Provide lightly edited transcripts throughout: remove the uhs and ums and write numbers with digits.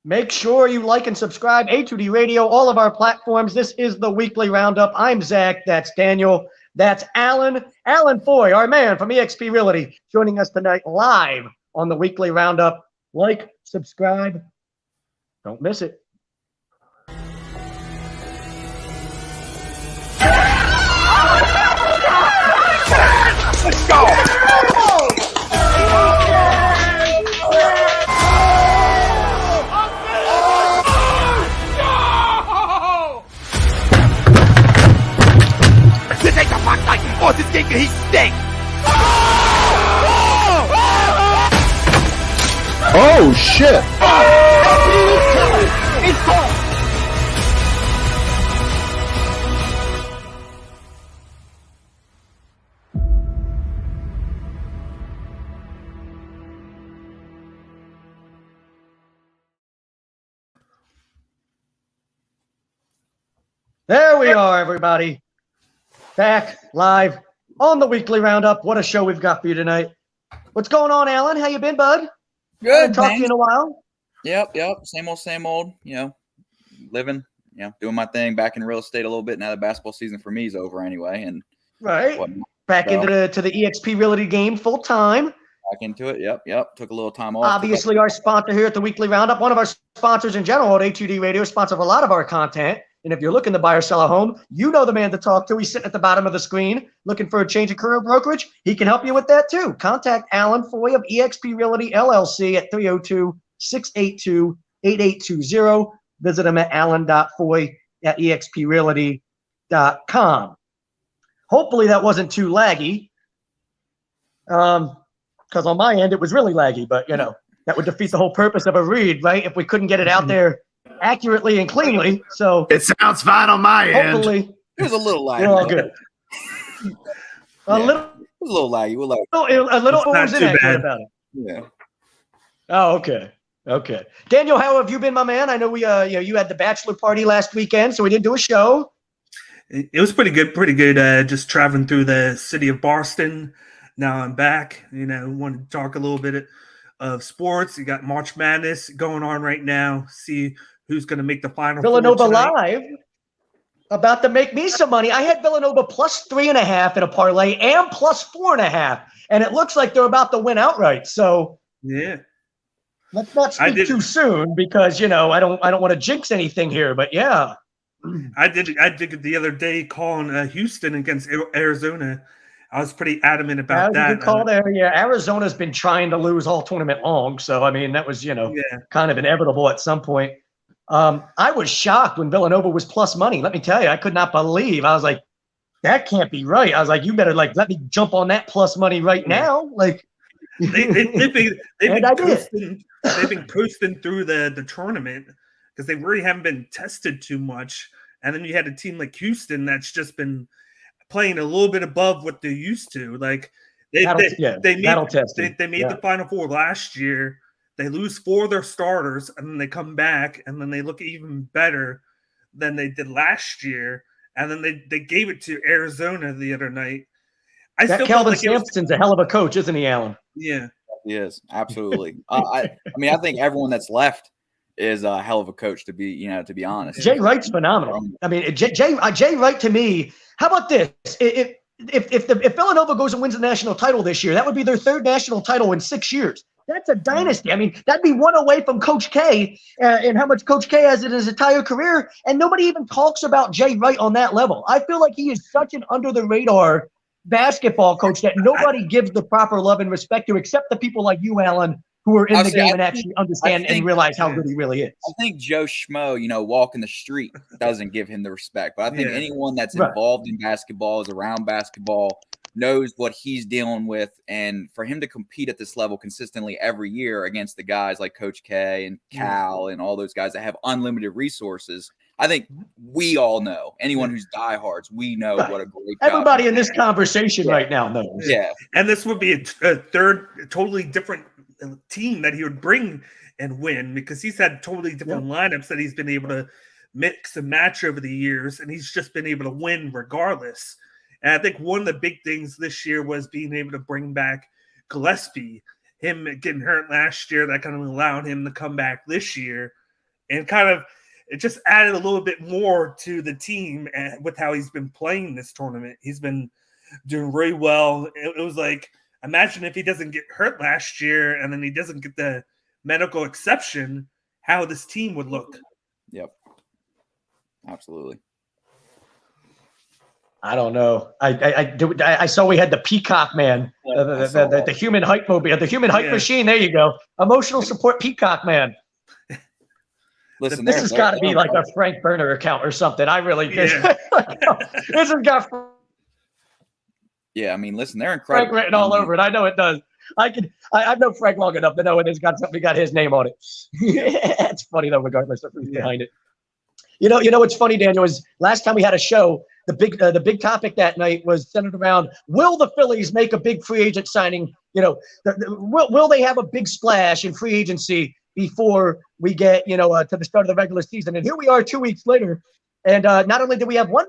Make sure you like and subscribe. A2D Radio, all of our platforms. This is the Weekly Roundup. I'm Zach. That's Daniel. That's Alan. Alan Foy, our man from eXp Realty, joining us tonight live on the Weekly Roundup. Like, subscribe. Don't miss it. Let's go! This ain't the box like force is getting he stinks! Oh shit! It's gone! There we are, everybody. Back live on the Weekly Roundup. What a show we've got for you tonight. What's going on, Alan? How you been, bud? Good. Haven't talked to you in a while. Yep. Same old. Living. Doing my thing. Back in real estate a little bit now. The basketball season for me is over anyway, and right back into the eXp Realty game full time. Back into it. Yep. Took a little time off. Obviously, our sponsor here at the Weekly Roundup, one of our sponsors in general at A2D Radio, sponsor of a lot of our content. And if you're looking to buy or sell a home, you know the man to talk to. He's sitting at the bottom of the screen looking for a change of career brokerage. He can help you with that too. Contact Alan Foy of eXp Realty LLC at 302-682-8820. Visit him at alan.foy@exprealty.com. Hopefully that wasn't too laggy. Because on my end, it was really laggy. But, that would defeat the whole purpose of a read, right? If we couldn't get it out there accurately and cleanly. So it sounds fine on my end. Hopefully it was a little laggy. We're all good. A little laggy. We're like a little inaccurate about it. Yeah. Oh, okay. Daniel, how have you been, my man? I know we you had the bachelor party last weekend, so we didn't do a show. It was pretty good. Just traveling through the city of Boston. Now I'm back. Wanted to talk a little bit of sports. You got March Madness going on right now. See who's going to make the final. Villanova live, about to make me some money. I had Villanova plus 3.5 in a parlay and plus 4.5, and it looks like they're about to win outright. So yeah, let's not speak too soon because I don't want to jinx anything here. But yeah, I did it the other day calling Houston against Arizona. I was pretty adamant about that. Good call there. Yeah, Arizona's been trying to lose all tournament long, so I mean that was kind of inevitable at some point. I was shocked when Villanova was plus money. Let me tell you, I could not believe. I was like, that can't be right. I was like, you better let me jump on that plus money right now. Like they've been coasting through the tournament because they really haven't been tested too much. And then you had a team like Houston that's just been playing a little bit above what they're used to. Like they made the Final Four last year. They lose 4 of their starters, and then they come back, and then they look even better than they did last year. And then they gave it to Arizona the other night. Kelvin Sampson's a hell of a coach, isn't he, Alan? Yeah, he is absolutely. I think everyone that's left is a hell of a coach to be honest. Jay Wright's phenomenal. I mean, Jay Wright to me. How about this? If Villanova goes and wins the national title this year, that would be their 3rd national title in 6 years. That's a dynasty. I mean, that'd be one away from Coach K and how much Coach K has in his entire career. And nobody even talks about Jay Wright on that level. I feel like he is such an under-the-radar basketball coach that nobody gives the proper love and respect to except the people like you, Alan, who are in the game and actually understand and realize how good he really is. I think Joe Schmo, walking the street doesn't give him the respect. But I think anyone that's involved in basketball, is around basketball, knows what he's dealing with. And for him to compete at this level consistently every year against the guys like Coach K and Cal and all those guys that have unlimited resources, I think we all know. Anyone who's diehards, we know what a great everybody in this conversation right now knows. Yeah. And this would be a third totally different team that he would bring and win because he's had totally different lineups that he's been able to mix and match over the years, and he's just been able to win regardless. And I think one of the big things this year was being able to bring back Gillespie. Him getting hurt last year, that kind of allowed him to come back this year. and kind of it just added a little bit more to the team with how he's been playing this tournament. He's been doing really well. It was like, imagine if he doesn't get hurt last year and then he doesn't get the medical exception, how this team would look. Yep. Absolutely. I don't know. I saw we had the Peacock Man, the human hype mobile, the human hype machine. There you go. Emotional support Peacock Man. Listen, this has got to be like a Frank Burner account or something. I really this has got. Yeah, I mean, listen, they're incredible. Frank written all over it. I know it does. I've known Frank long enough to know when it's got something got his name on it. It's funny though, regardless of who's behind it. You know what's funny, Daniel, is last time we had a show, the big topic that night was centered around, will the Phillies make a big free agent signing? Will they have a big splash in free agency before we get, to the start of the regular season? And here we are 2 weeks later. And not only did we have one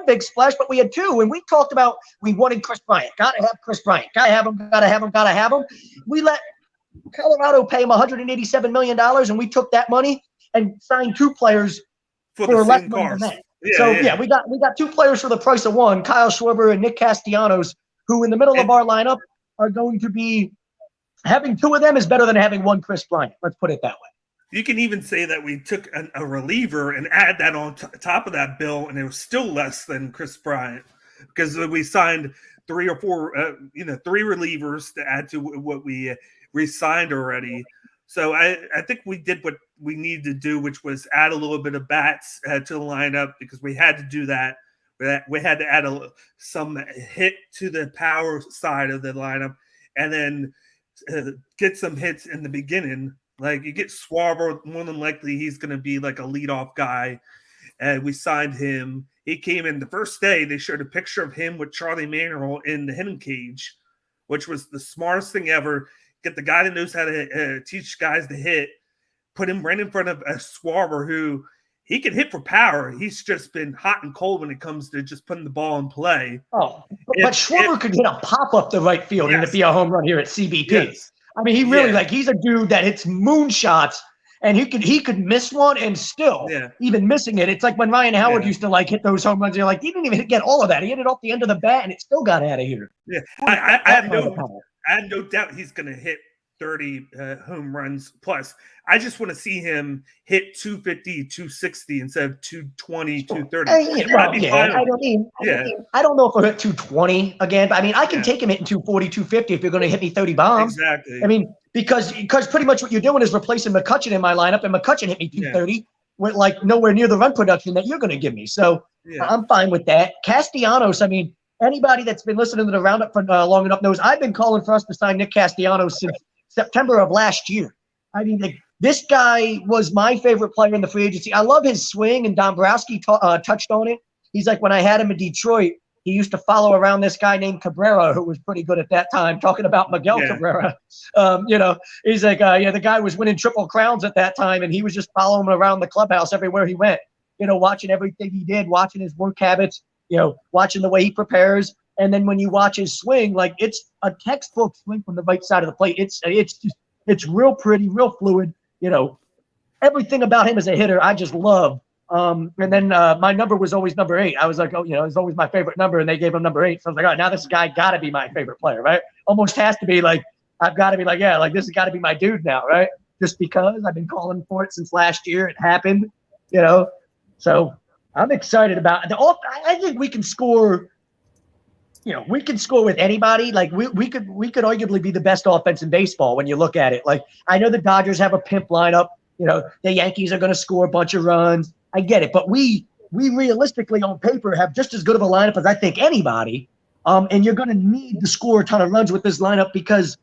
big splash, but we had two. And we talked about we wanted Chris Bryant. Got to have Chris Bryant. Got to have him. Got to have him. Got to have him. We let Colorado pay him $187 million, and we took that money and signed two players for less money than that. We got two players for the price of one, Kyle Schwarber and Nick Castellanos, who in the middle of our lineup are going to be having two of them is better than having one Chris Bryant. Let's put it that way. You can even say that we took a reliever and add that on top of that bill, and it was still less than Chris Bryant because we signed three relievers to add to what we re-signed already. So I think we did what we needed to do, which was add a little bit of bats to the lineup because we had to do that. We had to add some hit to the power side of the lineup and then get some hits in the beginning. Like you get Schwarber, more than likely he's going to be like a leadoff guy. And we signed him. He came in the first day. They showed a picture of him with Charlie Manuel in the hitting cage, which was the smartest thing ever. Get the guy that knows how to teach guys to hit, put him right in front of a Schwarber who he can hit for power. He's just been hot and cold when it comes to just putting the ball in play. Oh, but Schwarber could hit a pop up the right field and it'd be a home run here at CBP. Yes. I mean, he really he's a dude that hits moonshots, and he could miss one and still even missing it. It's like when Ryan Howard used to like hit those home runs. You're like, he didn't even get all of that. He hit it off the end of the bat, and it still got out of here. Yeah, I have no doubt he's going to hit 30 home runs plus. I just want to see him hit 250, 260 instead of 220, 230. I don't know if he'll hit 220 again, but I mean, I can take him hitting 240, 250 if you're going to hit me 30 bombs. Exactly. I mean, because pretty much what you're doing is replacing McCutchen in my lineup, and McCutchen hit me 230 with like nowhere near the run production that you're going to give me. So I'm fine with that. Castellanos, I mean, anybody that's been listening to the Roundup for long enough knows I've been calling for us to sign Nick Castellanos since September of last year. I mean, this guy was my favorite player in the free agency. I love his swing, and Dombrowski touched on it. He's like, when I had him in Detroit, he used to follow around this guy named Cabrera, who was pretty good at that time, talking about Miguel Cabrera. He's like, the guy was winning triple crowns at that time, and he was just following him around the clubhouse everywhere he went, watching everything he did, watching his work habits, watching the way he prepares. And then when you watch his swing, like it's a textbook swing from the right side of the plate. It's real pretty, real fluid. Everything about him as a hitter, I just love. And then my number was always number 8. I was like, it's always my favorite number, and they gave him number 8. So I was like, all right, now this guy got to be my favorite player, right? Almost has to be like, I've got to be like, this has got to be my dude now, right? Just because I've been calling for it since last year. It happened, So I'm excited about it. I think we can score. We can score with anybody. Like we could arguably be the best offense in baseball when you look at it. Like I know the Dodgers have a pimp lineup. The Yankees are going to score a bunch of runs. I get it, but we realistically on paper have just as good of a lineup as I think anybody. And you're going to need to score a ton of runs with this lineup because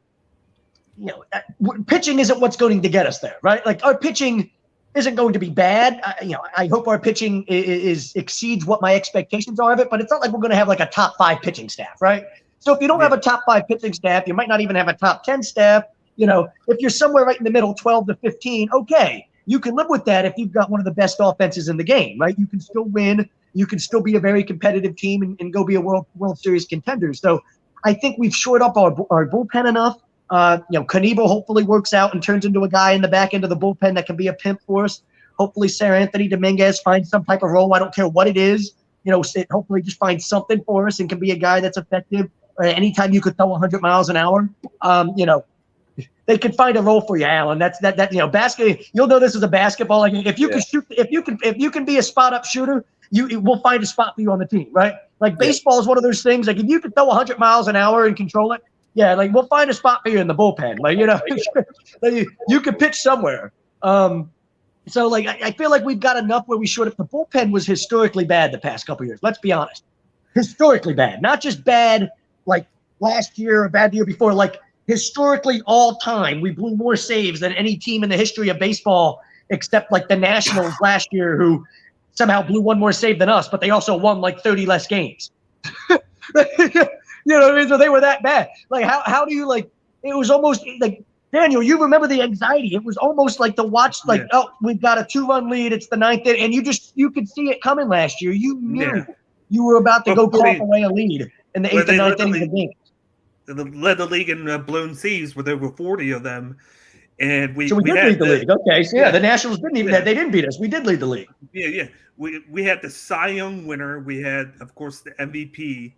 pitching isn't what's going to get us there, right? Like our pitching isn't going to be bad. I hope our pitching exceeds what my expectations are of it, but it's not like we're going to have like a top 5 pitching staff, right? So if you don't have a top 5 pitching staff, you might not even have a top 10 staff. If you're somewhere right in the middle, 12 to 15, okay, you can live with that if you've got one of the best offenses in the game, right? You can still win. You can still be a very competitive team and go be a World Series contender. So I think we've shored up our bullpen enough. Knievel hopefully works out and turns into a guy in the back end of the bullpen that can be a pimp for us. Hopefully, Sarah Anthony Dominguez finds some type of role. I don't care what it is. Hopefully just finds something for us and can be a guy that's effective. Anytime you could throw 100 miles an hour, they could find a role for you, Alan. Basket. You'll know this is a basketball. Like if you can shoot, if you can be a spot up shooter, we'll find a spot for you on the team, right? Like baseball is one of those things. Like if you can throw 100 miles an hour and control it, yeah, like we'll find a spot for you in the bullpen. Like like you can pitch somewhere. So like I feel like we've got enough where we should have. The bullpen was historically bad the past couple of years. Let's be honest, historically bad. Not just bad like last year or bad the year before. Like historically, all time, we blew more saves than any team in the history of baseball, except like the Nationals last year, who somehow blew one more save than us, but they also won like 30 less games. You know what I mean? So they were that bad. Like how do you like? It was almost like. Daniel, you remember the anxiety. It was almost like to watch, like, oh, we've got a 2-run lead. It's the ninth inning. And you could see it coming last year. You knew you were about to go cough away a lead in the 8th and 9th inning of the game. They led the league in blown saves with over 40 of them. And we did lead the league. Okay. So, the Nationals didn't even they didn't beat us. We did lead the league. Yeah. We had the Cy Young winner. We had, of course, the MVP.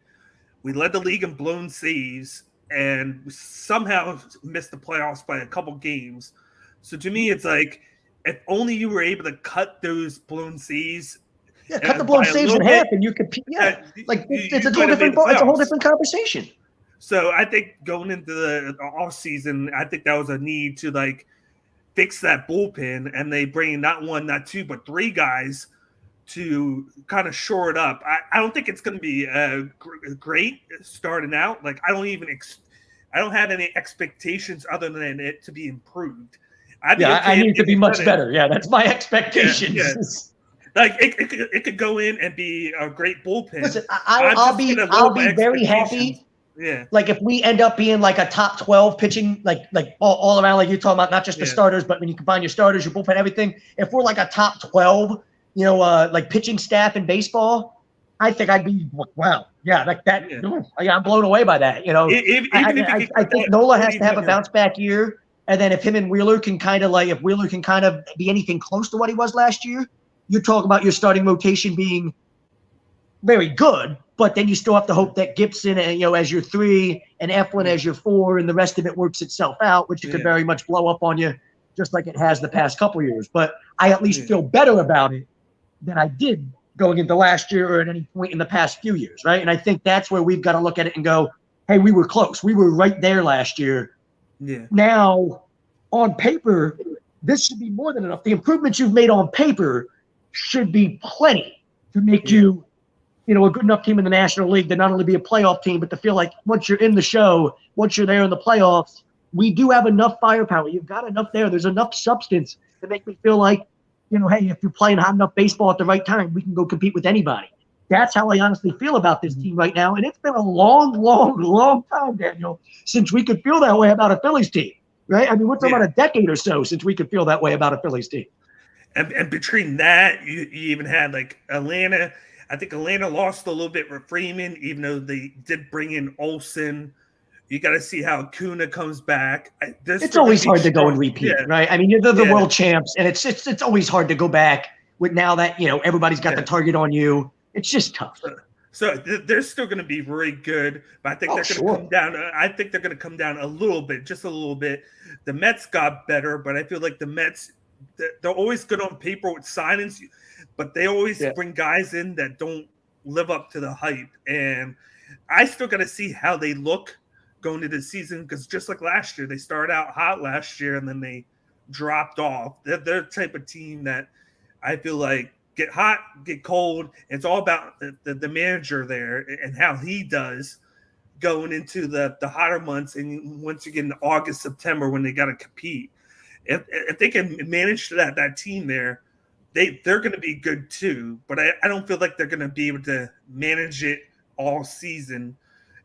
We led the league in blown saves. And we somehow missed the playoffs by a couple games. So to me, it's like if only you were able to cut those blown saves. Yeah, cut the blown saves in half, and you could. Yeah, it's a whole different conversation. So I think going into the off season, I think that was a need to like fix that bullpen, and they bring not one, not two, but three guys to kind of shore it up. I don't think it's going to be great starting out. Like I don't have any expectations other than it to be improved. I need it to be much better. Yeah, that's my expectations. Yeah. Like it could go in and be a great bullpen. Listen, I'll be very happy. Yeah. Like if we end up being like a top 12 pitching, like all around, like you're talking about, not just the starters, but when you combine your starters, your bullpen, everything. If we're like a top 12, like pitching staff in baseball, I think I'd be wow. Yeah, like that. Yeah. I'm blown away by that. I think Nola has to have a bounce back year, and then if him and Wheeler can kind of be anything close to what he was last year, you're talking about your starting rotation being very good. But then you still have to hope that Gibson, as your 3 and Eflin as your 4, and the rest of it works itself out, which could very much blow up on you, just like it has the past couple of years. But I at least feel better about it than I did going into last year or at any point in the past few years, right? And I think that's where we've got to look at it and go, hey, we were close. We were right there last year. Yeah. Now, on paper, this should be more than enough. The improvements you've made on paper should be plenty to make you, a good enough team in the National League to not only be a playoff team, but to feel like once you're in the show, once you're there in the playoffs, we do have enough firepower. You've got enough there. There's enough substance to make me feel like, hey, if you're playing hot enough baseball at the right time, we can go compete with anybody. That's how I honestly feel about this team right now. And it's been a long, long, long time, Daniel, since we could feel that way about a Phillies team, right? I mean, we're talking about a decade or so since we could feel that way about a Phillies team. And between that, you even had like Atlanta. I think Atlanta lost a little bit with Freeman, even though they did bring in Olsen. You got to see how Acuna comes back. It's always hard to go and repeat, right? I mean, you're the world champs, and it's always hard to go back with now that everybody's got the target on you. It's just tough. So they're still going to be very good, but I think they're going to come down. I think they're going to come down a little bit, just a little bit. The Mets got better, but I feel like the Mets, they're always good on paper with signings, but they always bring guys in that don't live up to the hype. And I still got to see how they look going into the season, because just like last year, they started out hot last year and then they dropped off. They're the type of team that I feel like get hot, get cold. It's all about the manager there and how he does going into the hotter months. And once you get into August, September, when they got to compete, if they can manage that team there, they're going to be good too. But I don't feel like they're going to be able to manage it all season.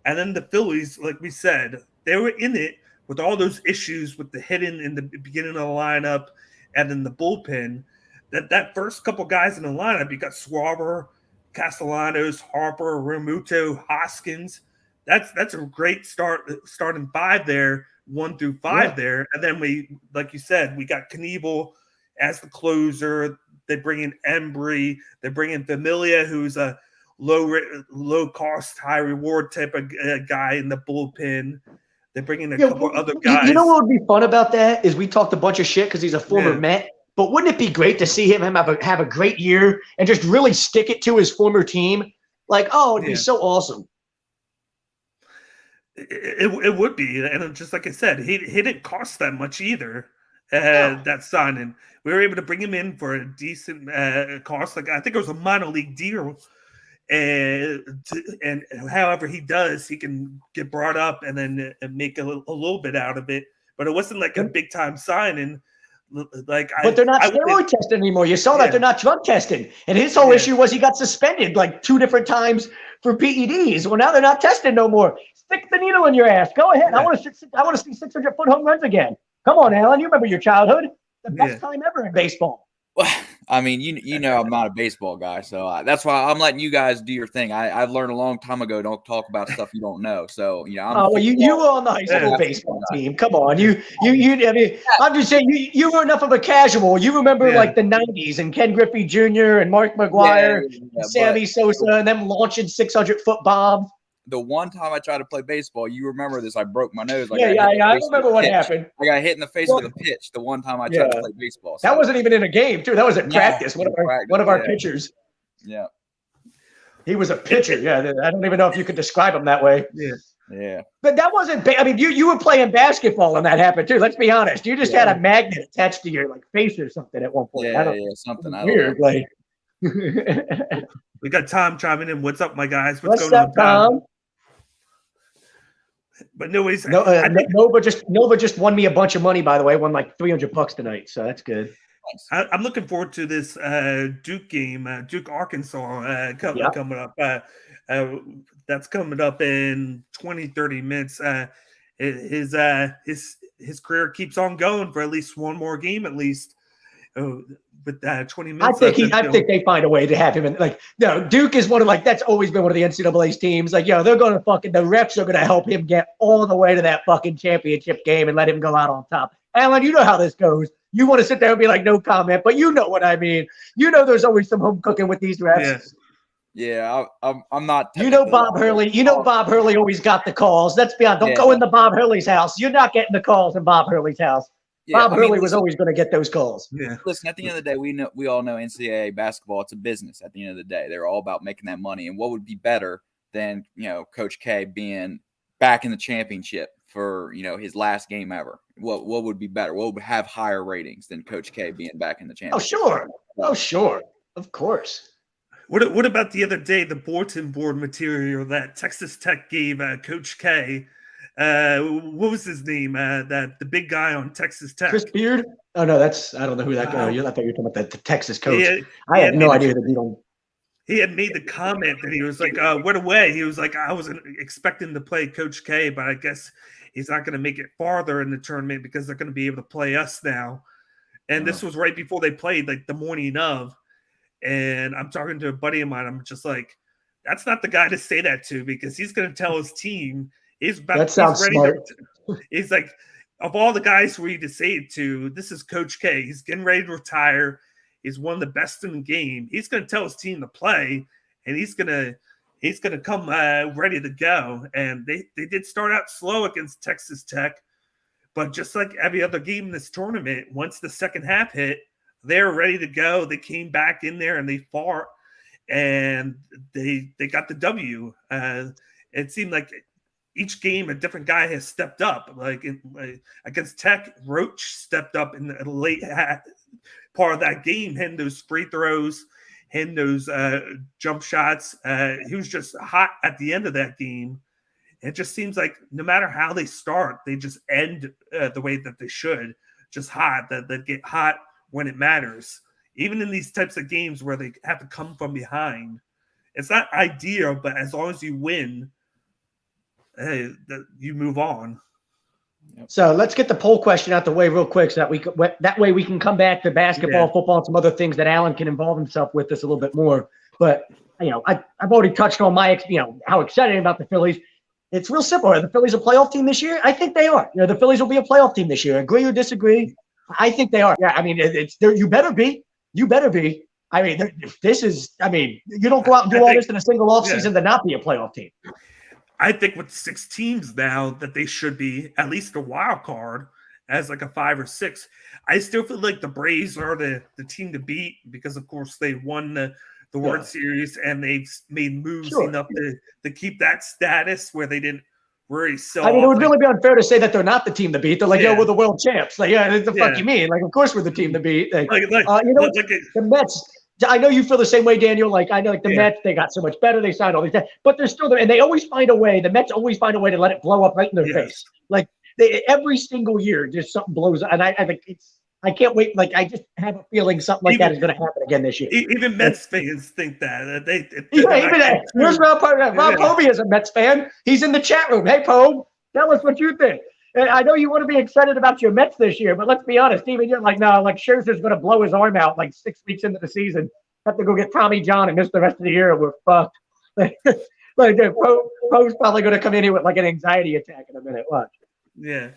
And then the Phillies, like we said, they were in it with all those issues with the hitting in the beginning of the lineup and then the bullpen. That first couple guys in the lineup, you got Schwarber, Castellanos, Harper, Realmuto, Hoskins. That's a great starting 5 there, 1 through 5 there. And then we, like you said, we got Knievel as the closer. They bring in Embry. They bring in Familia, who's a low cost, high reward type of guy in the bullpen. They bring in a couple other guys. You know what would be fun about that is we talked a bunch of shit because he's a former Met. But wouldn't it be great to see him have a great year and just really stick it to his former team? Like, it'd be so awesome. It would be, and just like I said, he didn't cost that much either. That signing, we were able to bring him in for a decent cost. Like I think it was a minor league deal, and however he does, he can get brought up and then make a little bit out of it. But it wasn't like a big time signing. But they're not steroid testing anymore. You saw that they're not drug testing, and his whole issue was he got suspended like 2 different times for PEDs. Well, now they're not testing no more. Stick the needle in your ass. Go ahead. I want to see 600-foot home runs again. Come on, Alan. You remember your childhood? The best time ever in baseball. Well, I mean, you know, I'm not a baseball guy, so that's why I'm letting you guys do your thing. I learned a long time ago, don't talk about stuff you don't know. So, you know, you were on the high school baseball team. Come on, I mean, I'm just saying you were enough of a casual. You remember like the '90s and Ken Griffey Jr. and Mark McGuire, and Sammy Sosa, and them launching 600-foot bombs. The one time I tried to play baseball, you remember this? I broke my nose. I remember what happened. I got hit in the face with a pitch. The one time I tried to play baseball. So. That wasn't even in a game, too. That was at practice. One of our pitchers. Yeah. He was a pitcher. Yeah, I don't even know if you could describe him that way. Yeah. But that wasn't. I mean, you were playing basketball when that happened too. Let's be honest. You just had a magnet attached to your face or something at one point. Something weird. Like. We got Tom chiming in. What's up, my guys? What's going on, Tom? But nobody's Nova just won me a bunch of money, by the way. Won like $300 tonight, so that's good. I'm looking forward to this Duke game, Duke Arkansas coming up. That's coming up in 20-30 minutes. His career keeps on going for at least one more game, at least. With 20 minutes. I think they find a way to have him in. Like, no, Duke is that's always been one of the NCAA's teams. Like, they're going to the refs are going to help him get all the way to that fucking championship game and let him go out on top. Alan, you know how this goes. You want to sit there and be like, no comment, but you know what I mean. You know, there's always some home cooking with these refs. Yeah, I'm not. You know, Bob Hurley. Bob Hurley always got the calls. Let's be honest. Don't go into Bob Hurley's house. You're not getting the calls in Bob Hurley's house. Bob Hurley was always going to get those calls. Yeah. Listen, at the end of the day, we all know NCAA basketball. It's a business. At the end of the day, they're all about making that money. And what would be better than Coach K being back in the championship for his last game ever? What would be better? What would have higher ratings than Coach K being back in the championship? Oh sure, of course. What about the other day, the bulletin board material that Texas Tech gave Coach K? What was his name? The big guy on Texas Tech. Chris Beard? Oh no, I don't know who that guy is. I thought you were talking about the Texas coach. I had no idea that you don't. He had made the comment that he was like, "What away?" He was like, "I wasn't expecting to play Coach K, but I guess he's not going to make it farther in the tournament because they're going to be able to play us now." And this was right before they played, like the morning of. And I'm talking to a buddy of mine. I'm just like, "That's not the guy to say that to because he's going to tell his team." He's like, of all the guys for you to say it to, this is Coach K. He's getting ready to retire. He's one of the best in the game. He's going to tell his team to play, and he's going to come ready to go. And they did start out slow against Texas Tech, but just like every other game in this tournament, once the second half hit, they're ready to go. They came back in there and they fought, and they got the W. It seemed like each game, a different guy has stepped up. Like against Tech, Roach stepped up in the late part of that game, hitting those free throws, hitting those jump shots. He was just hot at the end of that game. It just seems like no matter how they start, they just end the way that they should. Just hot, that they get hot when it matters. Even in these types of games where they have to come from behind. It's not ideal, but as long as you win, you move on. So let's get the poll question out the way real quick, so that way we can come back to basketball, football, and some other things that Alan can involve himself with us a little bit more. But I've already touched on my how excited I am about the Phillies. It's real simple. Are the Phillies a playoff team this year? I think they are. The Phillies will be a playoff team this year. Agree or disagree? I think they are. Yeah, I mean, you better be. you better be. I mean, this is. I mean, you don't go out and do all this in a single offseason to not be a playoff team. I think with 6 teams now that they should be at least a wild card as like a 5 or 6. I still feel like the Braves are the team to beat because, of course, they won the World Series and they've made moves enough to keep that status where they didn't really sell. I mean, it would really be unfair to say that they're not the team to beat. They're like, we're the world champs. Like, the fuck you mean? Like, of course we're the team to beat. Like, the Mets. I know you feel the same way, Daniel. Like, I know, like the Mets, they got so much better. They signed all these, but they're still there, and they always find a way. The Mets always find a way to let it blow up right in their face. Like every single year, just something blows up, and I think I can't wait. Like, I just have a feeling something like that is going to happen again this year. Even Mets fans think that. Here's Rob Povey is a Mets fan. He's in the chat room. Hey, Poe, tell us what you think. I know you want to be excited about your Mets this year, but let's be honest, Steven, you're like, no, like Scherzer's going to blow his arm out like 6 weeks into the season. Have to go get Tommy John and miss the rest of the year, and we're fucked. Poe's probably going to come in here with like an anxiety attack in a minute. Watch. Yeah.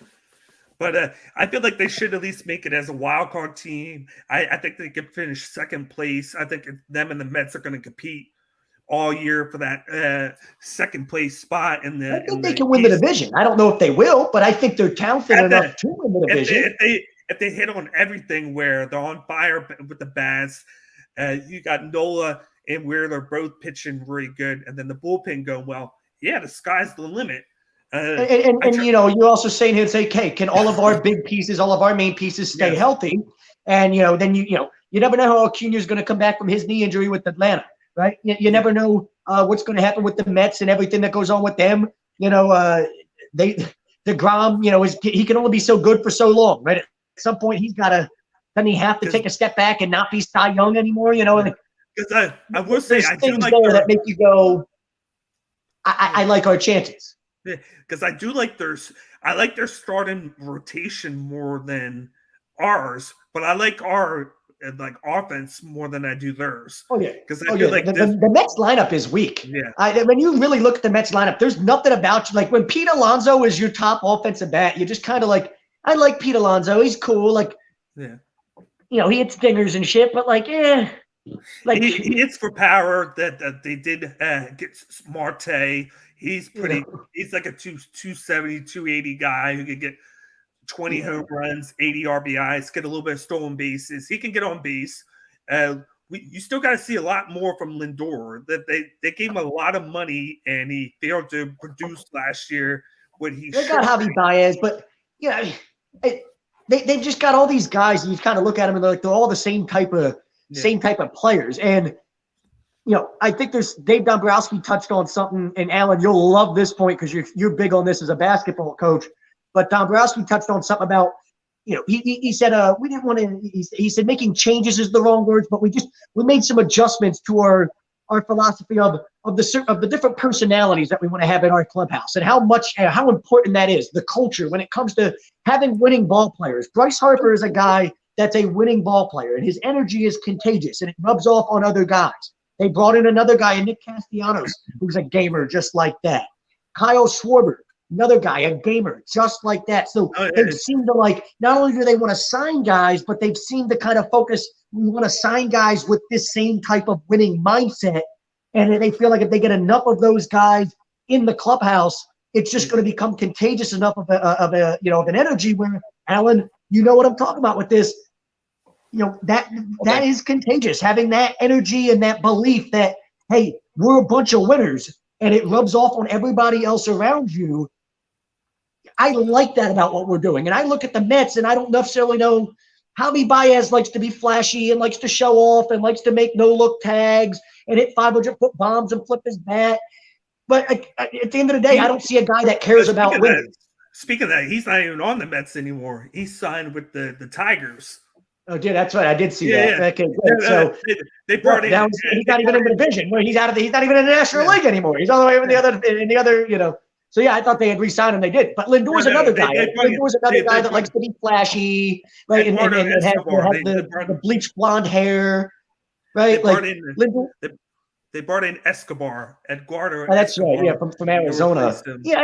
But I feel like they should at least make it as a wild card team. I think they could finish second place. I think them and the Mets are going to compete all year for that second place spot. I think they can win the division. I don't know if they will, but I think they're talented enough to win the division. If they hit on everything where they're on fire with the bats, you got Nola and Wheeler both pitching really good, and then the bullpen going well. Yeah, the sky's the limit. You're also saying here, say, okay, can all of our big pieces, all of our main pieces stay healthy? And, then you never know how Acuna's going to come back from his knee injury with Atlanta, right? You never know what's going to happen with the Mets and everything that goes on with them. DeGrom, he can only be so good for so long, right? At some point, doesn't he have to take a step back and not be Cy Young anymore? Because I will say, I do like that make you go, I like our chances. Yeah, because I like their starting rotation more than ours, but I like our offense more than I do theirs. Oh yeah, because I feel like the Mets lineup is weak. Yeah, when you really look at the Mets lineup, there's nothing about you. Like when Pete Alonso is your top offensive bat, you're just kind of like, I like Pete Alonso. He's cool. Like, he hits dingers and shit, but like, like he hits for power. That they did get Marte. He's pretty. He's like a 270, 280 guy who could get 20 home runs, 80 RBIs, get a little bit of stolen bases. He can get on base. You still got to see a lot more from Lindor. That they gave him a lot of money and he failed to produce last year. They got Javi Baez, but they've just got all these guys, and you kind of look at them and they're all the same type of players. And I think there's Dave Dombrowski touched on something, and Alan, you'll love this point because you're big on this as a basketball coach. But Dombrowski touched on something about, he said we didn't want to. He said making changes is the wrong words, but we made some adjustments to our philosophy of the different personalities that we want to have in our clubhouse, and how important that is, the culture when it comes to having winning ball players. Bryce Harper is a guy that's a winning ball player, and his energy is contagious, and it rubs off on other guys. They brought in another guy, Nick Castellanos, who's a gamer just like that. Kyle Schwarber, another guy, a gamer just like that. So they seem to like, not only do they want to sign guys, but they've seemed to kind of focus, we want to sign guys with this same type of winning mindset. And they feel like if they get enough of those guys in the clubhouse, it's just going to become contagious enough of an energy where, Alan, you know what I'm talking about with this. That is contagious, having that energy and that belief that, hey, we're a bunch of winners, and it rubs off on everybody else around you. I like that about what we're doing. And I look at the Mets, and I don't necessarily know Javi Baez likes to be flashy and likes to show off and likes to make no-look tags and hit 500-foot bombs and flip his bat. But at the end of the day, I don't see a guy that cares about winning. Speaking of that, he's not even on the Mets anymore. He's signed with the Tigers. Oh, yeah, that's right. I did see that. Yeah. Okay, good. So they brought in. He's not even in the division. He's out of he's not even in the National League anymore. He's all the way in the other. So yeah, I thought they had re-signed him. They did. But Lindor's another guy. Lindor's another guy that likes to be flashy, right? And have the bleached blonde hair, right? They brought in Escobar, Eduardo. Oh, that's right. Yeah, from Arizona. Yeah,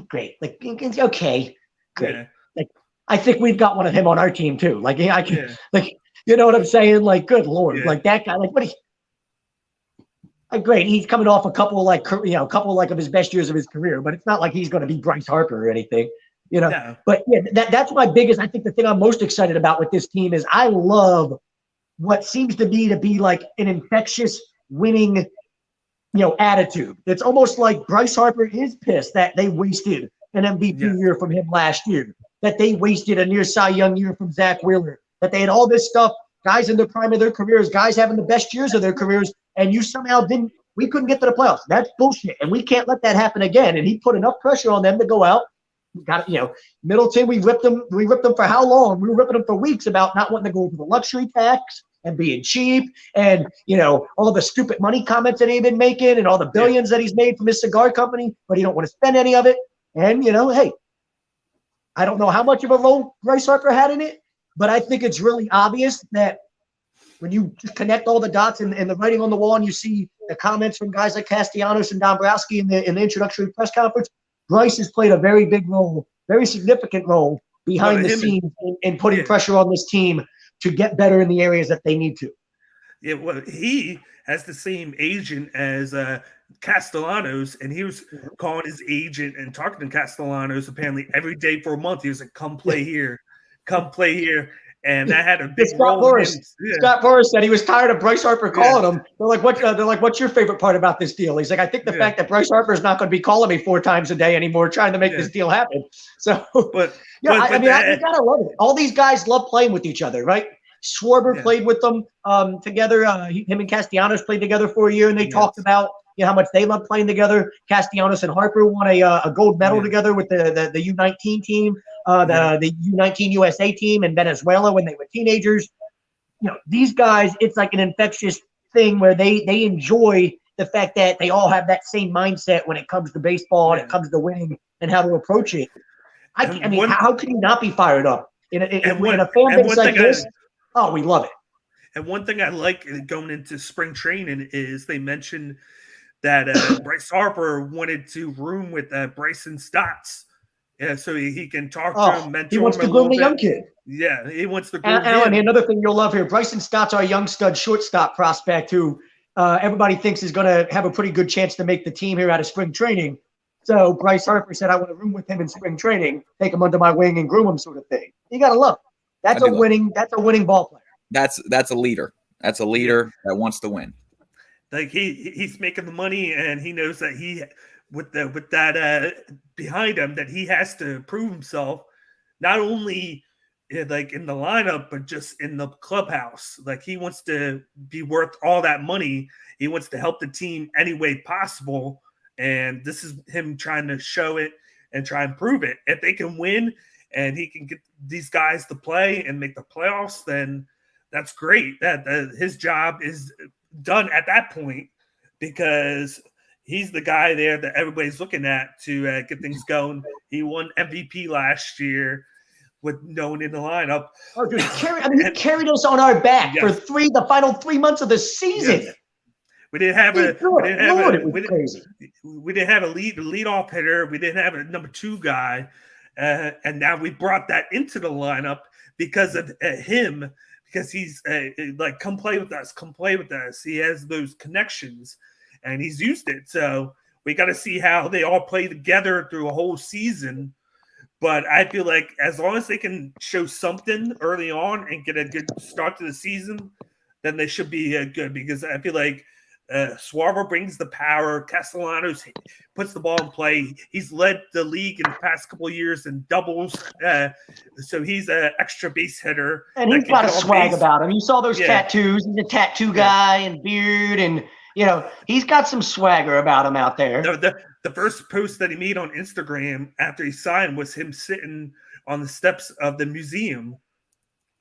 great. Like, okay, great. Yeah. I think we've got one of him on our team too. Like, You know what I'm saying? Like, good Lord, Yeah. like that guy, like what? Great, he's coming off a couple of his best years of his career, but it's not like he's going to be Bryce Harper or anything, you know. No. But yeah, that's my biggest. I think the thing I'm most excited about with this team is I love what seems to be like an infectious winning, attitude. It's almost like Bryce Harper is pissed that they wasted an MVP year from him last year, that they wasted a near Cy Young year from Zach Wheeler, that they had all this stuff, guys in the prime of their careers, guys having the best years of their careers, and you somehow we couldn't get to the playoffs. That's bullshit, and we can't let that happen again. And he put enough pressure on them to go out. Middleton, we ripped them for how long? We were ripping them for weeks about not wanting to go over the luxury tax and being cheap, and all the stupid money comments that he'd been making, and all the billions that he's made from his cigar company, but he don't want to spend any of it. And hey, I don't know how much of a role Bryce Harper had in it, but I think it's really obvious that when you just connect all the dots and the writing on the wall, and you see the comments from guys like Castellanos and Dombrowski in the introductory press conference, Bryce has played a very big role, very significant role behind the scenes in putting pressure on this team to get better in the areas that they need to. Yeah, well, he has the same agent as Castellanos, and he was calling his agent and talking to Castellanos apparently every day for a month. He was like, come play here. And that had a big role. Scott Boras said he was tired of Bryce Harper calling him. They're like, what's your favorite part about this deal? He's like, I think the fact that Bryce Harper is not going to be calling me 4 times a day anymore, trying to make this deal happen. So, you gotta love it. All these guys love playing with each other, right? Schwarber played with them together. Him and Castellanos played together for a year, and they talked about how much they love playing together. Castellanos and Harper won a gold medal together with the U19 team. The U19 USA team in Venezuela when they were teenagers. These guys, it's like an infectious thing where they enjoy the fact that they all have that same mindset when it comes to baseball and it comes to winning and how to approach it. I mean, how can you not be fired up in a fan base like this? Oh, we love it. And one thing I like going into spring training is they mentioned that Bryce Harper wanted to room with Bryson Stotts. Yeah, so he can talk to him, mentor him. He wants to groom the young kid. Yeah, he wants to groom him. And another thing you'll love here, Bryson Stott's our young stud shortstop prospect who everybody thinks is going to have a pretty good chance to make the team here out of spring training. So Bryce Harper said, I want to room with him in spring training, take him under my wing and groom him sort of thing. You got to love it. That's a winning ball player. That's a leader. That's a leader that wants to win. Like he's making the money, and he knows that with that behind him, that he has to prove himself, not only like in the lineup, but just in the clubhouse. Like he wants to be worth all that money. He wants to help the team any way possible, and this is him trying to show it and try and prove it. If they can win, and he can get these guys to play and make the playoffs, then that's great. That his job is done at that point, because he's the guy there that everybody's looking at to get things going. He won MVP last year with no one in the lineup. Oh, dude, he carried us on our back for the final 3 months of the season. Yes. We didn't have a lead off hitter. We didn't have a number 2 guy, and now we brought that into the lineup because of him. Because he's like, come play with us. He has those connections, and he's used it. So we got to see how they all play together through a whole season. But I feel like as long as they can show something early on and get a good start to the season, then they should be good. Because I feel like Schwarber brings the power. Castellanos puts the ball in play. He's led the league in the past couple of years in doubles. So he's an extra base hitter. And he's got a swag about him. You saw those tattoos. He's a tattoo guy and beard. And, he's got some swagger about him out there. The first post that he made on Instagram after he signed was him sitting on the steps of the museum,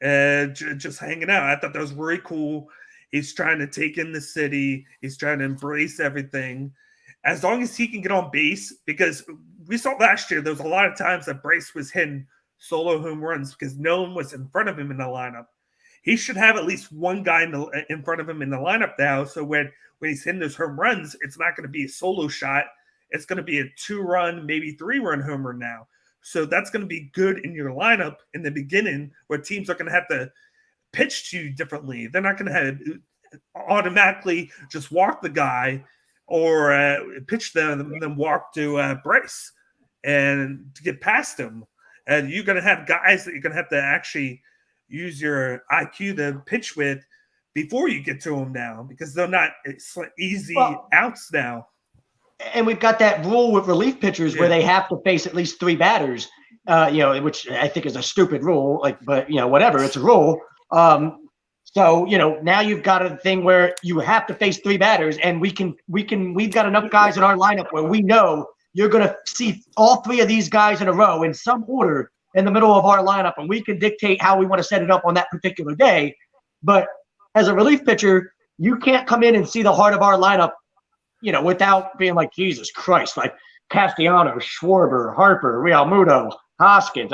just hanging out. I thought that was really cool. He's trying to take in the city. He's trying to embrace everything. As long as he can get on base, because we saw last year, there was a lot of times that Bryce was hitting solo home runs because no one was in front of him in the lineup. He should have at least one guy in front of him in the lineup now. So when he's hitting those home runs, it's not going to be a solo shot. It's going to be a 2-run, maybe 3-run homer now. So that's going to be good in your lineup in the beginning, where teams are going to have to pitch to you differently. They're not going to automatically just walk the guy or pitch them and then walk to Bryce and to get past him. And you're going to have guys that you're going to have to actually use your IQ to pitch with before you get to them now, because they're not easy outs now. And we've got that rule with relief pitchers where they have to face at least 3 batters, which I think is a stupid rule. But whatever, it's a rule. So now you've got a thing where you have to face 3 batters, and we've got enough guys in our lineup where we know you're going to see all 3 of these guys in a row in some order in the middle of our lineup, and we can dictate how we want to set it up on that particular day. But as a relief pitcher, you can't come in and see the heart of our lineup, without being like, Jesus Christ, like Castellanos, Schwarber, Harper, Realmuto, Hoskins.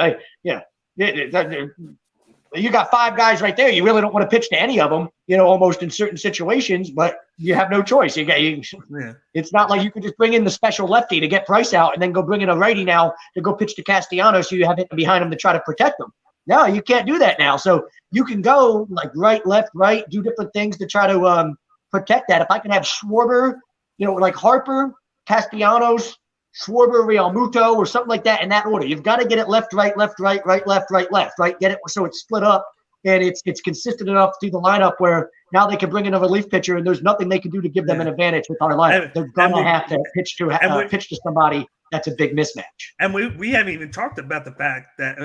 You got 5 guys right there. You really don't want to pitch to any of them, almost in certain situations, but you have no choice. It's not like you could just bring in the special lefty to get Price out and then go bring in a righty now to go pitch to Castellanos, so you have it behind him to try to protect them. No, you can't do that now. So you can go like right, left, right, do different things to try to protect that. If I can have Schwarber, like Harper, Castellanos, Schwarber, Realmuto, or something like that in that order. You've got to get it left, right, left, right, right, left, right, left, right. Get it so it's split up and it's consistent enough through the lineup where now they can bring in a relief pitcher and there's nothing they can do to give them an advantage with our lineup. They're gonna have to pitch to somebody that's a big mismatch. And we haven't even talked about the fact that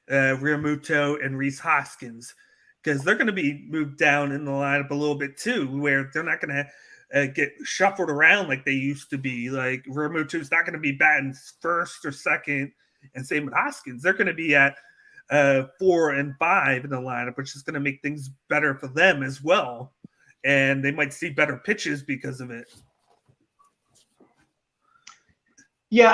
Realmuto and Rhys Hoskins, because they're going to be moved down in the lineup a little bit too, where they're not going to get shuffled around like they used to be. Like Realmuto's not going to be batting first or second, and same with Hoskins. They're going to be at 4 and 5 in the lineup, which is going to make things better for them as well. And they might see better pitches because of it. Yeah,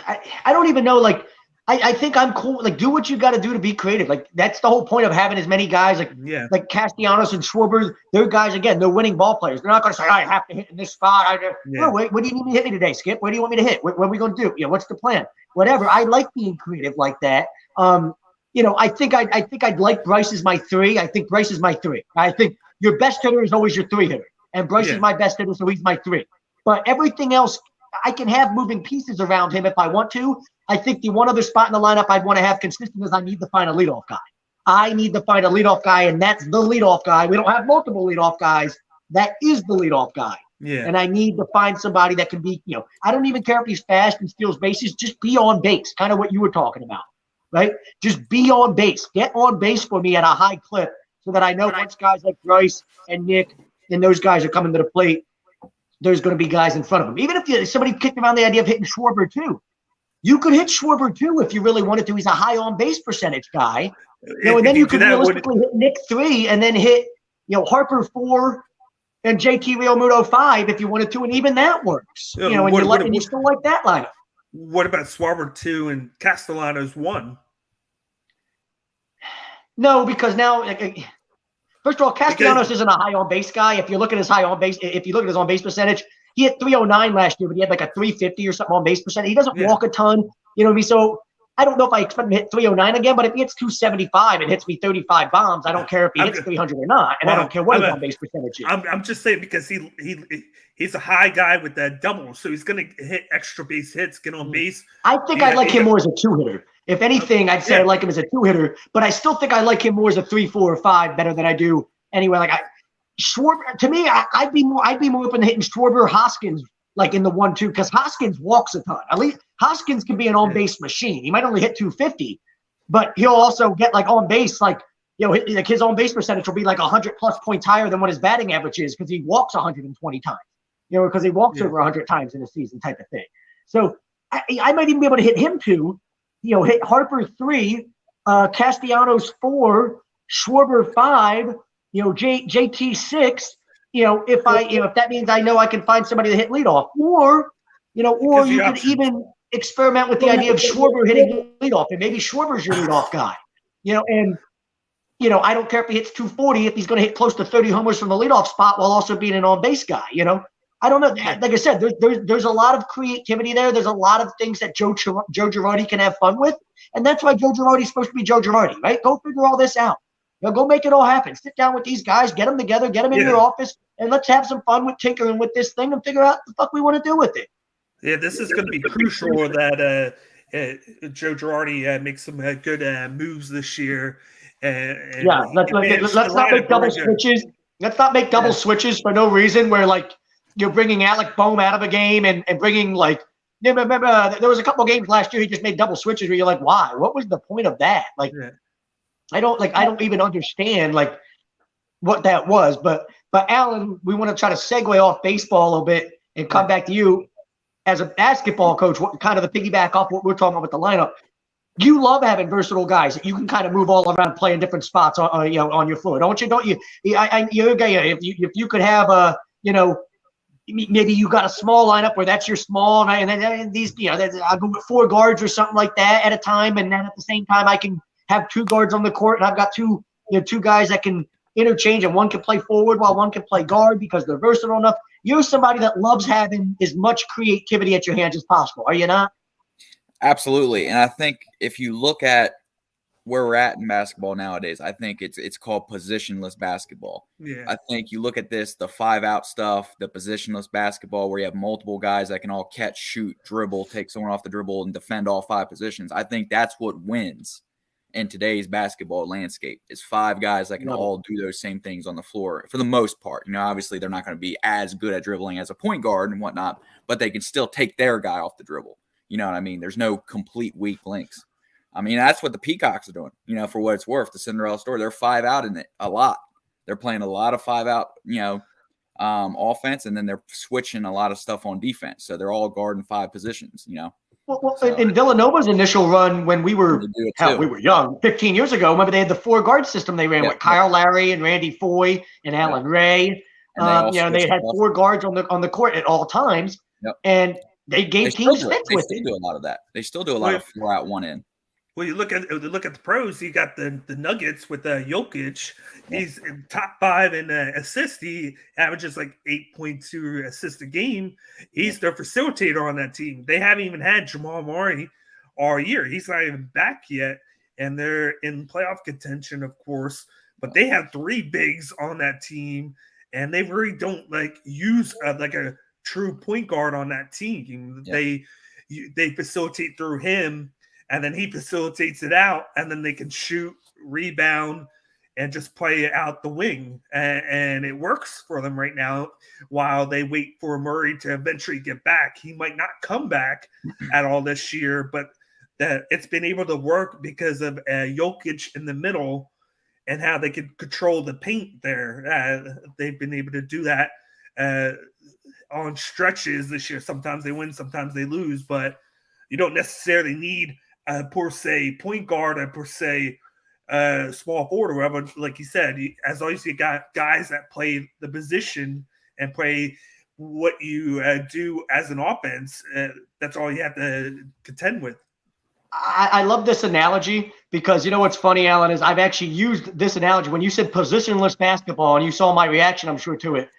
I don't even know. Like, I think I'm cool. Like, do what you got to do to be creative. Like, that's the whole point of having as many guys. Like Castellanos and Schwarber. They're guys, again, they're winning ball players. They're not going to say, I have to hit in this spot. No, wait, what do you need me to hit me today, Skip? Where do you want me to hit? What are we going to do? What's the plan? Whatever. I like being creative like that. I think I'd like Bryce as my 3. I think Bryce is my 3. I think your best hitter is always your 3 hitter, and Bryce is my best hitter, so he's my 3. But everything else, I can have moving pieces around him if I want to. I think the one other spot in the lineup I'd want to have consistent is I need to find a leadoff guy. I need to find a leadoff guy, and that's the leadoff guy. We don't have multiple leadoff guys. That is the leadoff guy. Yeah. And I need to find somebody that can be, I don't even care if he's fast and steals bases. Just be on base, kind of what you were talking about, right? Just be on base. Get on base for me at a high clip so that I know once guys like Bryce and Nick and those guys are coming to the plate, there's going to be guys in front of them. Even if somebody kicked around the idea of hitting Schwarber too, you could hit Schwarber too if you really wanted to. He's a high on base percentage guy, and then you could realistically hit Nick 3 and then hit Harper 4 and JT Realmuto 5 if you wanted to, and even that works. And you still like that lineup. What about Schwarber 2 and Castellanos 1? No, because now. First of all, Castellanos isn't a high on base guy. If you look at his on base percentage, he hit 309 last year, but he had like a 350 or something on base percentage. He doesn't walk a ton, you know what I mean? So I don't know if I expect him to hit 309 again, but if he hits 275 and hits me 35 bombs, I don't care if he hits 300 or not, and I don't care what his on base percentage is. I'm just saying because he's a high guy with that double, so he's going to hit extra base hits, get on base. I think I like him more as a 2-hitter. If anything, I'd say I like him as a 2-hitter, but I still think I like him more as a 3, 4, or 5 better than I do anyway. Like Schwarber, to me, I'd be more open to hitting Schwarber, Hoskins, like in the 1-2, because Hoskins walks a ton. At least Hoskins can be an on-base machine. He might only hit 250, but he'll also get like on base, like his on-base percentage will be like 100+ points higher than what his batting average is because he walks 120 times. Because he walks over 100 times in a season, type of thing. So I might even be able to hit him 2. Hit Harper 3, Castellanos 4, Schwarber 5, JT 6. If that means I know I can find somebody to hit leadoff, or you could even experiment with the idea of Schwarber hitting leadoff, and maybe Schwarber's your leadoff guy. I don't care if he hits 240 if he's going to hit close to 30 homers from the leadoff spot while also being an on base guy. I don't know. Like I said, there's a lot of creativity there. There's a lot of things that Joe Girardi can have fun with, and that's why Joe Girardi's supposed to be Joe Girardi, right? Go figure all this out. Go make it all happen. Sit down with these guys, get them together, get them in your office, and let's have some fun with tinkering with this thing and figure out the fuck we want to do with it. Yeah, this is going to be crucial that Joe Girardi makes some good moves this year. Let's not make double switches. Let's not make double switches for no reason where, like, you're bringing Alec Boehm out of a game and bringing, like, remember, there was a couple of games last year he just made double switches where you're like, why? What was the point of that? Like, I don't even understand, like, what that was. But Alan, we want to try to segue off baseball a little bit and come back to you as a basketball coach, kind of the piggyback off what we're talking about with the lineup. You love having versatile guys that you can kind of move all around, play in different spots on your floor, don't you? Don't you? If you could have maybe you got a small lineup where that's your small, and then these, I'll go with 4 guards or something like that at a time, and then at the same time I can have 2 guards on the court, and I've got two guys that can interchange, and one can play forward while one can play guard because they're versatile enough. You're somebody that loves having as much creativity at your hands as possible, are you not? Absolutely. And I think if you look at where we're at in basketball nowadays, I think it's called positionless basketball. Yeah. I think you look at this, the 5-out stuff, the positionless basketball where you have multiple guys that can all catch, shoot, dribble, take someone off the dribble, and defend all 5 positions. I think that's what wins in today's basketball landscape is 5 guys that can all do those same things on the floor for the most part. Obviously they're not going to be as good at dribbling as a point guard and whatnot, but they can still take their guy off the dribble. You know what I mean? There's no complete weak links. I mean, that's what the Peacocks are doing, for what it's worth. The Cinderella story, they're 5-out in it a lot. They're playing a lot of 5-out, offense, and then they're switching a lot of stuff on defense. So they're all guarding 5 positions, Well, in Villanova's initial run when we were young, 15 years ago, remember they had the 4-guard system they ran with Kyle Lowry and Randy Foye and Alan Ray. And they had 4 guards on the court at all times, and they gave teams fits with it. They still do a lot of that. They still do a lot of 4-out, 1-in. Well, you look at the pros. You got the Nuggets with Jokic. He's in top 5 in assists. He averages like 8.2 assists a game. He's their facilitator on that team. They haven't even had Jamal Murray all year. He's not even back yet, and they're in playoff contention, of course. But they have 3 bigs on that team, and they really don't use like a true point guard on that team. They facilitate through him. And then he facilitates it out, and then they can shoot, rebound, and just play it out the wing. And it works for them right now while they wait for Murray to eventually get back. He might not come back at all this year, but it's been able to work because of Jokic in the middle and how they can control the paint there. They've been able to do that on stretches this year. Sometimes they win, sometimes they lose, but you don't necessarily need per se point guard and per se small forward or whatever. Like you said, as long as you got guys that play the position and play what you do as an offense, that's all you have to contend with. I love this analogy because what's funny, Alan, is I've actually used this analogy when you said positionless basketball, and you saw my reaction, I'm sure, to it.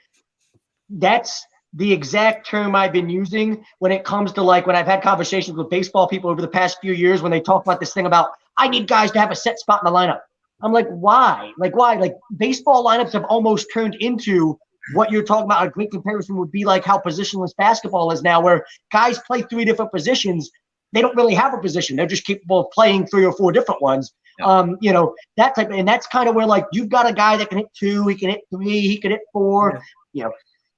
That's the exact term I've been using when it comes to when I've had conversations with baseball people over the past few years when they talk about this thing about, I need guys to have a set spot in the lineup. I'm like, why? Why? Baseball lineups have almost turned into what you're talking about. A great comparison would be like how positionless basketball is now, where guys play 3 different positions. They don't really have a position. They're just capable of playing 3 or 4 different ones. That type, and that's kind of where you've got a guy that can hit 2, he can hit 3, he can hit 4,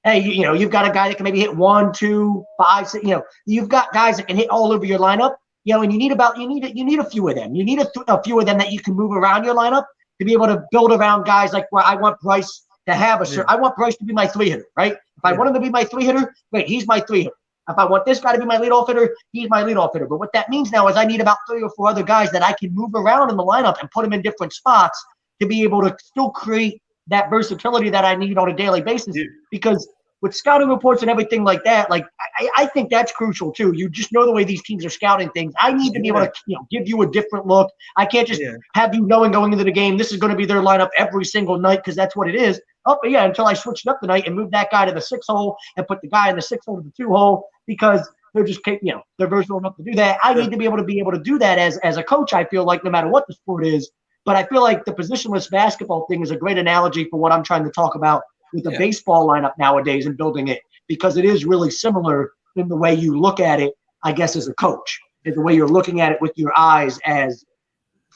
Hey, you've got a guy that can maybe hit 1, 2, 5, 6, you've got guys that can hit all over your lineup, and you need a few of them. You need a few of them that you can move around your lineup to be able to build around guys where I want Bryce to have I want Bryce to be my 3-hitter, right? If I want him to be my 3-hitter, great, he's my 3-hitter. If I want this guy to be my leadoff hitter, he's my leadoff hitter. But what that means now is I need about 3 or 4 other guys that I can move around in the lineup and put them in different spots to be able to still create that versatility that I need on a daily basis. Because with scouting reports and everything like that, I think that's crucial too. You just know the way these teams are scouting things. I need to be able to give you a different look. I can't just have you knowing going into the game, this is going to be their lineup every single night because that's what it is. Until I switched up the night and moved that guy to the 6 hole and put the guy in the 6 hole to the 2 hole because they're just they're versatile enough to do that. I need to be able to do that as a coach. I feel like no matter what the sport is, But I feel like the positionless basketball thing is a great analogy for what I'm trying to talk about with the baseball lineup nowadays and building it, because it is really similar in the way you look at it, I guess, as a coach, in the way you're looking at it with your eyes as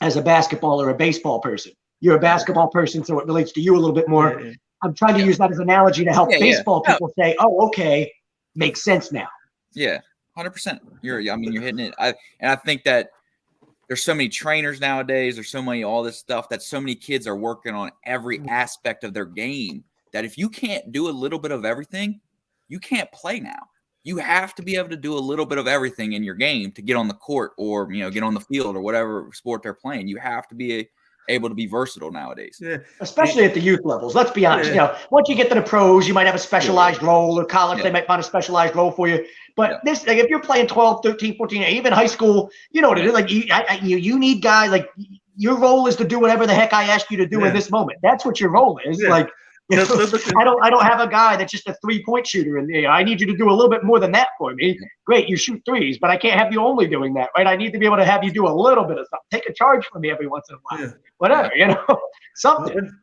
a basketball or a baseball person. You're a basketball person, so it relates to you a little bit more. Yeah. I'm trying to use that as an analogy to help baseball people say, oh, okay, makes sense now. Yeah, 100%. You're hitting it. I think that there's so many trainers nowadays. There's so many, all this stuff that so many kids are working on every aspect of their game that if you can't do a little bit of everything, you can't play now. You have to be able to do a little bit of everything in your game to get on the court or, get on the field or whatever sport they're playing. You have to be able to be versatile nowadays. Yeah. Especially at the youth levels. Let's be honest. Once you get to the pros, you might have a specialized role, or college, they might find a specialized role for you. But this, like, if you're playing 12, 13, 14, even high school, you know what it is. Like you need guys, like, your role is to do whatever the heck I ask you to do in this moment. That's what your role is. Like, I don't have a guy that's just a 3-point shooter, and I need you to do a little bit more than that for me. Great, you shoot threes, but I can't have you only doing that, right? I need to be able to have you do a little bit of something. Take a charge for me every once in a while. Whatever, something.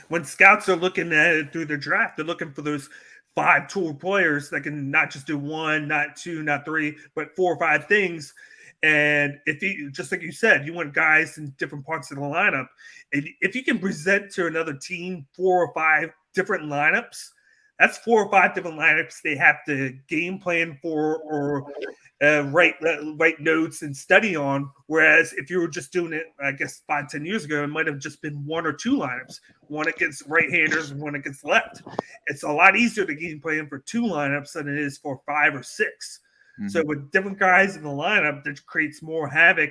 When scouts are looking at it through the draft, they're looking for those 5 tool players that can not just do 1, not 2, not 3, but 4 or 5 things. And if you, just like you said, you want guys in different parts of the lineup. If you can present to another team 4 or 5 different lineups, that's 4 or 5 different lineups they have to game plan for or write notes and study on. Whereas if you were just doing it, I guess 5-10 years ago, it might have just been 1 or 2 lineups, one against right-handers and one against left. It's a lot easier to game plan for 2 lineups than it is for 5 or 6. So with different guys in the lineup, that creates more havoc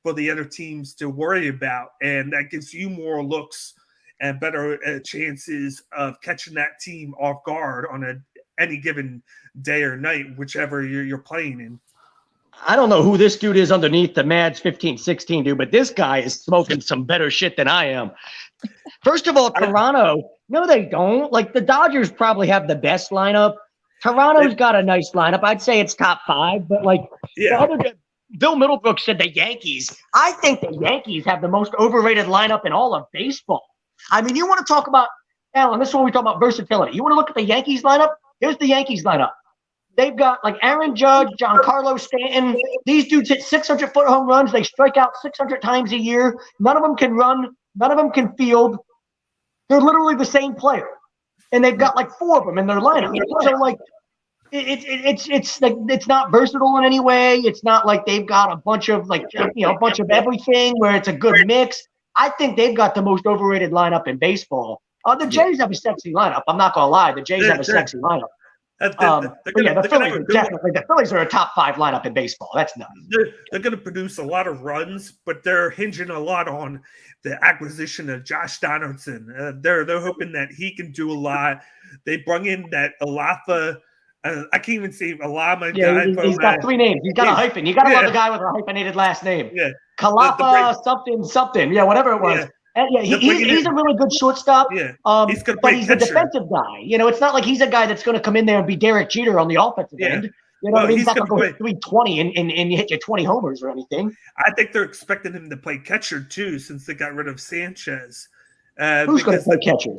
for the other teams to worry about. And that gives you more looks and better chances of catching that team off guard on any given day or night, whichever you're playing in. I don't know who this dude is underneath the Mads 15-16 dude, but this guy is smoking some better shit than I am. First of all, Toronto, no, they don't. Like, the Dodgers probably have the best lineup. Toronto's got a nice lineup. I'd say it's top 5, but Bill Middlebrook said the Yankees. I think the Yankees have the most overrated lineup in all of baseball. I mean, you want to talk about, Alan, this is when we talk about versatility. You want to look at the Yankees lineup? Here's the Yankees lineup. They've got, like, Aaron Judge, Giancarlo Stanton. These dudes hit 600-foot home runs. They strike out 600 times a year. None of them can run. None of them can field. They're literally the same player. And they've got like 4 of them in their lineup. So, like, it's not versatile in any way. It's not like they've got a bunch of everything where it's a good mix. I think they've got the most overrated lineup in baseball. The Jays have a sexy lineup. I'm not gonna lie. The Jays have a sexy lineup. The Phillies are a top 5 lineup in baseball. That's nuts. They're going to produce a lot of runs, but they're hinging a lot on the acquisition of Josh Donaldson. They're hoping that he can do a lot. They bring in that Alafa. I can't even say Alama. Yeah, he's got 3 names. He's got a hyphen. You got to love the guy with a hyphenated last name. Yeah, Kalafa something. Yeah, whatever it was. He's a really good shortstop. Yeah, but he's a defensive guy. It's not like he's a guy that's going to come in there and be Derek Jeter on the offensive end. He's not going to go hit 320 and hit you 20 homers or anything. I think they're expecting him to play catcher too, since they got rid of Sanchez. Who's going to play catcher?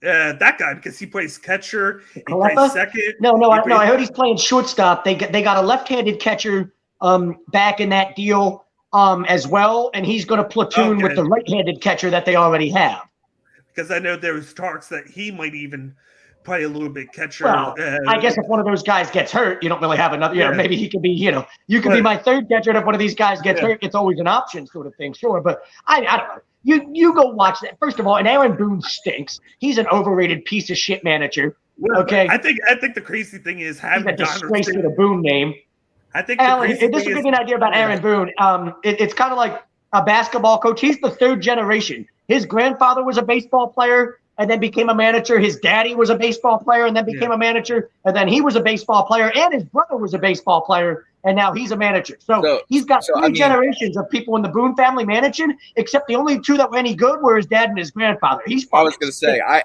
That guy, because he plays catcher. He plays second. I heard he's playing shortstop. They got a left-handed catcher back in that deal. As well, and he's going to platoon with the right-handed catcher that they already have. Because I know there was talks that he might even play a little bit catcher. Well, I guess if one of those guys gets hurt, you don't really have another. Maybe he could be. You could be my third catcher. And if one of these guys gets hurt, it's always an option, sort of thing. Sure, but I don't know. You go watch that. First of all, and Aaron Boone stinks. He's an overrated piece of shit manager. Okay, I think the crazy thing is having a disgrace to the Boone name. I think Alan, this will give you an idea about Aaron Boone. It's kind of like a basketball coach. He's the 3rd generation. His grandfather was a baseball player and then became a manager. His daddy was a baseball player and then became a manager. And then he was a baseball player and his brother was a baseball player. And now he's a manager. So he's got 3 generations of people in the Boone family managing, except the only 2 that were any good were his dad and his grandfather. I was going to say, I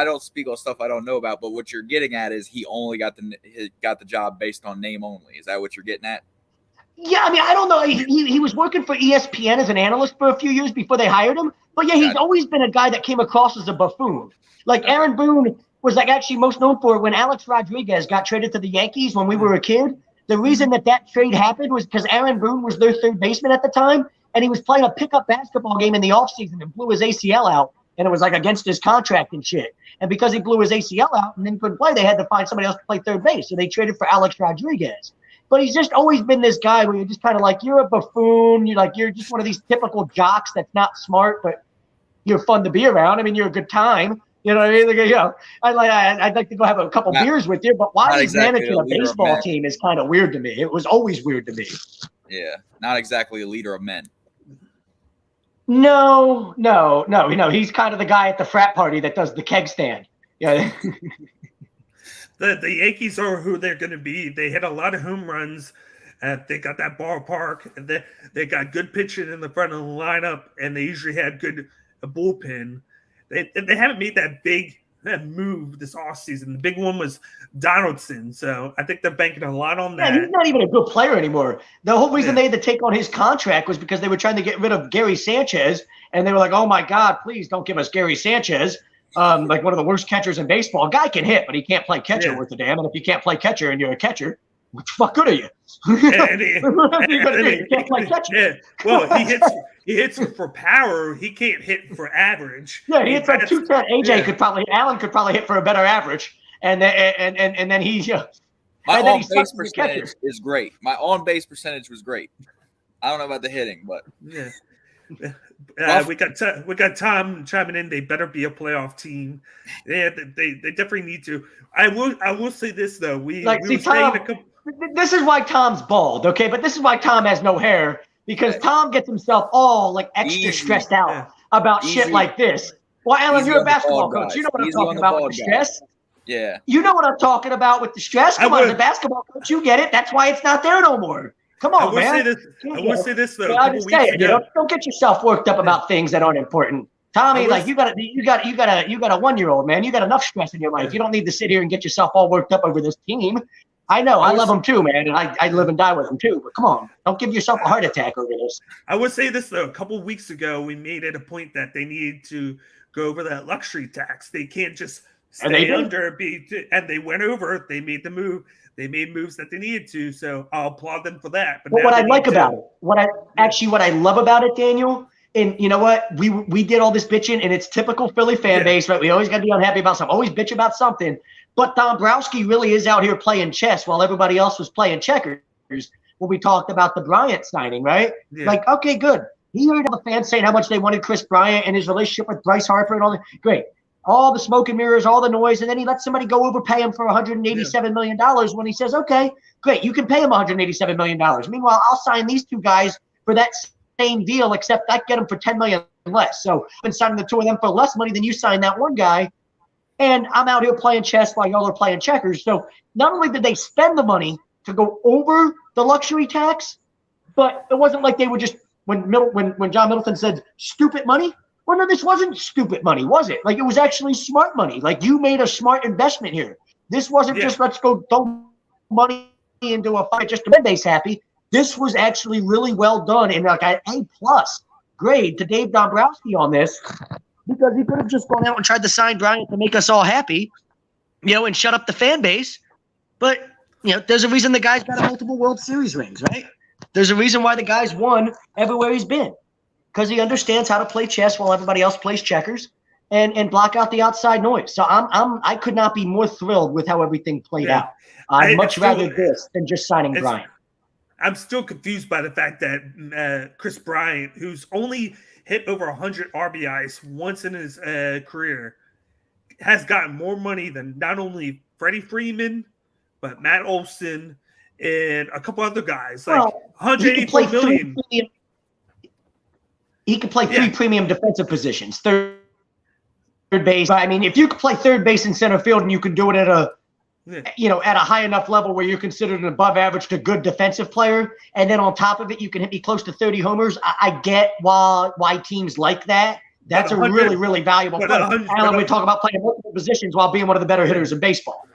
don't speak on stuff I don't know about, but what you're getting at is he only got the job based on name only. Is that what you're getting at? Yeah, I mean, I don't know. He was working for ESPN as an analyst for a few years before they hired him. But yeah, he's always been a guy that came across as a buffoon. Like Aaron Boone was like actually most known for when Alex Rodriguez got traded to the Yankees when we were a kid. The reason that trade happened was because Aaron Boone was their third baseman at the time, and he was playing a pickup basketball game in the offseason and blew his ACL out, and it was like against his contract and shit. And because he blew his ACL out and then couldn't play, they had to find somebody else to play third base. So they traded for Alex Rodriguez. But he's just always been this guy where you're just kind of like, you're a buffoon. You're just one of these typical jocks that's not smart, but you're fun to be around. I mean, you're a good time. You know what I mean? Like, I'd like to go have a couple beers with you, but why he's managing a baseball team is kind of weird to me. It was always weird to me. Yeah, not exactly a leader of men. No. He's kind of the guy at the frat party that does the keg stand. Yeah. The Yankees are who they're going to be. They hit a lot of home runs. They got that ballpark. And they got good pitching in the front of the lineup, and they usually had good bullpen. They haven't made that big move this offseason. The big one was Donaldson. So I think they're banking a lot on that. Yeah, he's not even a good player anymore. The whole reason they had to take on his contract was because they were trying to get rid of Gary Sanchez, and they were like, oh, my God, please don't give us Gary Sanchez. Like one of the worst catchers in baseball. A guy can hit, but he can't play catcher worth a damn. And if you can't play catcher and you're a catcher, what the fuck good are you? You can't play catcher. Yeah. Well, he hits for power. He can't hit for average. Yeah, he hits like 210. Allen could probably hit for a better average. And then he my on base percentage is great. My on base percentage was great. I don't know about the hitting, but yeah. We got Tom chiming in. They better be a playoff team. Yeah, they definitely need to. I will say this though. This is why Tom's bald, okay? But this is why Tom has no hair, because Tom gets himself all like extra stressed out about shit like this. Well, Alan, you're a basketball coach. You know what I'm talking about with the stress. Yeah. You know what I'm talking about with the stress. Come on, as a basketball coach, you get it. That's why it's not there no more. Come on, man. I will say this though. Don't get yourself worked up about things that aren't important. Tommy, like you got a 1-year-old, man. You got enough stress in your life. You don't need to sit here and get yourself all worked up over this team. I know, I love them too, man, and I live and die with them too. But come on, don't give yourself a heart attack over this. I would say this though. A couple of weeks ago, we made it a point that they needed to go over that luxury tax. They can't just stay under and they went over. They made the move. They made moves that they needed to, so I'll applaud them for that. But what I like about it, what I love about it, Daniel, and you know what, we did all this bitching, and it's typical Philly fan base, right? We always got to be unhappy about something, always bitch about something. But Dombrowski really is out here playing chess while everybody else was playing checkers. When we talked about the Bryant signing, right? Yeah. Like, okay, good. He heard all the fans saying how much they wanted Chris Bryant and his relationship with Bryce Harper and all that. Great. All the smoke and mirrors, all the noise, and then he lets somebody go overpay him for $187 million when he says, okay, great, you can pay him $187 million. Meanwhile, I'll sign these two guys for that same deal, except I get them for $10 million less. So I've been signing the two of them for less money than you signed that one guy, and I'm out here playing chess while y'all are playing checkers. So not only did they spend the money to go over the luxury tax, but it wasn't like they were just, when John Middleton said stupid money, well, no, this wasn't stupid money, was it? Like, it was actually smart money. Like, you made a smart investment here. This wasn't just let's go throw money into a fight just to make base happy. This was actually really well done and like an A+ grade to Dave Dombrowski on this, because he could have just gone out and tried to sign Bryant to make us all happy, and shut up the fan base. But, there's a reason the guy's got multiple World Series rings, right? There's a reason why the guy's won everywhere he's been. Because he understands how to play chess while everybody else plays checkers, and block out the outside noise. So I could not be more thrilled with how everything played out. I'd much rather this than just signing Bryant. I'm still confused by the fact that Chris Bryant, who's only hit over 100 RBIs once in his career, has gotten more money than not only Freddie Freeman, but Matt Olson and a couple other guys. Like 184 million. He could play three premium defensive positions, third base. I mean, if you could play third base and center field, and you could do it at a high enough level where you're considered an above average to good defensive player, and then on top of it, you can hit me close to 30 homers. I get why teams like that. That's a really, really valuable player. Alan, we talk about playing multiple positions while being one of the better hitters in baseball.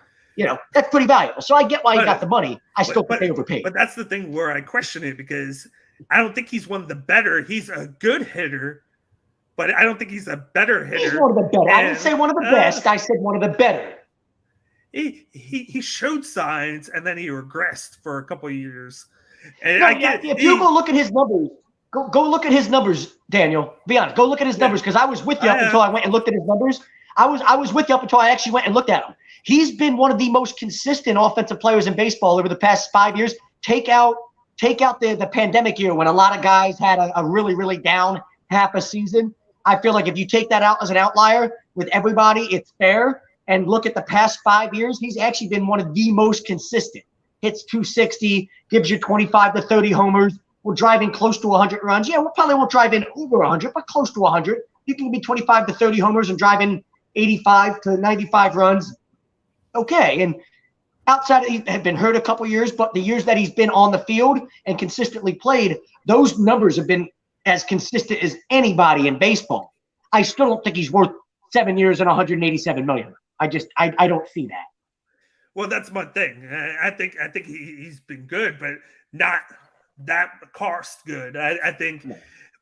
that's pretty valuable. So I get why he got the money. I still think they overpaid. But that's the thing where I question it, because I don't think he's one of the better. He's a good hitter, but I don't think he's a better hitter. He's one of the better. I didn't say one of the best. I said one of the better. He showed signs, and then he regressed for a couple of years. And if you go look at his numbers, go look at his numbers, Daniel. Be honest. Go look at his numbers, because I was with you up until I went and looked at his numbers. I was with you up until I actually went and looked at him. He's been one of the most consistent offensive players in baseball over the past 5 years. Take out the pandemic year when a lot of guys had a really, really down half a season. I feel like if you take that out as an outlier with everybody, it's fair. And look at the past 5 years, he's actually been one of the most consistent. Hits 260, gives you 25 to 30 homers. We're driving close to 100 runs. Yeah, we probably won't drive in over 100, but close to 100. You can be 25 to 30 homers and drive in 85 to 95 runs. Okay, and outside, he had been hurt a couple years, but the years that he's been on the field and consistently played, those numbers have been as consistent as anybody in baseball. I still don't think he's worth 7 years and $187 million. I don't see that. Well, that's my thing. I think he's been good, but not that cost good. I think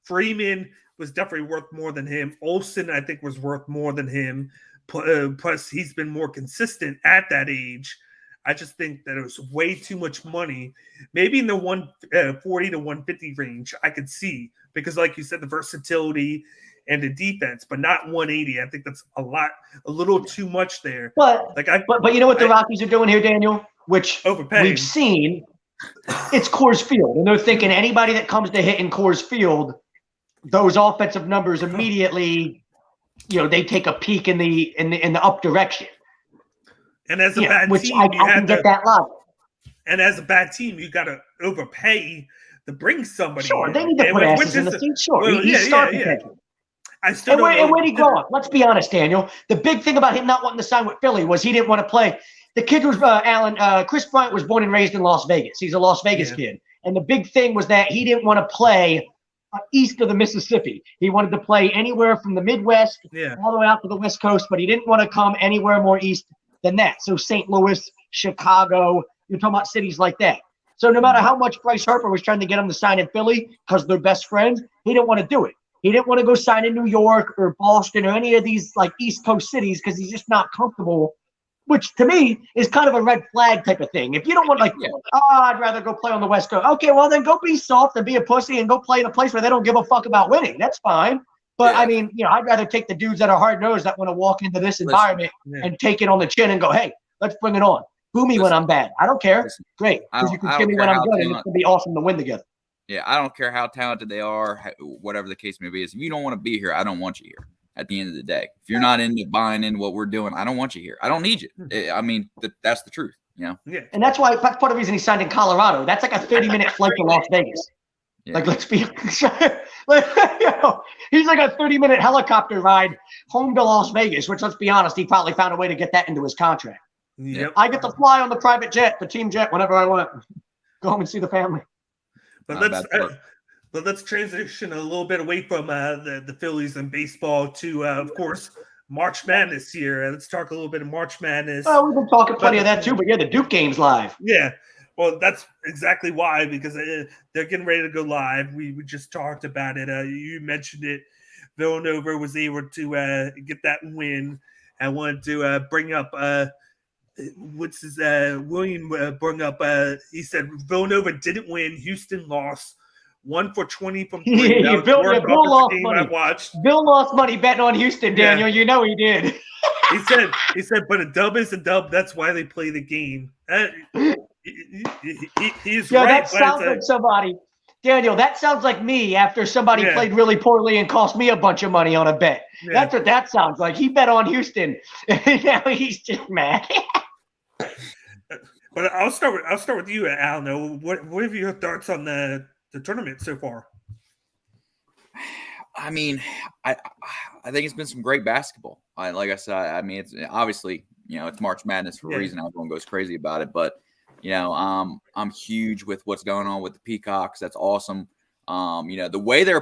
Freeman was definitely worth more than him. Olsen, I think, was worth more than him. Plus, he's been more consistent at that age. I just think that it was way too much money. Maybe in the 140 to 150 range, I could see, because, like you said, the versatility and the defense, but not 180. I think that's a little too much there. But you know what the Rockies are doing here, Daniel, which we've seen. It's Coors Field, and they're thinking anybody that comes to hit in Coors Field, those offensive numbers immediately, they take a peak in the up direction. And as a bad team, I can get that logic. And as a bad team, you got to overpay to bring somebody. Sure, they need to put asses in the seat. Sure, he's star potential. And where'd he grow up? Let's be honest, Daniel. The big thing about him not wanting to sign with Philly was he didn't want to play. The kid was Chris Bryant was born and raised in Las Vegas. He's a Las Vegas kid. And the big thing was that he didn't want to play east of the Mississippi. He wanted to play anywhere from the Midwest all the way out to the West Coast, but he didn't want to come anywhere more east than that. So St. Louis, Chicago, you're talking about cities like that. So no matter how much Bryce Harper was trying to get him to sign in Philly because they're best friends, he didn't want to do it. He didn't want to go sign in New York or Boston or any of these like East Coast cities because he's just not comfortable, which to me is kind of a red flag type of thing. If you don't want I'd rather go play on the West Coast. Okay, well then go be soft and be a pussy and go play in a place where they don't give a fuck about winning. That's fine. But I mean, I'd rather take the dudes that are hard-nosed that want to walk into this environment and take it on the chin and go, hey, let's bring it on. Boo me when I'm bad. I don't care. Great. Because you can give me when I'm good and it's going to be awesome to win together. Yeah, I don't care how talented they are, whatever the case may be. If you don't want to be here, I don't want you here at the end of the day. If you're not into buying into what we're doing, I don't want you here. I don't need you. I mean, that's the truth, Yeah. And that's part of the reason he signed in Colorado. That's like a 30-minute flight to Las Vegas. Yeah. Like, let's be he's like a 30-minute helicopter ride home to Las Vegas, which, let's be honest, he probably found a way to get that into his contract. Yep. I get to fly on the private jet, the team jet, whenever I want. Go home and see the family. But let's transition a little bit away from the Phillies and baseball to, of course, March Madness here. Let's talk a little bit of March Madness. Oh, we've been talking plenty of that too, but the Duke game's live. Yeah. Well, that's exactly why, because they're getting ready to go live. We just talked about it. You mentioned it. Villanova was able to get that win. I wanted to bring up William bring up. He said Villanova didn't win. Houston lost. 1 for 20 from three. Bill lost money. I watched. Bill lost money betting on Houston, Daniel. You know he did. He said, but a dub is a dub. That's why they play the game. He's right. That sounds like somebody. Daniel, that sounds like me after somebody played really poorly and cost me a bunch of money on a bet. Yeah. That's what that sounds like. He bet on Houston. Now he's just mad. But I'll start with you, Al. What have your thoughts on the tournament so far? I mean, I think it's been some great basketball. Like I said, I mean, it's obviously, it's March Madness for a reason. Everyone goes crazy about it, but I'm huge with what's going on with the Peacocks. That's awesome. The way they're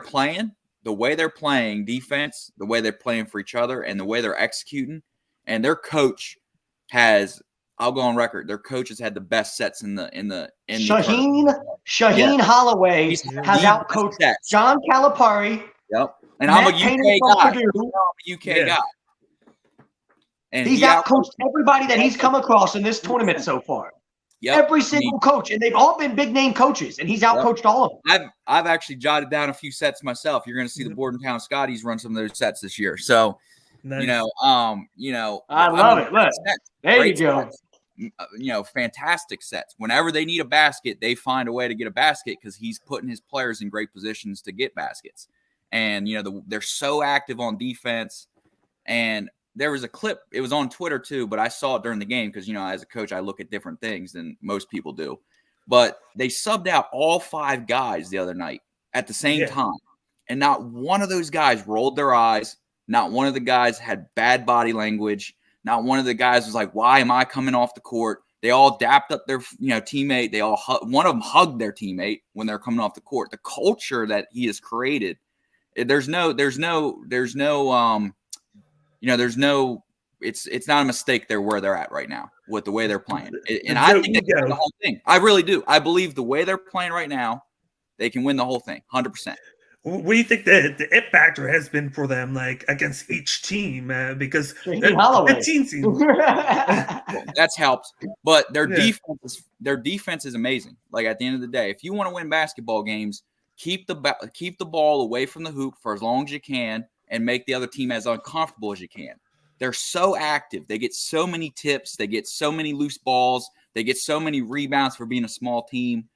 playing defense, the way they're playing for each other, and the way they're executing, and their coach has I'll go on record. Their coach has had the best sets in the Shaheen Holloway has outcoached John Calipari. Yep. And Matt I'm a UK guy. guy. And he's outcoached everybody that he's come across in this tournament so far. Yep. Every single coach, and they've all been big name coaches, and he's outcoached all of them. I've actually jotted down a few sets myself. You're going to see the Bordentown Scotties run some of those sets this year. So, nice. I love it. Look, there you go. Fantastic sets. Whenever they need a basket, they find a way to get a basket because he's putting his players in great positions to get baskets. And they're so active on defense. And there was a clip, it was on Twitter too, but I saw it during the game because, as a coach, I look at different things than most people do. But they subbed out all 5 guys the other night at the same time. And not one of those guys rolled their eyes. Not one of the guys had bad body language. Not one of the guys was like, why am I coming off the court? They all dapped up their teammate. They all one of them hugged their teammate when they're coming off the court. The culture that he has created, it's not a mistake they're where they're at right now with the way they're playing. And I think they can win the whole thing. I really do. I believe the way they're playing right now, they can win the whole thing, 100%. What do you think the it factor has been for them, like against each team? Because 15 seeds. That's helped, but their defense is amazing. Like at the end of the day, if you want to win basketball games, keep the ball away from the hoop for as long as you can, and make the other team as uncomfortable as you can. They're so active. They get so many tips. They get so many loose balls. They get so many rebounds for being a small team.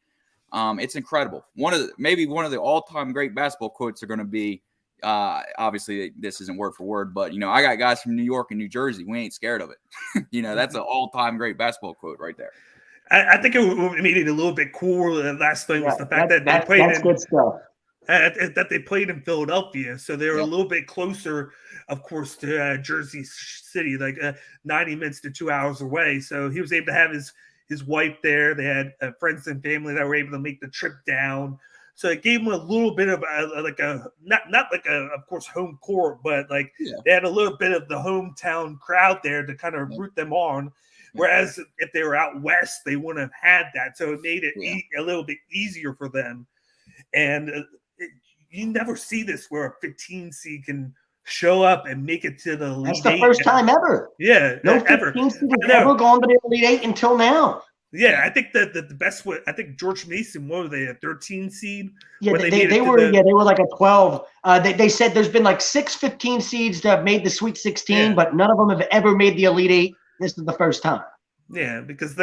It's incredible. Maybe one of the all-time great basketball quotes are going to be, obviously this isn't word for word, but I got guys from New York and New Jersey. We ain't scared of it. That's an all-time great basketball quote right there. I think it made it a little bit cooler. The last thing was the fact that they played that's good stuff. That they played in Philadelphia, so they were a little bit closer, of course, to Jersey City, like 90 minutes to 2 hours away. So he was able to have his wife there. They had friends and family that were able to make the trip down. So it gave them a little bit of not like of course home court, but they had a little bit of the hometown crowd there to kind of root them on. Whereas if they were out west, they wouldn't have had that. So it made it a little bit easier for them. And you never see this where a 15 seed can show up and make it to the Elite Eight. That's the first time ever. Yeah, no 15 seed has ever gone to the Elite Eight until now. Yeah, I think that the best way. I think George Mason, what were they, a 13 seed? Yeah, they were like a 12. They said there's been like 15 seeds that have made the Sweet 16, but none of them have ever made the Elite Eight. This is the first time. Yeah, because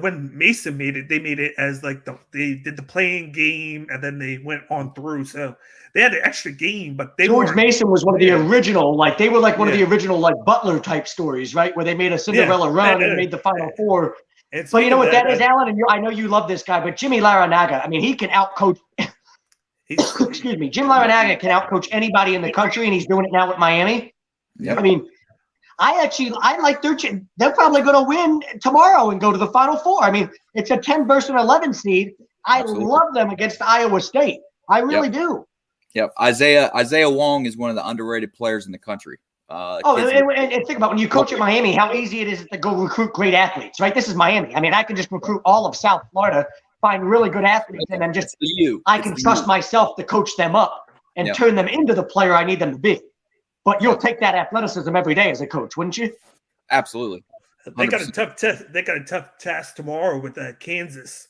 when Mason made it, they made it as like they did the playing game and then they went on through. So they had an extra game, but George Mason was one of the original, they were like one of the original Butler type stories, right? Where they made a Cinderella run and made the Final Four. But you know what that is, Alan, and I know you love this guy, but Jimmy Larranaga, I mean, he can outcoach. Excuse me, Jim Larranaga can outcoach anybody in the country, and he's doing it now with Miami. Yep. I mean, I like they're probably going to win tomorrow and go to the Final Four. I mean, it's a 10 versus 11 seed. I love them against Iowa State. I really do. Yep. Isaiah Wong is one of the underrated players in the country. And think about when you coach at Miami, how easy it is to go recruit great athletes, right? This is Miami. I mean, I can just recruit all of South Florida, find really good athletes, and then I can trust myself to coach them up and turn them into the player I need them to be. But you'll take that athleticism every day as a coach, wouldn't you? Absolutely. 100%. They got a tough test. They got a tough task tomorrow with Kansas.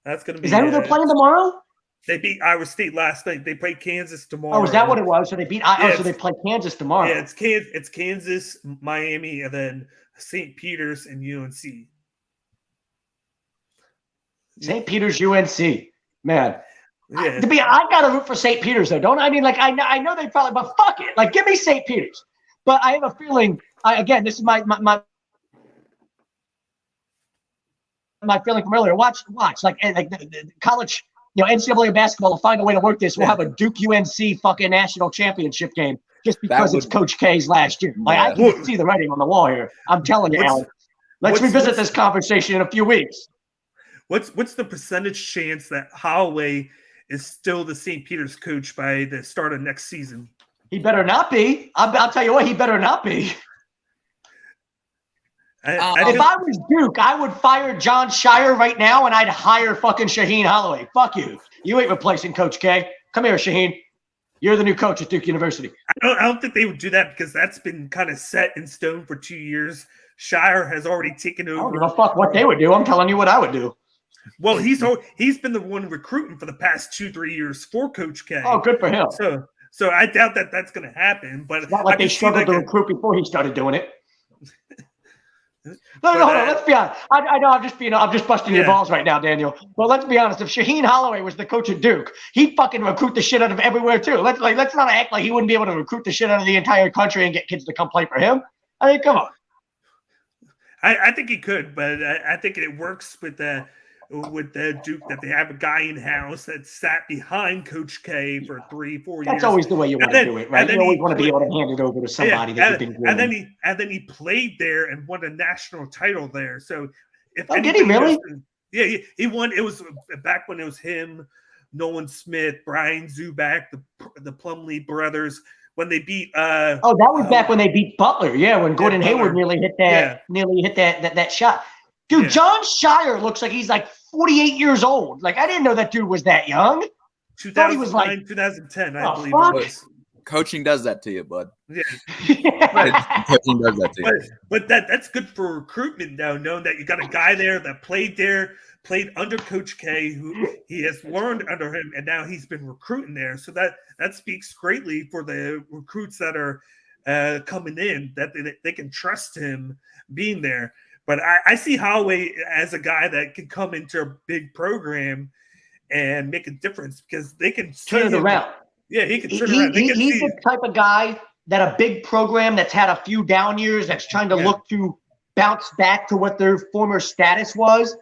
That's going to be. Is that who they're playing tomorrow? They beat Iowa State last night. They play Kansas tomorrow. Oh, is that what it was? So they beat Iowa. So they play Kansas tomorrow. Yeah, it's Kansas, Miami, and then St. Peter's and UNC. St. Peter's, UNC, man. Yeah. I gotta root for St. Peter's though, don't I? I mean, I know they probably, but fuck it, give me St. Peter's. But I have a feeling. Again, this is my feeling from earlier. Watch, the college. NCAA basketball will find a way to work this. We'll have a Duke UNC fucking national championship game just because it's Coach K's last year. I can see the writing on the wall here. I'm telling you, Alan. Let's revisit this conversation in a few weeks. What's the percentage chance that Holloway is still the St. Peter's coach by the start of next season? He better not be. I'll tell you what, he better not be. If I was Duke, I would fire John Shire right now, and I'd hire fucking Shaheen Holloway. Fuck you. You ain't replacing Coach K. Come here, Shaheen. You're the new coach at Duke University. I don't think they would do that because that's been kind of set in stone for 2 years. Shire has already taken over. I don't give a fuck what they would do. I'm telling you what I would do. Well, he's been the one recruiting for the past 2-3 years for Coach K. Oh, good for him. So I doubt that that's going to happen. But it's not like they struggled to recruit before he started doing it. No, let's be honest. I know I'm just busting your balls right now, Daniel. But let's be honest. If Shaheen Holloway was the coach at Duke, he'd fucking recruit the shit out of everywhere too. Let's not act like he wouldn't be able to recruit the shit out of the entire country and get kids to come play for him. I mean, come on. I think he could, but I think it works with the Duke that they have a guy in house that sat behind Coach K for 3-4 years. That's always the way you want to do it, right? You always want to be able to hand it over to somebody that you've been doing. And then he played there and won a national title there. So did he really? He won. It was back when it was him, Nolan Smith, Brian Zuback, the Plumlee brothers. When they beat that was back when they beat Butler. Yeah, when Gordon Hayward nearly hit that shot. Dude, John Shire looks like he's like 48 years old. Like, I didn't know that dude was that young. 2009, he was like 2010, I believe fuck? It was. Coaching does that to you, bud. Yeah. Coaching does that to you. But that's good for recruitment now, knowing that you got a guy there that played under Coach K, who he has learned under him, and now he's been recruiting there. So that speaks greatly for the recruits that are coming in, that they can trust him being there. But I see Holloway as a guy that can come into a big program and make a difference because they can turn it around. Yeah, he can turn it around. He's the type of guy that a big program that's had a few down years, that's trying to look to bounce back to what their former status was,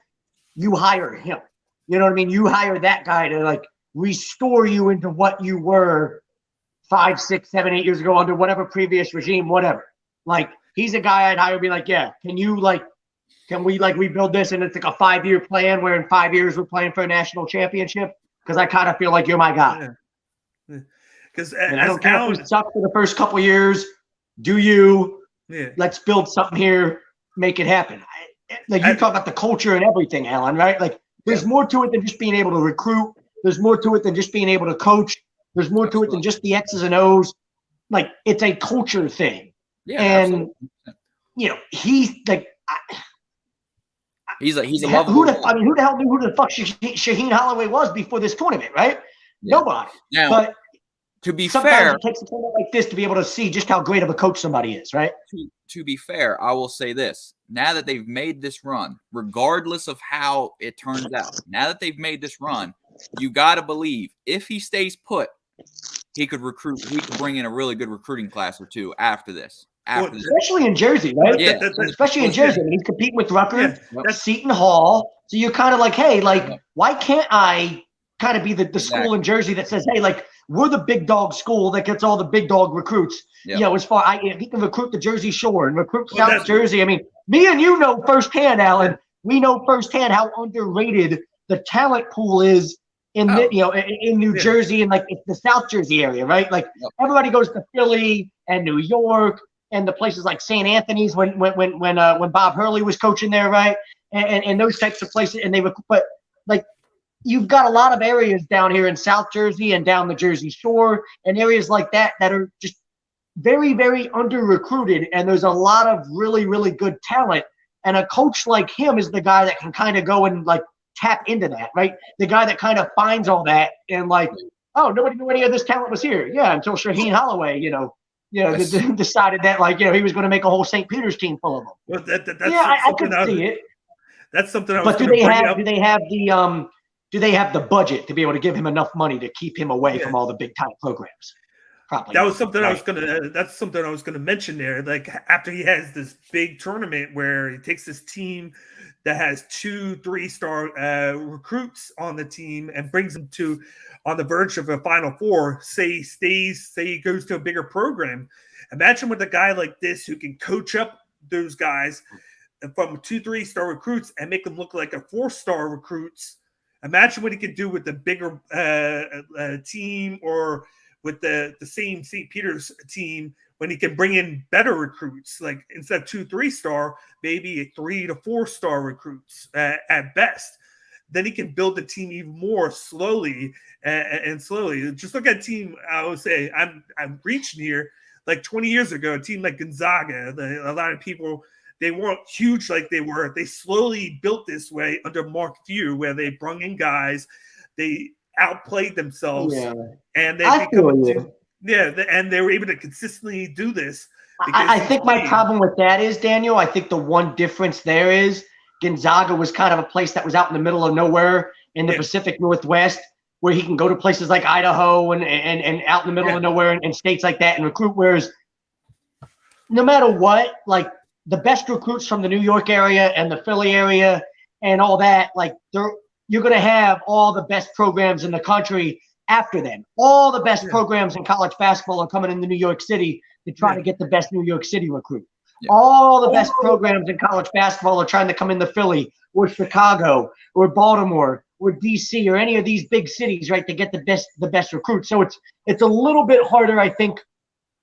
you hire him. You know what I mean? You hire that guy to like restore you into what you were 5, 6, 7, 8 years ago under whatever previous regime, whatever. Like, he's a guy I'd hire, be like, yeah, can we rebuild this? And it's like a 5-year plan where in 5 years we're playing for a national championship? Because I kind of feel like you're my guy. Because I don't care if we suck for the first couple years. Do you? Yeah. Let's build something here, make it happen. You talk about the culture and everything, Alan, right? Like, there's more to it than just being able to recruit. There's more to it than just being able to coach. There's more to it than just the X's and O's. Like, it's a culture thing. Yeah, and absolutely. He's like, he's a lovable. Who the hell knew who the fuck Shaheen Holloway was before this tournament, right? Yeah. Nobody. Now, but to be sometimes fair, it takes a tournament like this to be able to see just how great of a coach somebody is, right? To be fair, I will say this: now that they've made this run, regardless of how it turns out, now that they've made this run, you got to believe if he stays put, he could bring in a really good recruiting class or two after this. Especially in Jersey, right? Yeah. Especially in Jersey. I mean, he's competing with Rutgers, Seton Hall. So you're kind of like, hey, like, why can't I kind of be the school in Jersey that says, hey, like, we're the big dog school that gets all the big dog recruits. Yep. As far he can recruit the Jersey Shore and recruit South Jersey. I mean, me and you know firsthand, Alan. We know firsthand how underrated the talent pool is in in New Jersey and like the South Jersey area, right? Like everybody goes to Philly and New York and the places like St. Anthony's when Bob Hurley was coaching there, right? And those types of places, and but like you've got a lot of areas down here in South Jersey and down the Jersey Shore and areas like that are just very, very under recruited, and there's a lot of really, really good talent. And a coach like him is the guy that can kind of go and like tap into that, right? The guy that kind of finds all that and like, oh, nobody knew any of this talent was here. Yeah, until Shaheen Holloway, decided that like, he was going to make a whole St. Peter's team full of them. Well, that's I could see it. That's something I was But do they have the budget to be able to give him enough money to keep him away from all the big time programs? Probably. That was something that's something I was gonna mention there. Like after he has this big tournament where he takes this team that has 2-3-star recruits on the team and brings them to on the verge of a Final Four, say he goes to a bigger program. Imagine with a guy like this who can coach up those guys from 2-3-star recruits and make them look like a 4-star recruits. Imagine what he could do with the bigger team or with the same St. Peter's team when he can bring in better recruits, like instead of 2, 3-star, maybe 3 to 4-star recruits at best, then he can build the team even more slowly and slowly. Just look at a team. I would say I'm reaching here. Like 20 years ago, a team like Gonzaga, a lot of people, they weren't huge like they were. They slowly built this way under Mark Few, where they brung in guys, they outplayed themselves, and they and they were able to consistently do this. I think my problem with that is, Daniel, I think the one difference there is Gonzaga was kind of a place that was out in the middle of nowhere in the Pacific Northwest, where he can go to places like Idaho and out in the middle of nowhere and states like that and recruit. Whereas no matter what, like the best recruits from the New York area and the Philly area and all that, like you're going to have all the best programs in the country after them. All the best programs in college basketball are coming into New York City to try to get the best New York City recruit. Yeah. All the best programs in college basketball are trying to come into Philly or Chicago or Baltimore or DC or any of these big cities, right, to get the best recruits. So it's a little bit harder, I think,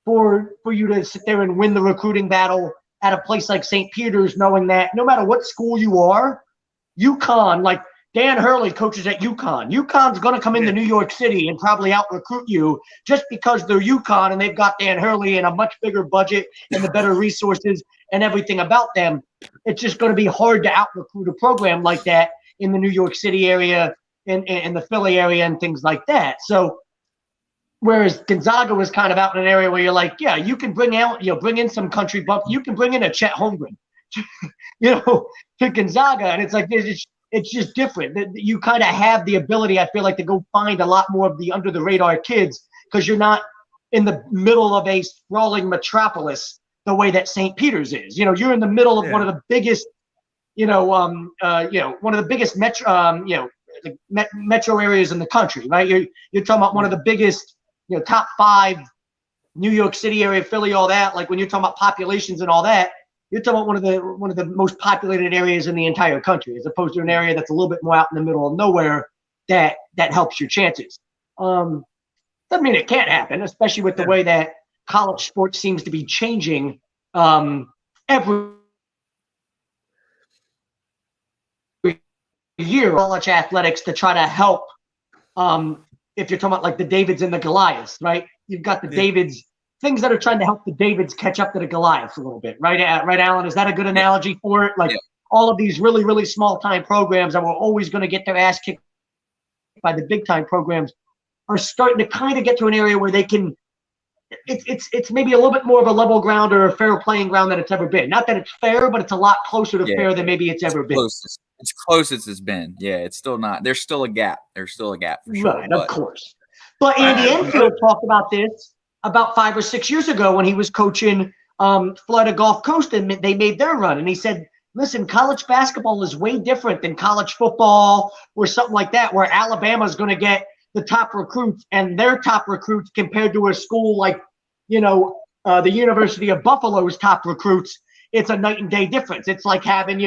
for you to sit there and win the recruiting battle at a place like St. Peter's, knowing that no matter what school you are, UConn, like Dan Hurley coaches at UConn. UConn's going to come into New York City and probably out-recruit you just because they're UConn and they've got Dan Hurley and a much bigger budget and the better resources and everything about them. It's just going to be hard to out-recruit a program like that in the New York City area and the Philly area and things like that. So whereas Gonzaga was kind of out in an area where you're like, yeah, you can bring in some country buff. You can bring in a Chet Holmgren, to Gonzaga. And it's like, it's just different. You kind of have the ability, I feel like, to go find a lot more of the under the radar kids because you're not in the middle of a sprawling metropolis the way that St. Peter's is. You're in the middle of one of the biggest, one of the biggest metro areas in the country, right? You're talking about one of the biggest, top 5 New York City area, Philly, all that. Like when you're talking about populations and all that, you're talking about one of the most populated areas in the entire country, as opposed to an area that's a little bit more out in the middle of nowhere that helps your chances. Doesn't mean it can't happen, especially with the way that college sports seems to be changing every year. College athletics to try to help. If you're talking about like the Davids and the Goliaths, right? You've got the Davids. Things that are trying to help the Davids catch up to the Goliaths a little bit, right? Right, Alan? Is that a good analogy for it? Like all of these really, really small-time programs that were always going to get their ass kicked by the big-time programs are starting to kind of get to an area where they can – it's maybe a little bit more of a level ground or a fair playing ground than it's ever been. Not that it's fair, but it's a lot closer to fair than maybe it's ever been. It's closest it's been. Yeah, it's still not – there's still a gap. There's still a gap for sure. Right, of course. But Andy Enfield talked about this about 5 or 6 years ago when he was coaching Florida Gulf Coast and they made their run. And he said, listen, college basketball is way different than college football or something like that, where Alabama's going to get the top recruits and their top recruits compared to a school like, the University of Buffalo's top recruits. It's a night and day difference. It's like having,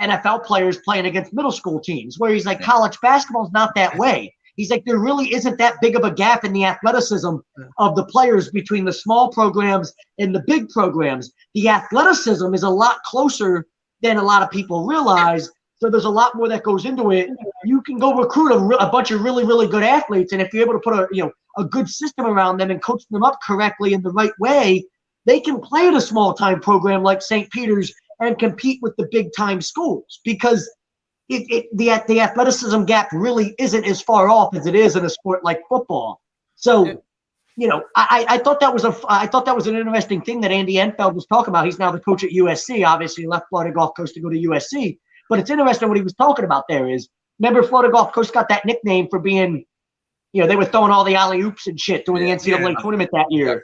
NFL players playing against middle school teams, where he's like, college basketball is not that way. He's like, there really isn't that big of a gap in the athleticism of the players between the small programs and the big programs. The athleticism is a lot closer than a lot of people realize. So there's a lot more that goes into it. You can go recruit a bunch of really, really good athletes, and if you're able to put a good system around them and coach them up correctly in the right way, they can play at a small-time program like St. Peter's and compete with the big-time schools because the athleticism gap really isn't as far off as it is in a sport like football. So, I thought that was an interesting thing that Andy Enfield was talking about. He's now the coach at USC. Obviously, left Florida Gulf Coast to go to USC. But it's interesting what he was talking about there is, remember Florida Gulf Coast got that nickname for being, they were throwing all the alley-oops and shit during the NCAA tournament that year.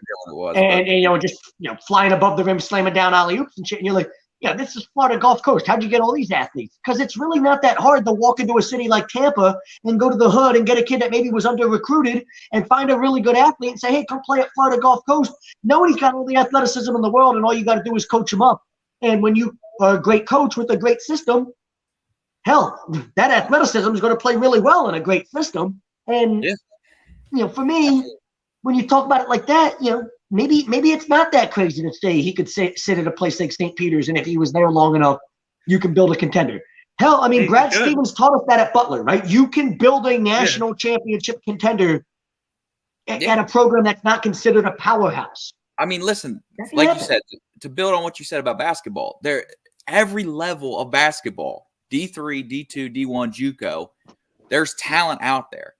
And just flying above the rim, slamming down alley-oops and shit. And you're like, this is Florida Gulf Coast. How'd you get all these athletes? Because it's really not that hard to walk into a city like Tampa and go to the hood and get a kid that maybe was under-recruited and find a really good athlete and say, hey, come play at Florida Gulf Coast. Nobody's got all the athleticism in the world, and all you got to do is coach them up. And when you are a great coach with a great system, hell, that athleticism is going to play really well in a great system. And, for me, when you talk about it like that, maybe it's not that crazy to say he could sit at a place like St. Peter's, and if he was there long enough, you can build a contender. Hell, I mean, Brad Stevens taught us that at Butler, right? You can build a national championship contender at a program that's not considered a powerhouse. I mean, listen, like you said, to build on what you said about basketball, every level of basketball, D3, D2, D1, JUCO, there's talent out there.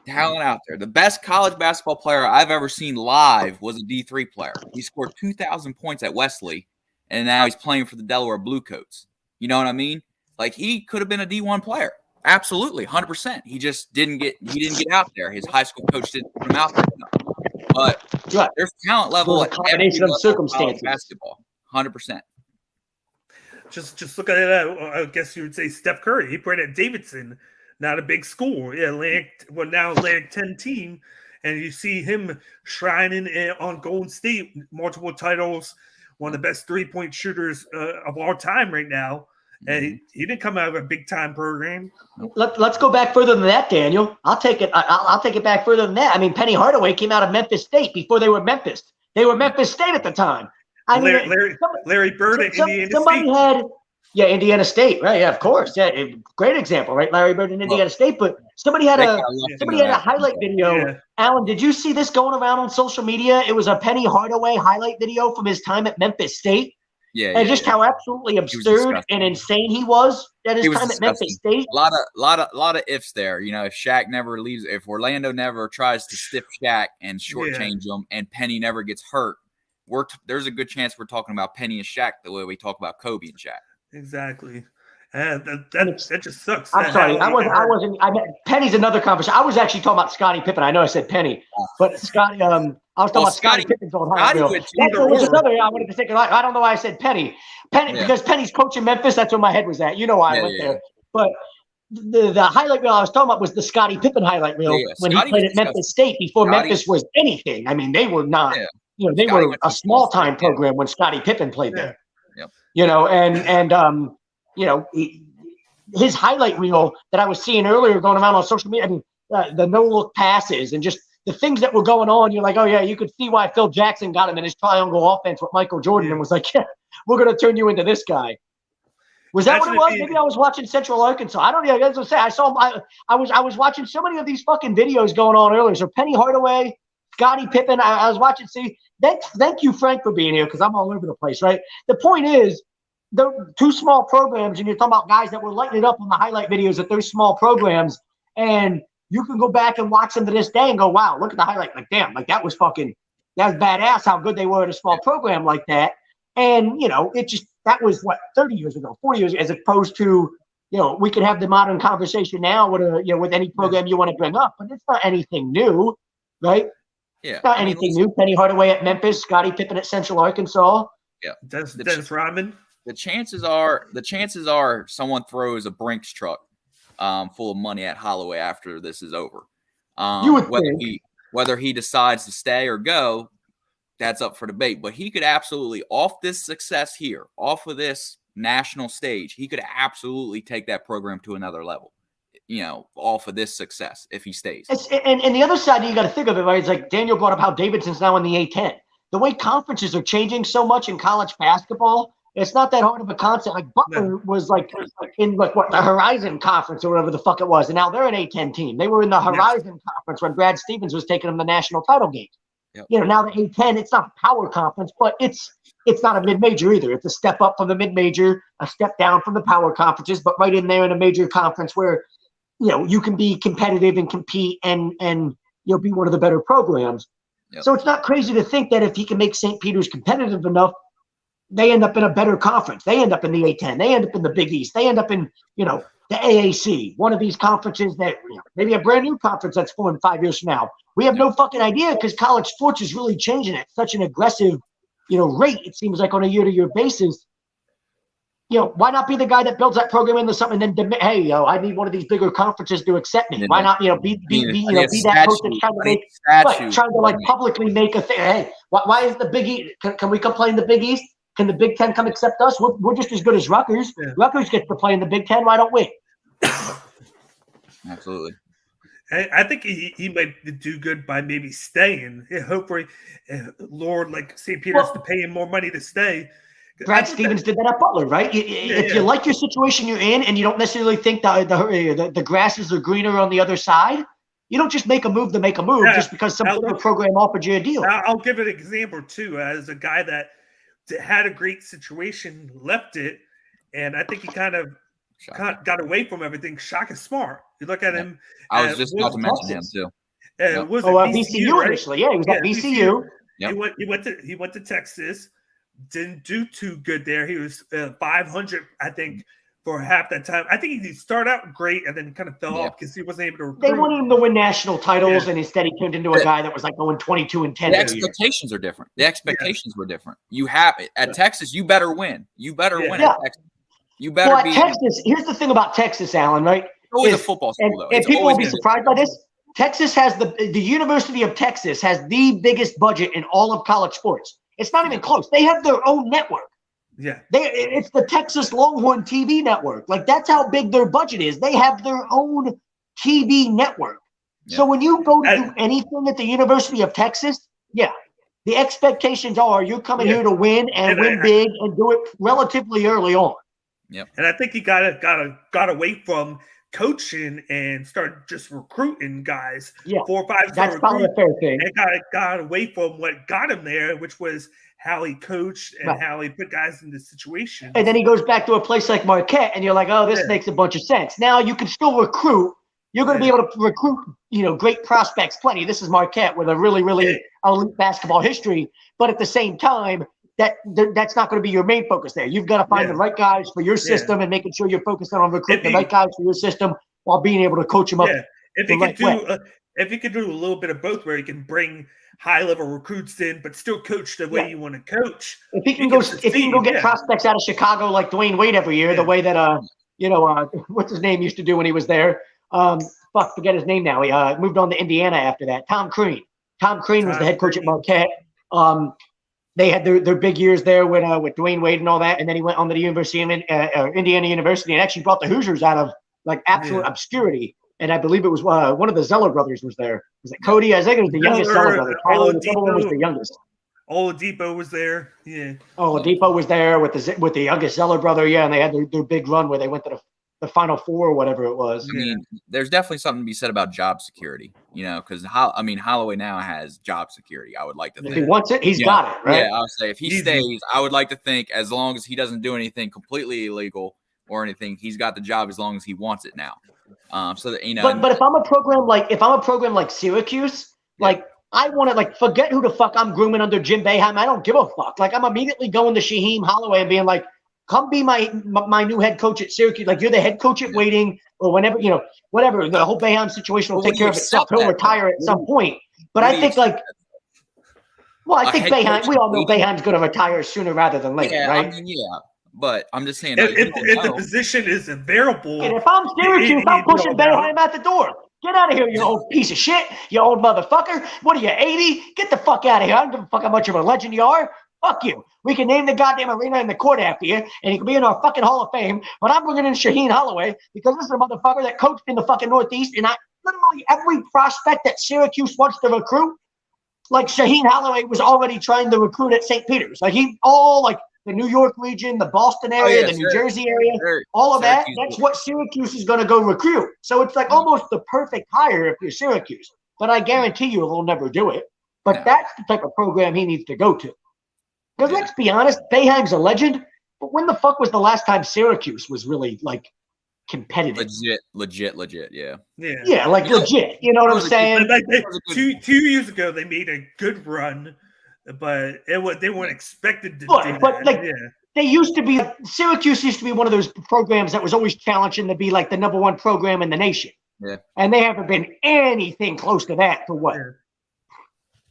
The best college basketball player I've ever seen live was a D3 player. He scored 2,000 points at Wesley, and now he's playing for the Delaware Bluecoats. You know what I mean? Like, he could have been a D1 player. Absolutely, 100%. He just didn't get out there. His high school coach didn't put him out there enough. But there's talent level at every level of circumstances. Basketball, 100%. Just look at it. I guess you would say Steph Curry. He played at Davidson, not a big school. Yeah, now Atlantic 10 team, and you see him shrining on Golden State, multiple titles, one of the best 3-point shooters of all time right now. And he didn't come out of a big time program. Let's go back further than that, Daniel. I'll take it. I'll take it back further than that. I mean, Penny Hardaway came out of Memphis State before they were Memphis. They were Memphis State at the time. Larry Bird at Indiana State. Indiana State, right? Yeah, of course. Yeah, great example, right? Larry Bird in Indiana State. But somebody had a highlight video. Yeah. Alan, did you see this going around on social media? It was a Penny Hardaway highlight video from his time at Memphis State. How absolutely absurd and insane he was at his time at Memphis State. A lot of ifs there. You know, if Shaq never leaves, if Orlando never tries to stiff Shaq and shortchange him, and Penny never gets hurt, there's a good chance we're talking about Penny and Shaq the way we talk about Kobe and Shaq. Exactly. That just sucks. I'm sorry. Penny's another conversation. I was actually talking about Scottie Pippen. I know I said Penny, but Scottie. I was talking about Scottie Pippen's old high school. There's another. I wanted to say. I don't know why I said Penny. Because Penny's coaching Memphis. That's where my head was at. You know why I went there. But the highlight reel I was talking about was the Scottie Pippen highlight reel when he played at Memphis State before Memphis was anything. I mean, they were not. You know, they were a small time program when Scottie Pippen played there. Yep. You know, and you know, his highlight reel that I was seeing earlier going around on social media, I mean, the no-look passes and just the things that were going on, you're like, oh, yeah, you could see why Phil Jackson got him in his triangle offense with Michael Jordan and was like, yeah, we're going to turn you into this guy. Was that what it was? Maybe I was watching Central Arkansas. I don't know. I was going to say, I was watching so many of these fucking videos going on earlier. So Penny Hardaway, Scottie Pippen, I was watching. See, thank you, Frank, for being here because I'm all over the place, right? The point is, the two small programs, and you're talking about guys that were lighting it up on the highlight videos at those small programs, and you can go back and watch them to this day and go, wow, look at the highlight. Like, damn, like that was badass how good they were at a small program like that. And, you know, that was 30 years ago, 40 years, as opposed to, you know, we could have the modern conversation now with any program you want to bring up, but it's not anything new, right? Yeah. It's not anything new. Penny Hardaway at Memphis, Scottie Pippen at Central Arkansas. Yeah. Dennis Rodman. The chances are someone throws a Brinks truck full of money at Holloway after this is over. You would think. Whether he decides to stay or go, that's up for debate. But he could absolutely, off this success here, off of this national stage, he could absolutely take that program to another level. You know, off of this success if he stays. And the other side you got to think of it, right? It's like Daniel brought up how Davidson's now in the A10. The way conferences are changing so much in college basketball. It's not that hard of a concept. Like Butler was like in the Horizon Conference or whatever the fuck it was, and now they're an A10 team. They were in the Horizon Conference when Brad Stevens was taking them to national title games. Yep. You know, now the A10, it's not a power conference, but it's not a mid-major either. It's a step up from the mid-major, a step down from the power conferences, but right in there in a major conference where, you know, you can be competitive and compete and you know, be one of the better programs. Yep. So it's not crazy to think that if he can make St. Peter's competitive enough, they end up in a better conference. They end up in the A10. They end up in the Big East. They end up in, you know, the AAC, one of these conferences that, you know, maybe a brand new conference that's formed 5 years from now. We have no fucking idea because college sports is really changing at such an aggressive, you know, rate. It seems like on a year-to-year basis. You know, why not be the guy that builds that program into something and then, hey, yo, I need one of these bigger conferences to accept me. Why not, you know, be that coach that's trying to publicly make a thing. Hey, why is the Big East? Can we come play in the Big East? Can the Big Ten come accept us? We're just as good as Rutgers. Yeah. Rutgers gets to play in the Big Ten. Why don't we? Absolutely. I think he might do good by maybe staying. Hopefully, Lord, like St. Peter's to pay him more money to stay. Brad Stevens did that at Butler, right? If you like your situation you're in and you don't necessarily think the grasses are greener on the other side, you don't just make a move to make a move just because some program offered you a deal. I'll give an example, too, as a guy that had a great situation, left it, and I think he kind of got away from everything. Shaka Smart. You look at him. I was just about to mention him, too. Was VCU, right? Initially. Yeah, he was at VCU. Yep. He went to Texas. Didn't do too good there. He was 500, I think, for half that time. I think he started out great and then kind of fell off because he wasn't able to recruit. They wanted him to win national titles, and instead he turned into a guy that was like going 22-10. The expectations are different. The expectations were different. You have it at Texas. You better win. You better win at Texas. You better be. Texas. Here's the thing about Texas, Alan. Right? It's always a football school, though. And people will be surprised by this. Texas has the University of Texas has the biggest budget in all of college sports. It's not even close. They have their own network. Yeah. It's the Texas Longhorn TV network. Like, that's how big their budget is. They have their own TV network. Yeah. So when you go to do anything at the University of Texas, the expectations are you're coming here to win and win big and do it relatively early on. Yep. And I think he got away from coaching and started just recruiting guys. 4 or 5 star. That's probably a fair thing. And got away from what got him there, which was how he coached and how he put guys in this situation. And then he goes back to a place like Marquette, and you're like, oh, this makes a bunch of sense. Now you can still recruit. You're going to be able to recruit, great prospects, plenty. This is Marquette with a really, really elite basketball history. But at the same time, that's not going to be your main focus there. You've got to find the right guys for your system and making sure you're focused on recruiting the right guys for your system while being able to coach them up. If you could do a little bit of both, where you can bring high-level recruits in, but still coach the way you want to coach. If he can go get prospects out of Chicago like Dwayne Wade every year, the way that what's his name used to do when he was there. Forget his name now. He moved on to Indiana after that. Tom Crean. Tom Crean was the head coach at Marquette. They had their big years there with Dwayne Wade and all that, and then he went on to the University of Indiana University and actually brought the Hoosiers out of like absolute obscurity. And I believe it was one of the Zeller brothers was there. Was it Cody? I think it was the youngest Zeller brother. Oladipo was the youngest. Oladipo was there. Yeah. Oladipo was there with the youngest Zeller brother. Yeah, and they had their big run where they went to the Final Four or whatever it was. I mean, there's definitely something to be said about job security, because Holloway now has job security. I would like to think. If he wants it, he's got it, right? Yeah, I would say if he stays, I would like to think as long as he doesn't do anything completely illegal or anything, he's got the job as long as he wants it now. So that But if I'm a program like Syracuse, like I want to forget who the fuck I'm grooming under Jim Boeheim. I don't give a fuck. Like I'm immediately going to Shaheem Holloway and being like, come be my new head coach at Syracuse. Like you're the head coach at Waiting or whenever, whatever. The whole Boeheim situation will take care of itself. He'll retire at some point. But I think I think Boeheim, we all know Boeheim's going to retire sooner rather than later, right? But I'm just saying. If the position is available. And if I'm Syracuse, I'm pushing Boeheim out the door. Get out of here, you old piece of shit. You old motherfucker. What are you, 80? Get the fuck out of here. I don't give a fuck how much of a legend you are. Fuck you. We can name the goddamn arena and the court after you, and he can be in our fucking Hall of Fame. But I'm bringing in Shaheem Holloway because this is a motherfucker that coached in the fucking Northeast, and literally every prospect that Syracuse wants to recruit, like Shaheem Holloway was already trying to recruit at St. Peter's. Like the New York region, the Boston area, the New Jersey area, all of that. That's what Syracuse is going to go recruit. So it's like almost the perfect hire if you're Syracuse. But I guarantee you he'll never do it. But that's the type of program he needs to go to. Because let's be honest, Boeheim's a legend. But when the fuck was the last time Syracuse was really competitive? Legit, yeah. Yeah, legit. You know what I'm saying? 2 years ago, they made a good run. But they weren't expected to do that. They used to be Syracuse used to be one of those programs that was always challenging to be like the number one program in the nation. Yeah. And they haven't been anything close to that for what?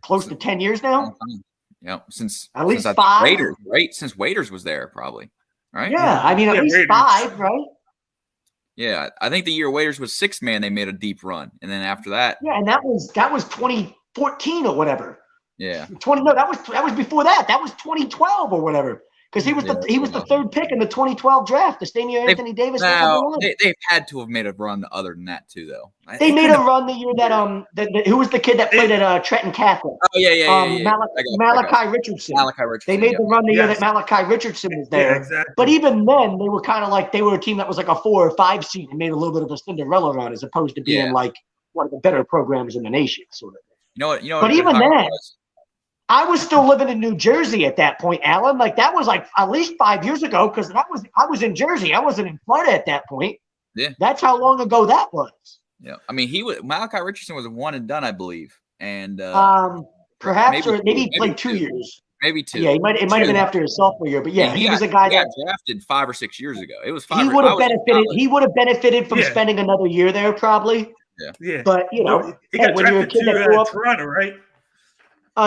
Close to 10 years now? Yeah, since at least 5. Waiters, right? Since Waiters was there, probably. Right? Yeah, I mean at least Waiters. 5, right? Yeah, I think the year Waiters was 6th man, they made a deep run. And then after that. Yeah, and that was 2014 or whatever. Yeah. That was before that. That was 2012 or whatever. because he was the third pick in the 2012 draft, the same year Anthony Davis. They've had to have made a run other than that too, though. They made a run the year that who was the kid that played at Trenton Catholic? Oh yeah. Malachi Richardson. They made the run the year that Malachi Richardson was there. Yeah, exactly. But even then, they were kind of like they were a team that was like a 4 or 5 seed and made a little bit of a Cinderella run as opposed to being like one of the better programs in the nation, sort of. You know what? But even then, I was still living in New Jersey at that point, Alan. Like that was like at least 5 years ago because I was in Jersey. I wasn't in Florida at that point. Yeah, that's how long ago that was. Yeah, I mean Malachi Richardson was a one and done, I believe, and perhaps maybe he played 2 years. Maybe 2. Yeah, it might have been after his sophomore year, but yeah, he was a guy that got drafted 5 or 6 years ago. It was 5. He would have benefited. He would have benefited from spending another year there, probably. Yeah. But he got when you're a kid that grew up, Toronto, right?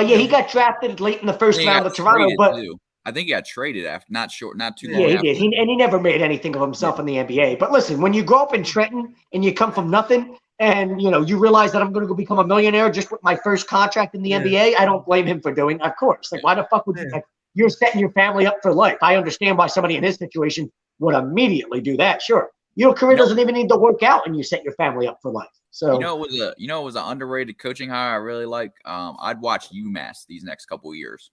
He got drafted late in the first round of Toronto, but I think he got traded after not too long. Yeah, he did. He never made anything of himself in the NBA. But listen, when you grow up in Trenton and you come from nothing, and you realize that I'm going to go become a millionaire just with my first contract in the NBA, I don't blame him for doing that. Of course. Like, why the fuck would you? Like, you're setting your family up for life. I understand why somebody in his situation would immediately do that. Sure, your career doesn't even need to work out, and you set your family up for life. So it was an underrated coaching hire I really like. I'd watch UMass these next couple of years.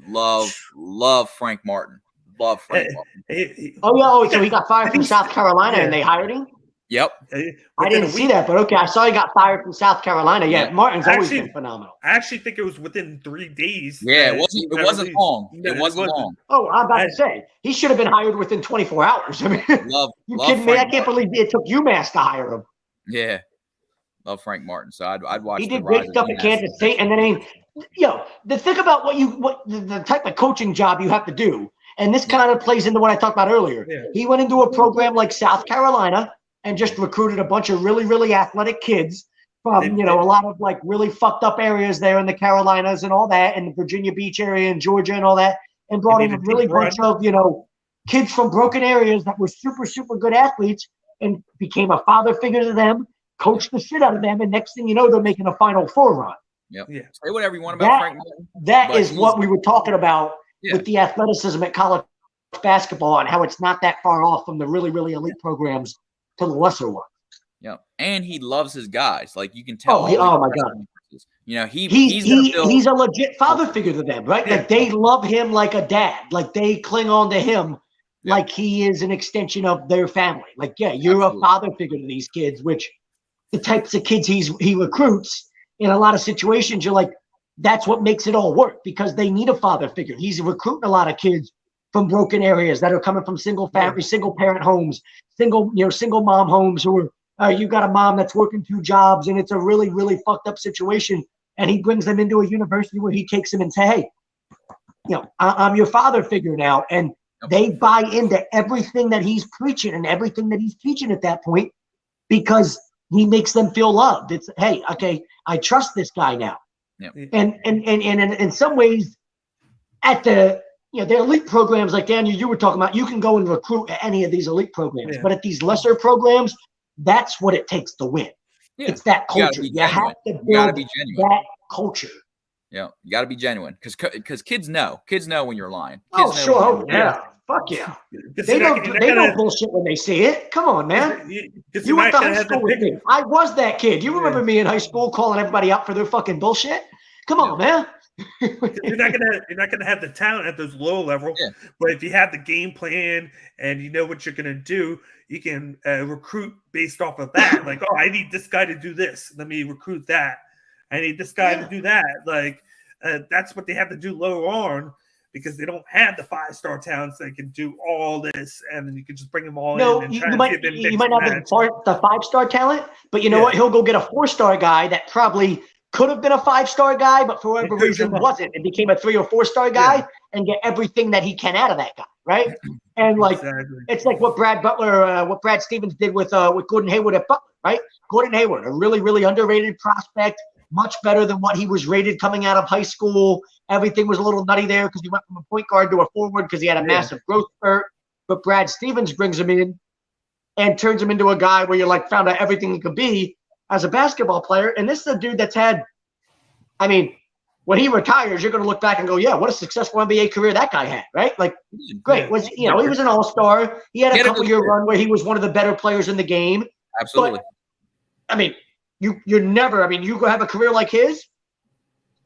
Love Frank Martin. Love Frank Martin. So he got fired from South Carolina and they hired him? Yep. I didn't see that, but okay. I saw he got fired from South Carolina. Yeah, Martin's always been phenomenal. I actually think it was within 3 days. Yeah, it wasn't long. It wasn't long. Oh, I'm about to say he should have been hired within 24 hours. I mean, you kidding me? I can't believe it took UMass to hire him. Yeah, love Frank Martin. So I'd watch. He did great stuff at Kansas State, and then the thing about the type of coaching job you have to do, and this kind of plays into what I talked about earlier. Yeah. He went into a program like South Carolina and just recruited a bunch of really, really athletic kids from, a lot of like really fucked up areas there in the Carolinas and all that, and the Virginia Beach area and Georgia and all that, and brought in a really bunch of, kids from broken areas that were super, super good athletes and became a father figure to them, coached the shit out of them, and next thing you know, they're making a Final Four run. Yep. Yeah. Say whatever you want about Frank Martin. That is what we were talking about with the athleticism at college basketball and how it's not that far off from the really, really elite programs to the lesser ones. Yeah, and he loves his guys. Like you can tell. Oh my God. He's a legit father figure to them, right? Like they love him like a dad. Like they cling on to him like he is an extension of their family. Like, you're a father figure to these kids, which the types of kids he recruits in a lot of situations, you're like, that's what makes it all work because they need a father figure. He's recruiting a lot of kids from broken areas that are coming from single family, single parent homes, single mom homes who are, you got a mom that's working 2 jobs and it's a really, really fucked up situation. And he brings them into a university where he takes them and say, hey, I'm your father figure now. And they buy into everything that he's preaching and everything that he's teaching at that point because he makes them feel loved. It's, hey, okay, I trust this guy now. Yep. And in some ways, at the elite programs like Daniel, you were talking about, you can go and recruit at any of these elite programs, but at these lesser programs, that's what it takes to win. Yeah. It's that culture. You have to build that culture. Yeah, you got to be genuine because kids know when you're lying. Fuck yeah. They don't bullshit when they see it. Come on, man. You went to high school with me. I was that kid. You remember me in high school calling everybody out for their fucking bullshit? Come on, man. You're not gonna have the talent at those low levels, but if you have the game plan and you know what you're gonna do, you can recruit based off of that. Like, oh, I need this guy to do this. Let me recruit that. I need this guy to do that. Like, that's what they have to do lower on because they don't have the 5-star talents that can do all this, and then you can just bring them all in. And you might not have the 5-star talent, but you know what? He'll go get a 4-star guy that probably could have been a 5-star guy, but for whatever reason wasn't, and became a 3 or 4-star guy, and get everything that he can out of that guy, right? And like it's like what Brad Stevens did with Gordon Hayward at Butler, right? Gordon Hayward, a really, really underrated prospect, much better than what he was rated coming out of high school. Everything was a little nutty there because he went from a point guard to a forward because he had a massive growth spurt. But Brad Stevens brings him in and turns him into a guy where you're like found out everything he could be as a basketball player. And this is a dude that's had, when he retires, you're going to look back and go, yeah, what a successful NBA career that guy had, right? Like, great. He was an all-star. He had a couple-year run where he was one of the better players in the game. Absolutely. But, I mean, you're never. I mean, you go have a career like his.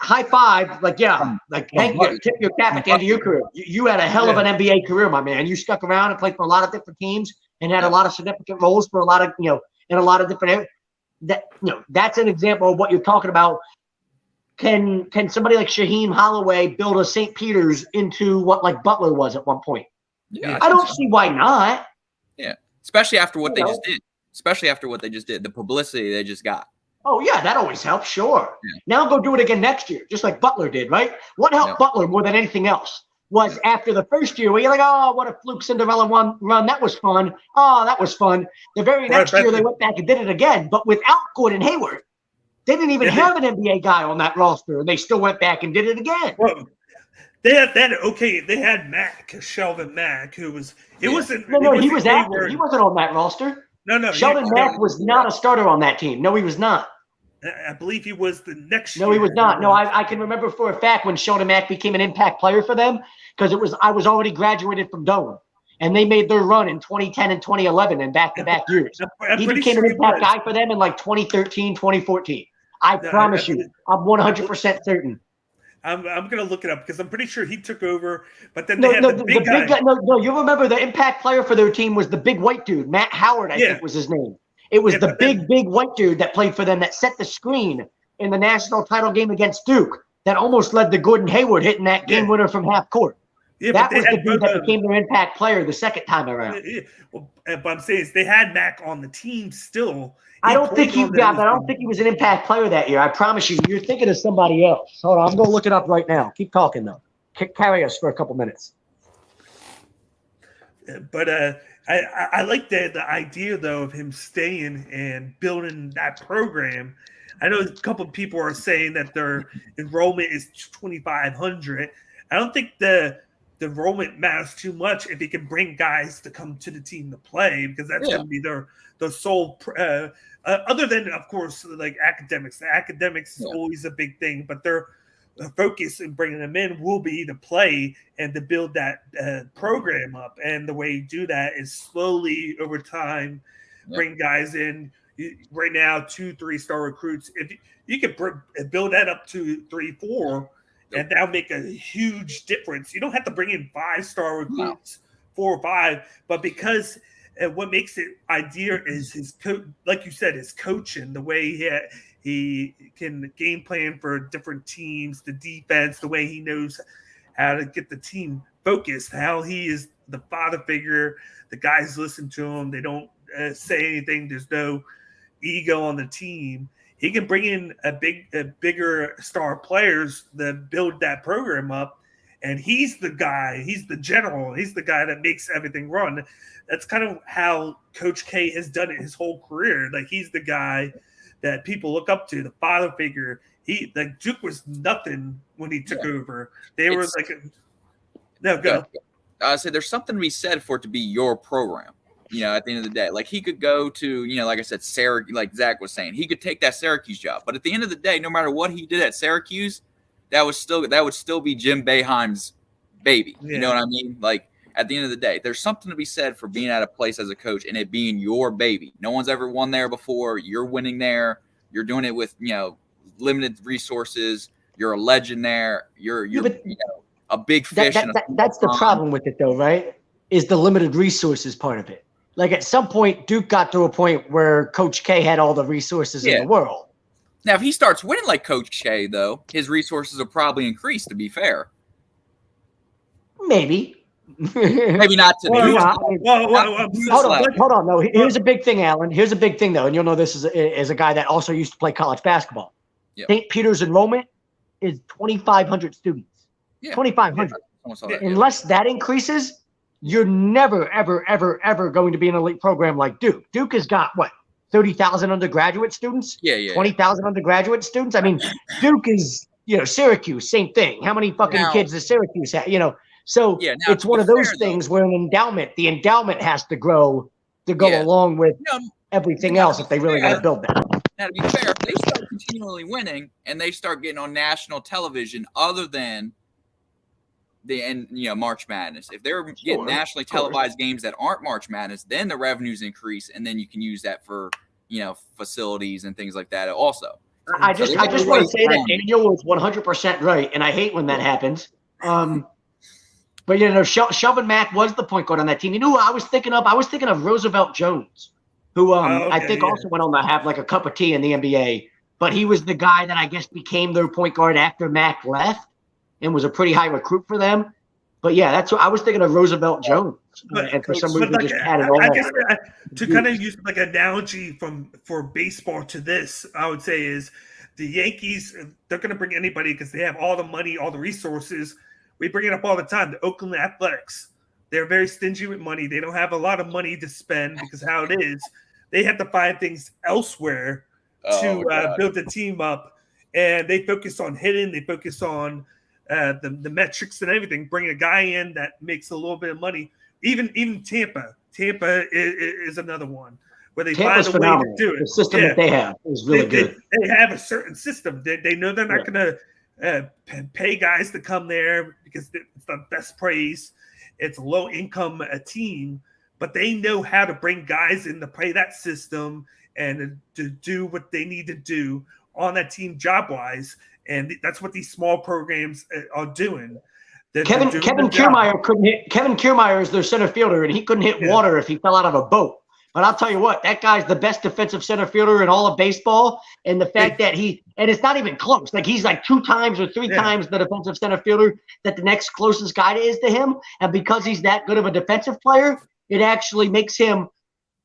High five, like thank you, tip your cap at the end of your career. You had a hell of an NBA career, my man. You stuck around and played for a lot of different teams and had a lot of significant roles for a lot of in a lot of different areas. That's an example of what you're talking about. Can somebody like Shaheem Holloway build a St. Peter's into what like Butler was at one point? Yeah, I don't see why not. Yeah, especially after what they just did. Especially after what they just did, the publicity they just got. Oh, yeah, that always helps, sure. Yeah. Now go do it again next year, just like Butler did, right? What helped Butler more than anything else was after the first year where you're like, oh, what a fluke Cinderella run. That was fun. Oh, that was fun. The very next year they went back and did it again, but without Gordon Hayward. They didn't even have an NBA guy on that roster, and they still went back and did it again. Well, they had Mack, Shelvin Mack, who was – he was active. He wasn't on that roster. No. Sheldon Mack was not a starter on that team. No, he was not. I believe he was the next year. No, he was not. No, I can remember for a fact when Sheldon Mack became an impact player for them because I was already graduated from Doane, and they made their run in 2010 and 2011 in back-to-back years. He became an impact guy for them in like 2013, 2014. I promise you. I'm 100% certain. I'm gonna look it up because I'm pretty sure he took over, but then they had the big guy. No, you remember the impact player for their team was the big white dude, Matt Howard, I think was his name. It was the big white dude that played for them that set the screen in the national title game against Duke that almost led to Gordon Hayward hitting that game winner from half court. Yeah, that was the dude that became their impact player the second time around. Well, but I'm saying is they had Mac on the team still. I don't think he was an impact player that year. I promise you. You're thinking of somebody else. Hold on. I'm going to look it up right now. Keep talking, though. Carry us for a couple minutes. But I like the idea, though, of him staying and building that program. I know a couple of people are saying that their enrollment is 2,500. I don't think the enrollment matters too much if he can bring guys to come to the team to play, because that's going to be their sole other than, of course, like academics. The academics is always a big thing, but their focus in bringing them in will be to play and to build that program up. And the way you do that is slowly over time bring guys in. Right now, 2-3 star recruits. If you could build that up to 3-4, and that'll make a huge difference. You don't have to bring in 5-star recruits, 4 or 5, but because what makes it ideal is his like you said, his coaching, the way he can game plan for different teams, the defense, the way he knows how to get the team focused, how he is the father figure. The guys listen to him. They don't say anything. There's no ego on the team. He can bring in bigger star players that build that program up, and he's the guy. He's the general. He's the guy that makes everything run. That's kind of how Coach K has done it his whole career. Like, he's the guy that people look up to, the father figure. Duke was nothing when he took over. They were like, go. I say there's something to be said for it to be your program. At the end of the day, like, he could go to, like I said, Syracuse, like Zach was saying, he could take that Syracuse job. But at the end of the day, no matter what he did at Syracuse, that would still be Jim Boeheim's baby. You know what I mean? Like, at the end of the day, there's something to be said for being at a place as a coach and it being your baby. No one's ever won there before. You're winning there. You're doing it with, limited resources. You're a legend there. You're a big fish. That's the problem with it, though, right? Is the limited resources part of it. Like, at some point, Duke got to a point where Coach K had all the resources in the world. Now, if he starts winning like Coach K, though, his resources will probably increase, to be fair. Maybe. Maybe not to Hold on. No, here's a big thing, Alan. Here's a big thing, though, and you'll know this as a guy that also used to play college basketball. Yep. St. Peter's enrollment is 2,500 students. 2,500. Unless that increases, you're never, ever, ever, ever going to be an elite program like Duke. Duke has got, 30,000 undergraduate students? 20,000 undergraduate students? I mean, Duke is, Syracuse, same thing. How many fucking kids does Syracuse have? So it's one of those things where the endowment has to grow to go along with everything else if they really want to build that. Now, to be fair, they start continually winning and they start getting on national television other than March Madness. If they're getting nationally televised games that aren't March Madness, then the revenues increase, and then you can use that for facilities and things like that also. I just want to say that Daniel was 100% right, and I hate when that happens. But Shelvin Mack was the point guard on that team. You know who I was thinking of? I was thinking of Roosevelt Jones, who I think also went on to have like a cup of tea in the NBA. But he was the guy that I guess became their point guard after Mack left, and was a pretty high recruit for them. But yeah, that's what I was thinking of, Roosevelt Jones. And for some reason, just had it all. I guess to kind of use like an analogy for baseball to this, I would say is the Yankees, they're going to bring anybody because they have all the money, all the resources. We bring it up all the time. The Oakland Athletics, they're very stingy with money. They don't have a lot of money to spend because how it is, they have to find things elsewhere to build the team up. And they focus on hitting. They focus on the metrics and everything. Bring a guy in that makes a little bit of money. Even Tampa is another one where they Tampa's find a way to do it. The system that they have is really good. They have a certain system. They know they're not going to pay guys to come there because it's the best praise. It's a low income team, but they know how to bring guys in to play that system and to do what they need to do on that team job wise. And that's what these small programs are doing. Kevin Kiermaier couldn't hit. Kevin Kiermaier is their center fielder, and he couldn't hit water if he fell out of a boat. But I'll tell you what, that guy's the best defensive center fielder in all of baseball. And the fact that and it's not even close. Like he's like 2 times or 3 times the defensive center fielder that the next closest guy is to him. And because he's that good of a defensive player, it actually makes him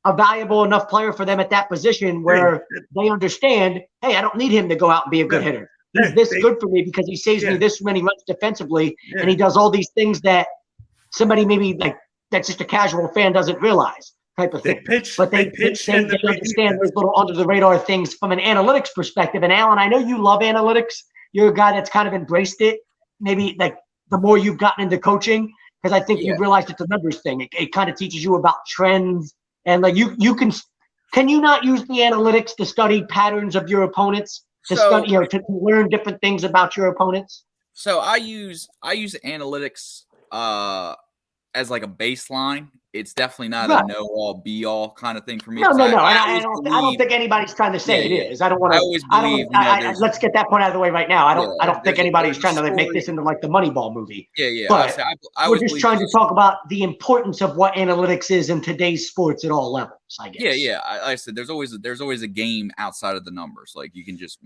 a valuable enough player for them at that position where they understand, hey, I don't need him to go out and be a good hitter. He's this good for me because he saves me this many runs defensively, and he does all these things that somebody maybe like that's just a casual fan doesn't realize. Type of thing. They understand those little under the radar things from an analytics perspective. And Alan, I know you love analytics. You're a guy that's kind of embraced it. Maybe like the more you've gotten into coaching, because I think you've realized it's a numbers thing. It kind of teaches you about trends and like you can you not use the analytics to study patterns of your opponents study, to learn different things about your opponents? So I use analytics as like a baseline. It's definitely not a know-all, be-all kind of thing for me. No. I don't think anybody's trying to say it is. I don't want to. I always believe. Let's get that point out of the way right now. I don't think anybody's trying to make this into like the Moneyball movie. Yeah. But we're just trying to talk about the importance of what analytics is in today's sports at all levels, I guess. Yeah. Like I said, there's always a game outside of the numbers. Like you can just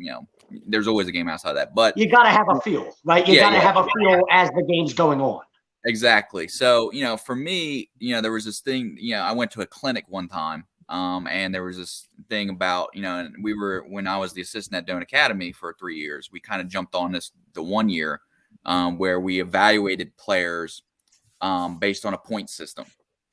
there's always a game outside of that. But you got to have a feel, right? You got to have a feel as the game's going on. Exactly. So, for me, there was this thing, I went to a clinic one time, and there was this thing about, and when I was the assistant at Doane Academy for 3 years, we kind of jumped on the 1 year, where we evaluated players, based on a point system.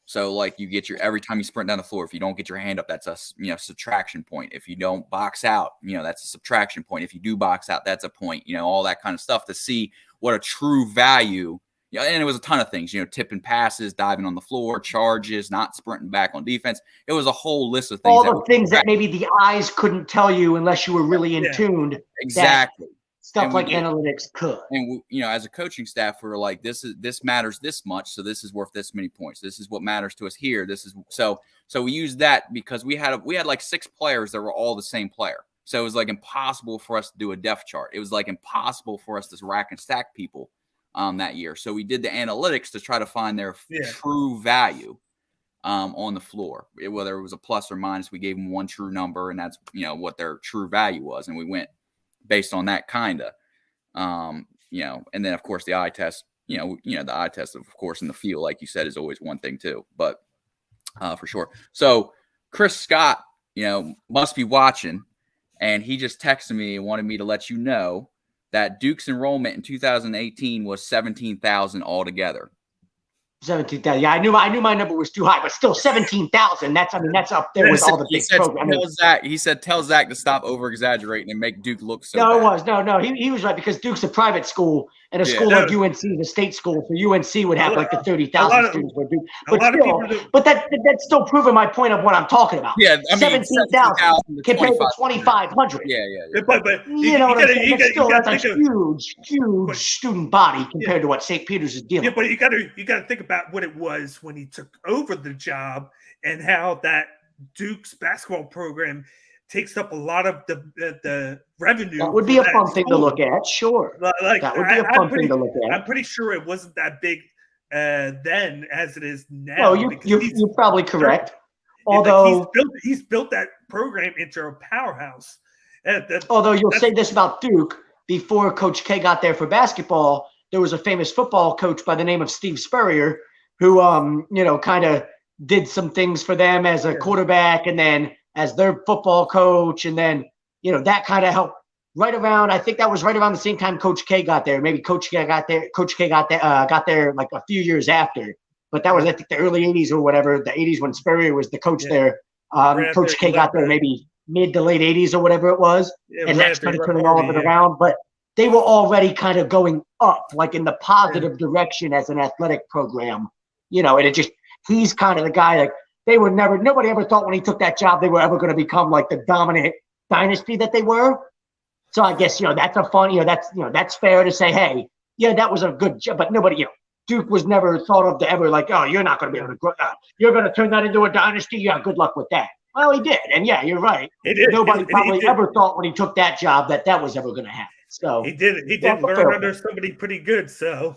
So like you get every time you sprint down the floor, if you don't get your hand up, that's a, subtraction point. If you don't box out, that's a subtraction point. If you do box out, that's a point, all that kind of stuff to see what a true value. Yeah, and it was a ton of things, tipping passes, diving on the floor, charges, not sprinting back on defense. It was a whole list of things. All the things that maybe the eyes couldn't tell you unless you were really in tuned. Exactly. Stuff like analytics could. And as a coaching staff, we were like, this matters this much, so this is worth this many points. This is what matters to us here. This is so we used that because we had like 6 players that were all the same player. So it was like impossible for us to do a depth chart. It was like impossible for us to rack and stack people. That year. So we did the analytics to try to find their true value on the floor. Whether it was a plus or minus, we gave them one true number, and that's what their true value was. And we went based on that kind of, and then of course the eye test, the eye test of course in the field, like you said, is always one thing too, but for sure. So Chris Scott, must be watching, and he just texted me and wanted me to let you know that Duke's enrollment in 2018 was 17,000 altogether. 17,000. Yeah, I knew my number was too high, but still 17,000. That's up there with all the big programs. He said, tell Zach to stop over exaggerating and make Duke look so bad. No. He was right because Duke's a private school and a school like UNC is a state school. So UNC would have like the 30,000 students for Duke. But that's still proving my point of what I'm talking about. Yeah, I mean 17,000 compared to 2,500. Yeah. But you know what I'm saying? That's a huge student body compared to what St. Peter's is dealing with. But you got to think about what it was when he took over the job and how that Duke's basketball program takes up a lot of the revenue. That would be a fun thing to look at, sure. Like, that would be a fun thing to look at. I'm pretty sure it wasn't that big then as it is now. No, you're probably correct. Although he's built that program into a powerhouse. Although you'll say this about Duke, before Coach K got there for basketball, there was a famous football coach by the name of Steve Spurrier who, kind of did some things for them as a quarterback and then as their football coach. And then, that kind of helped I think that was right around the same time Coach K got there. Maybe Coach K got there like a few years after. But that was, I think, the early 80s or whatever, the 80s when Spurrier was the coach there. Coach K got there maybe mid to late 80s or whatever it was. And that's kind of turning all of it around. But they were already kind of going up, like in the positive direction as an athletic program, and he's kind of the guy, like nobody ever thought when he took that job, they were ever going to become like the dominant dynasty that they were. So I guess, that's a fun, that's fair to say, hey, yeah, that was a good job, but nobody, Duke was never thought of to ever like, oh, you're not going to be able to grow, you're going to turn that into a dynasty. Yeah, good luck with that. Well, he did. And yeah, you're right. Nobody probably ever thought when he took that job that was ever going to happen. So he did learn under somebody pretty good. So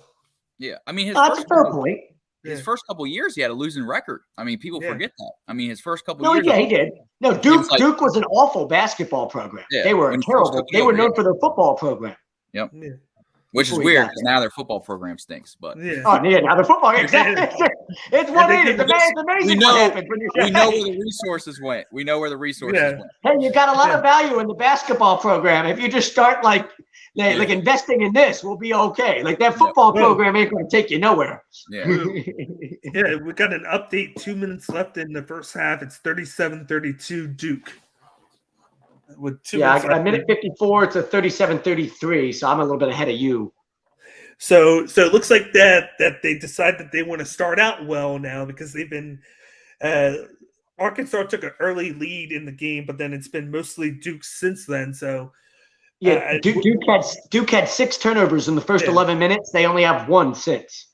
yeah, I mean, that's a fair point. His first couple of years, he had a losing record. I mean, people forget that. I mean, his first couple of years. Yeah, he did. No, Duke was an awful basketball program. Yeah, they were terrible. They were known for their football program. Yep. Yeah. Which is weird because now their football program stinks. But now their football exactly. It's what it is. It's amazing what happens when we know where the resources went. We know where the resources went. Hey, you got a lot of value in the basketball program. If you just start like investing in this, we'll be okay. Like that football program ain't going to take you nowhere. Yeah. We got an update. 2 minutes left in the first half. It's 37-32 Duke. With 2 minutes a minute 54 to 37-33, so I'm a little bit ahead of you. So it looks like that they decide that they want to start out well now because they've been Arkansas took an early lead in the game, but then it's been mostly Duke since then. So Duke had 6 turnovers in the first 11 minutes. They only have 1 since.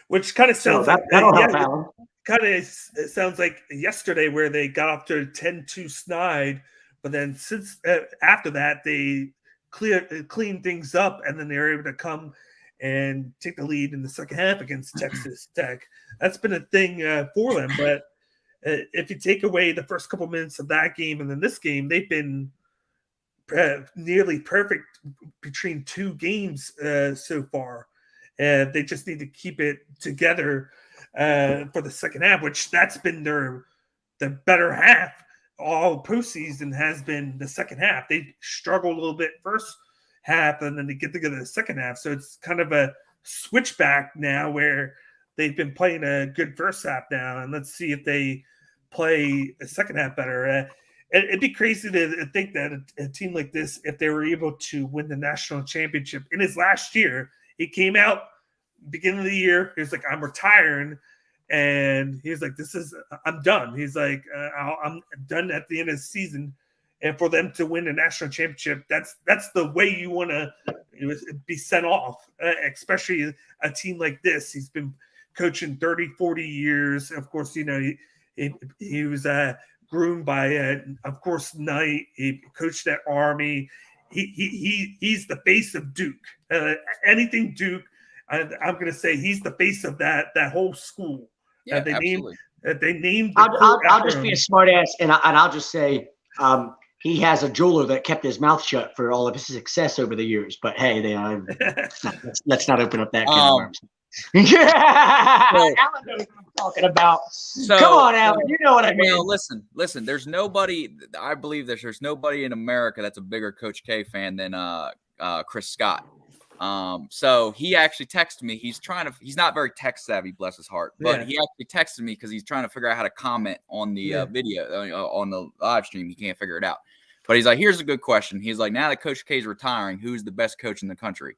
Which kind of sounds that'll help Alan. Kind of sounds like yesterday where they got off to a 10-2 snide. But then since after that, they cleaned things up, and then they were able to come and take the lead in the second half against Texas Tech. That's been a thing for them. But if you take away the first couple minutes of that game and then this game, they've been nearly perfect between 2 games so far. They just need to keep it together for the second half, which that's been the better half. All postseason has been the second half. They struggled a little bit first half, and then they get together the second half. So it's kind of a switchback now where they've been playing a good first half now, and let's see if they play a second half better. It'd be crazy to think that a team like this, if they were able to win the national championship in his last year, he came out beginning of the year. He was like, I'm retiring. And he's like, I'm done. He's like, I'm done at the end of the season. And for them to win a national championship, that's the way you want to be sent off, especially a team like this. He's been coaching 30, 40 years. Of course, he was groomed by, of course, Knight. He coached at Army. He's the face of Duke. Anything Duke, I'm going to say he's the face of that whole school. Yeah, absolutely. They named. I'll just be a smart ass, and I'll just say he has a jeweler that kept his mouth shut for all of his success over the years. But hey, let's not open up that can of worms. Alan knows what I'm talking about. So, come on, Alan, you know what I mean. Well, listen. There's nobody. I believe there's nobody in America that's a bigger Coach K fan than Chris Scott. So he actually texted me. He's not very tech savvy, bless his heart, but he actually texted me because he's trying to figure out how to comment on the video on the live stream. He can't figure it out. But he's like, here's a good question. He's like, now that Coach K is retiring, who's the best coach in the country?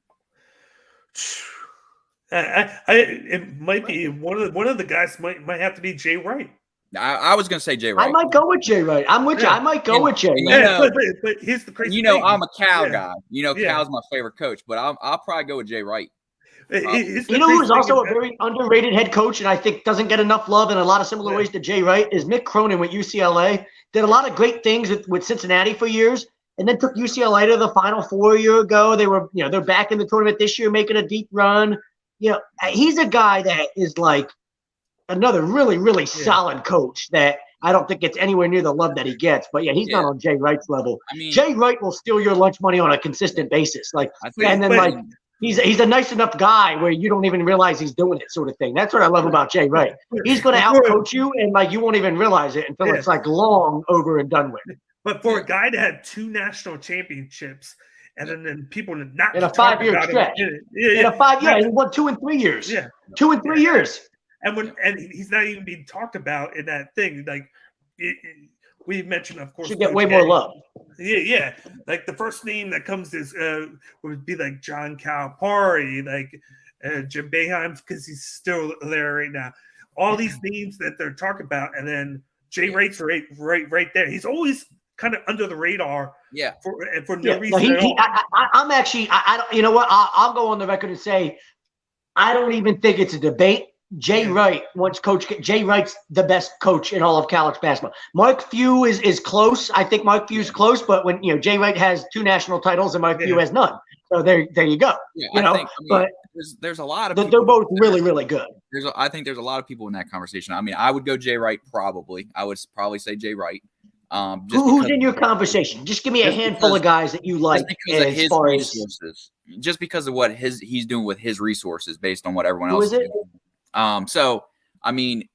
It might be one of the guys might have to be Jay Wright. I was going to say Jay Wright. I might go with Jay Wright. I'm with you. I might go with Jay. But here's the crazy thing. I'm a Cal guy. Cal's my favorite coach, but I'll probably go with Jay Wright. You know who's also a very underrated head coach and I think doesn't get enough love in a lot of similar ways to Jay Wright is Mick Cronin with UCLA. Did a lot of great things with Cincinnati for years and then took UCLA to the Final Four a year ago. They were, they're back in the tournament this year making a deep run. He's a guy that is like another really, really solid coach that I don't think gets anywhere near the love that he gets. But he's not on Jay Wright's level. Jay Wright will steal your lunch money on a consistent basis. He's a nice enough guy where you don't even realize he's doing it, sort of thing. That's what I love about Jay Wright. He's going to outcoach you, and you won't even realize it until it's long over and done with. But for a guy that had 2 national championships, and then people not in a 5-year stretch, in a 5 year, he won 2 in 3 years. 2 in 3 years. And he's not even being talked about in that thing. We mentioned, of course, should get way more love. Yeah. Like the first name that comes is would be like John Calipari, Jim Boeheim, because he's still there right now. All these names that they're talking about, and then Jay Wright's right there. He's always kind of under the radar. For no reason at all. I'm actually, I don't. You know what? I'll go on the record and say, I don't even think it's a debate. Jay Wright Jay Wright's the best coach in all of college basketball. Mark Few is close. I think Mark Few's close, but when Jay Wright has 2 national titles and Mark Few has none. So there you go. But there's a lot of they're both really, really good. I think there's a lot of people in that conversation. I mean, I would go Jay Wright probably. I would probably say Jay Wright. Who's in your conversation? Just give me a handful of guys that you like as far resources. Just because of what he's doing with his resources based on what everyone else is doing. So, I mean,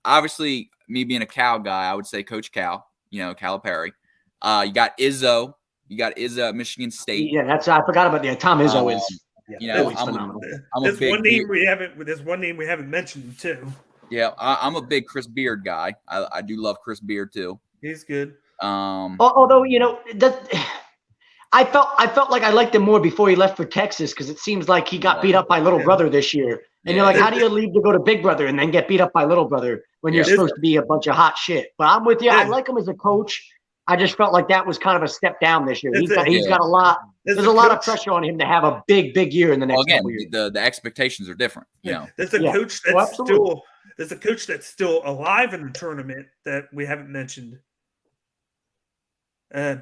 obviously, me being a Cal guy, I would say Coach Cal, Calipari. You got Izzo. You got Izzo at Michigan State. Yeah, I forgot about the Tom Izzo is. There's one name we haven't mentioned too. Yeah, I'm a big Chris Beard guy. I do love Chris Beard too. He's good. Although I felt like I liked him more before he left for Texas because it seems like he got beat up by Little Brother this year. And you're like, how do you leave to go to Big Brother and then get beat up by Little Brother when you're supposed to be a bunch of hot shit? But I'm with you. I like him as a coach. I just felt like that was kind of a step down this year. He's got a lot. There's a lot of pressure on him to have a big year in the next couple years. The expectations are different. There's a coach that's there's a coach that's still alive in the tournament that we haven't mentioned.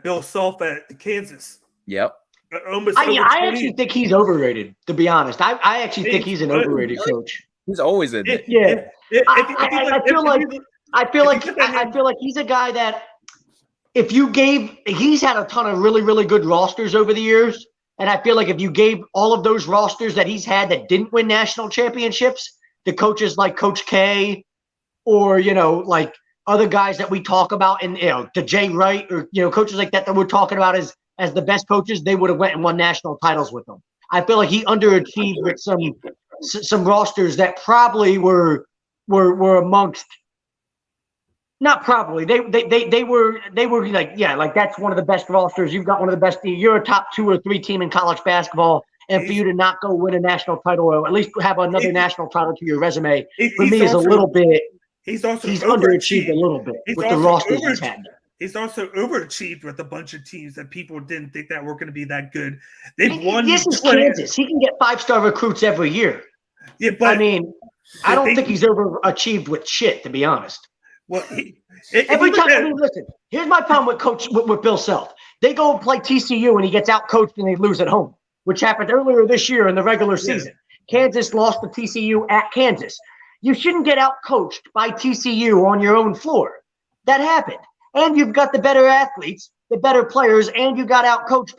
Bill Self at Kansas. Yep. I actually think he's overrated, to be honest. I actually think he's an overrated coach. He's always in it. I feel like he's a guy that he's had a ton of really, really good rosters over the years. And I feel like if you gave all of those rosters that he's had that didn't win national championships to coaches like Coach K or, like other guys that we talk about and, to Jay Wright or, coaches like that we're talking about as the best coaches, they would have went and won national titles with them. I feel like he underachieved with some rosters that probably were amongst. Not probably. They were like that's one of the best rosters. You've got one of the best. You're a top 2 or 3 team in college basketball, and for you to not go win a national title or at least have another national title to your resume for me is a little bit. He's underachieved a little bit with the rosters he's had. He's also overachieved with a bunch of teams that people didn't think that were going to be that good. They've won. This is Kansas. He can get 5-star recruits every year. Yeah, but I mean, I don't think he's overachieved with shit, to be honest. Well, every time. Listen. Here's my problem with Bill Self. They go and play TCU and he gets out coached and they lose at home, which happened earlier this year in the regular season. Kansas lost to TCU at Kansas. You shouldn't get out coached by TCU on your own floor. That happened. And you've got the better athletes, the better players, and you got out coached.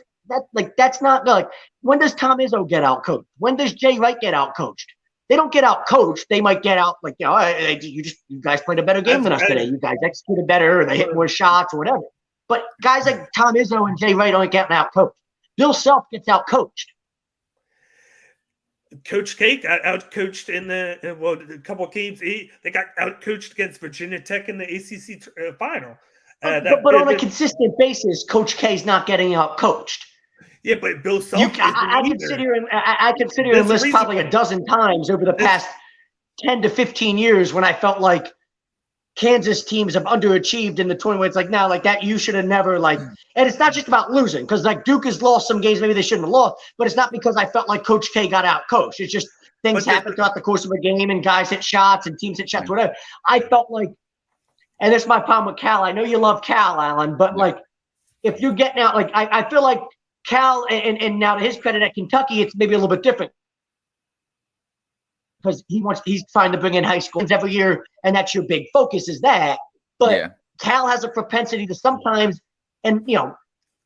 That's not like when does Tom Izzo get out coached? When does Jay Wright get out coached? They don't get out coached. They might get out you guys played a better game than us today. You guys executed better, or they hit more shots, or whatever. But guys like Tom Izzo and Jay Wright aren't getting out coached. Bill Self gets out coached. Coach K got outcoached in a couple of games. They got outcoached against Virginia Tech in the ACC final. But on a consistent basis, Coach K's not getting outcoached. Yeah, but Bill Self. I could sit here and list probably a dozen times over the past 10 to 15 years when I felt like Kansas teams have underachieved in the tournament. It's like, now, like that, you should have never and it's not just about losing, because like Duke has lost some games maybe they shouldn't have lost, but it's not because I felt like Coach K got out coached. It's just things happen throughout the course of a game and guys hit shots and teams hit shots, whatever. I felt like, and that's my problem with Cal. I know you love Cal, Alan, but like if you're getting out, like I feel like Cal, and now to his credit at Kentucky, it's maybe a little bit different, because he's trying to bring in high schools every year, and that's your big focus is that. But Cal has a propensity to sometimes, and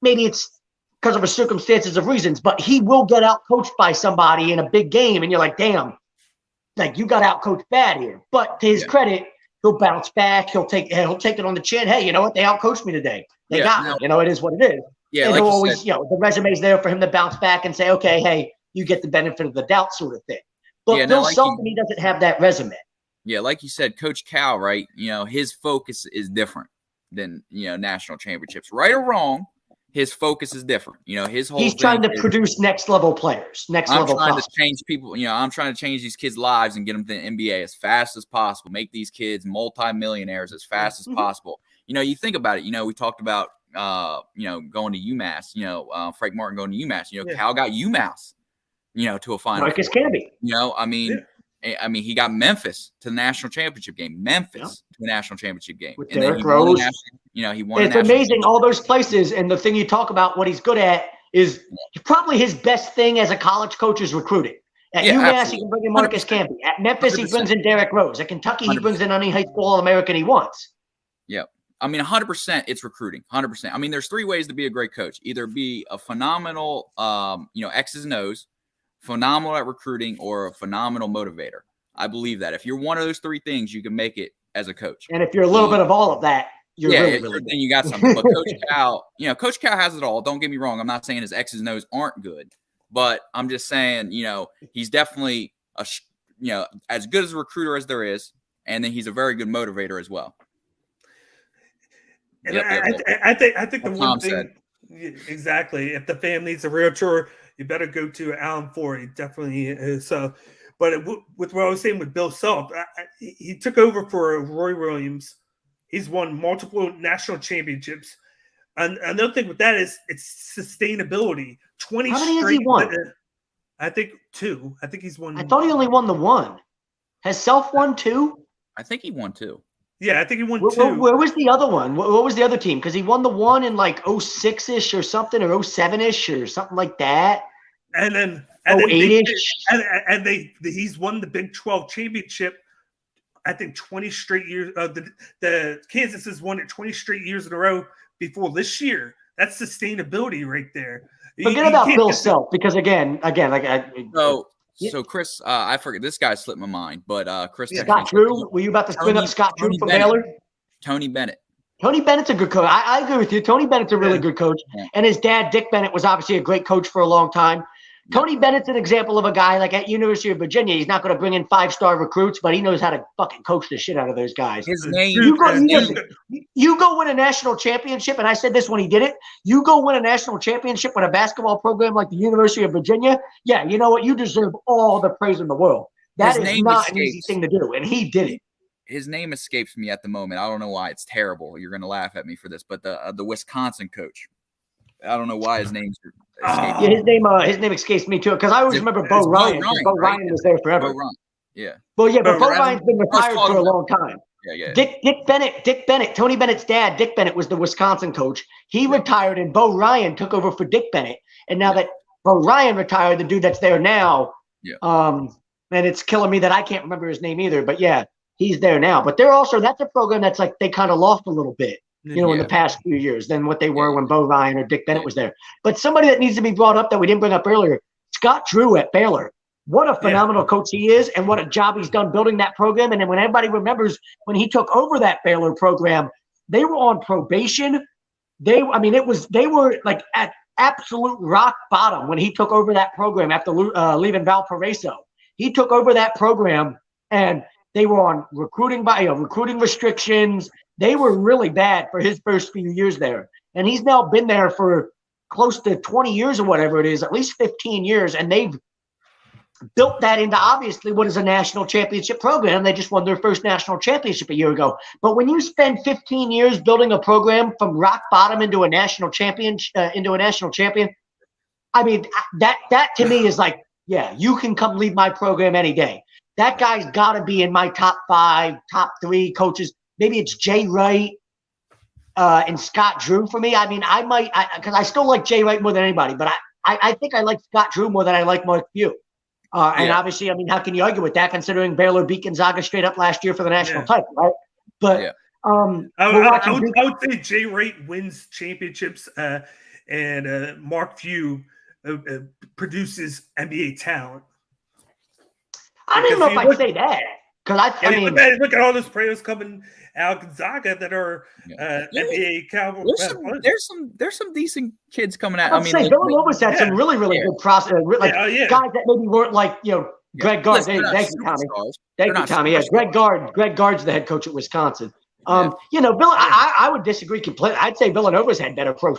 maybe it's because of the circumstances of reasons, but he will get out coached by somebody in a big game, and you're like, damn, like you got out coached bad here. But to his credit, he'll bounce back. He'll take it on the chin. Hey, you know what? They out coached me today. They got me. It is what it is. Yeah, and like he'll always, the resume's there for him to bounce back and say, okay, hey, you get the benefit of the doubt, sort of thing. But Bill Self, he doesn't have that resume. Yeah, like you said, Coach Cal, right? His focus is different than national championships. Right or wrong, his focus is different. He's trying to produce next level players, I'm trying to change people. I'm trying to change these kids' lives and get them to the NBA as fast as possible. Make these kids multimillionaires as fast as possible. You think about it. We talked about going to UMass. Frank Martin going to UMass. Cal got UMass. To a final. Marcus Camby. He got Memphis to the national championship game. To the national championship game. With Derrick Rose. He won. It's amazing, all those places. And the thing you talk about, what he's good at, is probably his best thing as a college coach is recruiting. At UMass, he can bring in Marcus Camby. At Memphis, 100%. He brings in Derrick Rose. At Kentucky, 100%. He brings in any high school All-American he wants. Yeah. 100% it's recruiting. 100%. There's three ways to be a great coach. Either be a phenomenal, X's and O's, phenomenal at recruiting, or a phenomenal motivator. I believe that if you're one of those three things, you can make it as a coach. And if you're a little bit of all of that, you're really good. Then you got something. But Coach Cal, Coach Cal has it all. Don't get me wrong. I'm not saying his X's and O's aren't good, but I'm just saying, he's definitely as good as a recruiter as there is, and then he's a very good motivator as well. And I think the one thing, exactly, if the fan needs a realtor, you better go to Alan Ford. He definitely is. But with what I was saying with Bill Self, he took over for Roy Williams. He's won multiple national championships. And another thing with that is it's sustainability. 20 How many straight. has he won? I think 2. I think he's won. I thought he only won the 1. Has Self won 2? I think he won 2. Yeah, I think he won 2. Where was the other one? What was the other team? Because he won the 1 in like 06-ish or something, or 07-ish or something like that. And then 08-ish. And he's won the Big 12 championship, I think 20 straight years. The Kansas has won it 20 straight years in a row before this year. That's sustainability right there. Forget about Bill Self, because again, So Chris, I forget, this guy slipped my mind, but Chris. Scott Drew, were you about to bring up Scott Drew from Baylor? Tony Bennett. Tony Bennett's a good coach. I agree with you. Tony Bennett's a really good coach. Yeah. And his dad, Dick Bennett, was obviously a great coach for a long time. Tony Bennett's an example of a guy like at University of Virginia. He's not going to bring in 5-star recruits, but he knows how to fucking coach the shit out of those guys. His name. You go win a national championship, and I said this when he did it. You go win a national championship with a basketball program like the University of Virginia. Yeah, you know what? You deserve all the praise in the world. That is not an easy thing to do, and he did it. His name escapes me at the moment. I don't know why. It's terrible. You're going to laugh at me for this, but the Wisconsin coach. I don't know why his name's yeah, his name escapes me too, because I always remember Bo Ryan. Bo Ryan was there forever. Bo Ryan. Yeah. Well, yeah, but Bo Ryan's been retired for a long time. Yeah. Dick Bennett, Tony Bennett's dad, Dick Bennett, was the Wisconsin coach. He retired, and Bo Ryan took over for Dick Bennett. And now that Bo Ryan retired, the dude that's there now, and it's killing me that I can't remember his name either. But yeah, he's there now. But that's a program that's like they kind of lost a little bit. In the past few years than what they were when Bo Ryan or Dick Bennett was there. But somebody that needs to be brought up that we didn't bring up earlier, Scott Drew at Baylor. What a phenomenal coach he is, and what a job he's done building that program. And then when everybody remembers when he took over that Baylor program, they were on probation. They were like absolute rock bottom when he took over that program after leaving Valparaiso. He took over that program, and they were on recruiting restrictions. They were really bad for his first few years there. And he's now been there for close to 20 years or whatever it is, at least 15 years, and they've built that into obviously what is a national championship program. They just won their first national championship a year ago. But when you spend 15 years building a program from rock bottom into a national champion, I mean, that to me is like, yeah, you can come lead my program any day. That guy's got to be in my top 5, top 3 coaches. Maybe it's Jay Wright and Scott Drew for me. I mean, I might, because I still like Jay Wright more than anybody, but I think I like Scott Drew more than I like Mark Few. And obviously, I mean, how can you argue with that considering Baylor beat Gonzaga straight up last year for the national title, right? But I would say Jay Wright wins championships and Mark Few produces NBA talent. I don't even know if I'd say that. Because I mean, look at all those players coming out Gonzaga that are NBA caliber. There's some decent kids coming out. I mean, Villanova's had some really good guys that maybe weren't like Greg Gard. Thank you, Tommy. Thank you, Tommy. Yeah, Greg Gard's the head coach at Wisconsin. I would disagree completely. I'd say Villanova's had better pro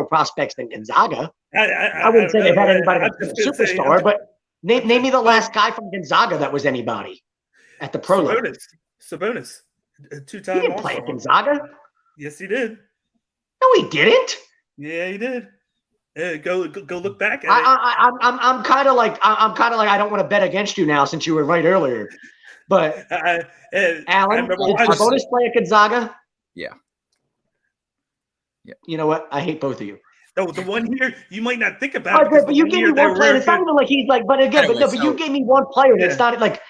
prospects than Gonzaga. I wouldn't say they've had anybody that's a superstar, but name me the last guy from Gonzaga that was anybody at the pro level. Sabonis, 2-time. He didn't play at Gonzaga. Yes, he did. No, he didn't. Yeah, he did. Go look back at it. I'm kind of like I don't want to bet against you now since you were right earlier. But Alan, did Sabonis play at Gonzaga? Yeah. You know what? I hate both of you. No, the one here you might not think about. But you gave me one player. It's not even like he's like. But again, but you gave me one player. That's not like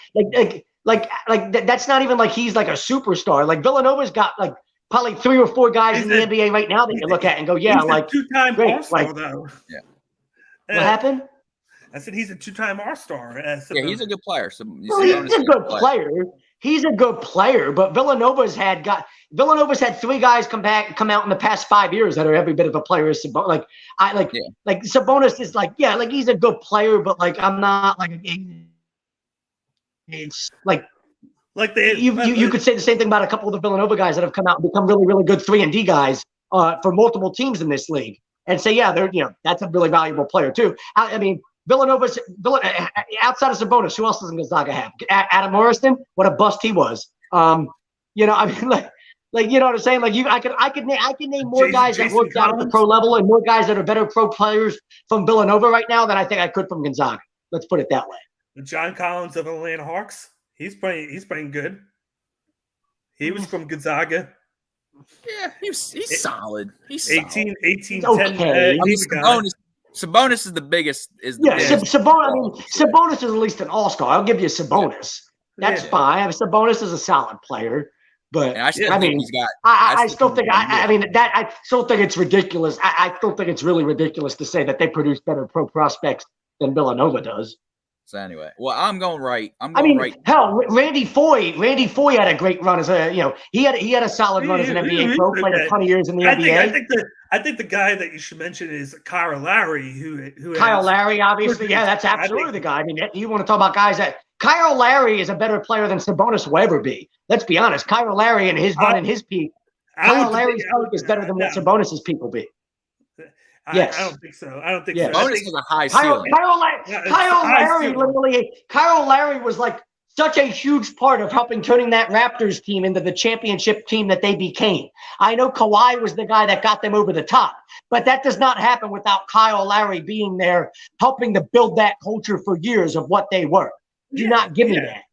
that's not even like he's like a superstar. Like Villanova's got like probably 3 or 4 guys in the NBA right now that you look at and go, yeah, like 2-time All-Star though. Yeah. What happened? I said he's a 2-time All-Star. Yeah, he's a good player. He's a good player. He's a good player, but Villanova's had 3 guys come out in the past 5 years that are every bit of a player as Sabonis. Like Sabonis is like he's a good player, but like I'm not like it's like you could say the same thing about a couple of the Villanova guys that have come out and become really, really good 3-and-D guys for multiple teams in this league, and say, that's a really valuable player too. I mean, Villanova's outside of Sabonis, who else does Gonzaga have? Adam Morrison, what a bust he was. I mean, you know what I'm saying? Like I could name more guys that worked out at the pro level and more guys that are better pro players from Villanova right now than I think I could from Gonzaga. Let's put it that way. John Collins of Atlanta Hawks. He's playing good. He was from Gonzaga. Yeah, he's solid. He's 18, 10. Okay. Sabonis is the biggest. Sabonis is at least an all-star. I'll give you Sabonis. That's fine. Sabonis is a solid player, but I still think it's ridiculous. I still think it's really ridiculous to say that they produce better pro prospects than Villanova does. So anyway, well, I'm going right. Hell, Randy Foye had a great run as he had a solid run as an NBA pro, played a ton of years in the NBA. I think the guy that you should mention is Kyle Lowry, Kyle Lowry, obviously, that's absolutely the guy. I mean, you want to talk about guys that Kyle Lowry is a better player than Sabonis will ever be. Let's be honest. Kyle Lowry and his run and his peak, Kyle Lowry's peak is better than what Sabonis's peak will be. Yes. I don't think so. Sabonis has a high ceiling. Kyle Lowry was like such a huge part of helping turning that Raptors team into the championship team that they became. I know Kawhi was the guy that got them over the top, but that does not happen without Kyle Lowry being there, helping to build that culture for years of what they were. Do not give me that.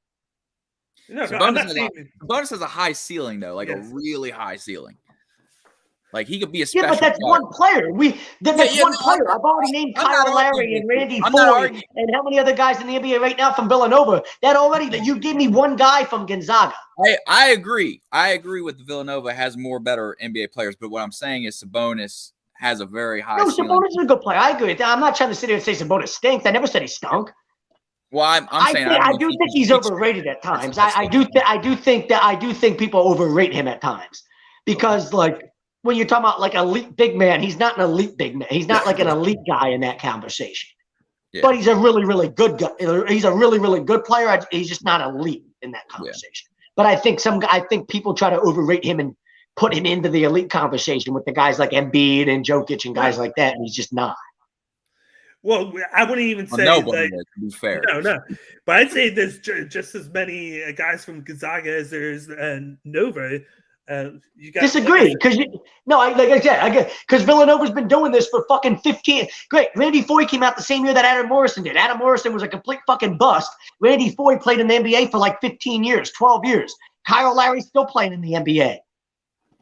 No, Sabonis has a high ceiling, though, like a really high ceiling. Like he could be a special. Yeah, but that's player. One player. One player. I've already named Kyle Lowry and Randy Foye and how many other guys in the NBA right now from Villanova. That you gave me one guy from Gonzaga. I agree. I agree with Villanova has more better NBA players, but what I'm saying is Sabonis has a very high. No, Sabonis is a good player. I agree. I'm not trying to sit here and say Sabonis stinks. I never said he stunk. Well, I'm saying I do think he's overrated at times. I do think people overrate him at times because when you're talking about like elite big man, he's not an elite big man. He's not like an elite guy in that conversation. Yeah. But he's a really, really good guy. He's a really, really good player. He's just not elite in that conversation. Yeah. But I think people try to overrate him and put him into the elite conversation with the guys like Embiid and Jokic and guys like that, and he's just not. Well, I wouldn't even say nobody to be fair. No. But I'd say there's just as many guys from Gonzaga as there's Nova. You guys disagree because because Villanova's been doing this for fucking 15. Great, Randy Foye came out the same year that Adam Morrison did. Adam Morrison was a complete fucking bust. Randy Foye played in the NBA for like 15 years, 12 years. Kyle Lowry's still playing in the NBA.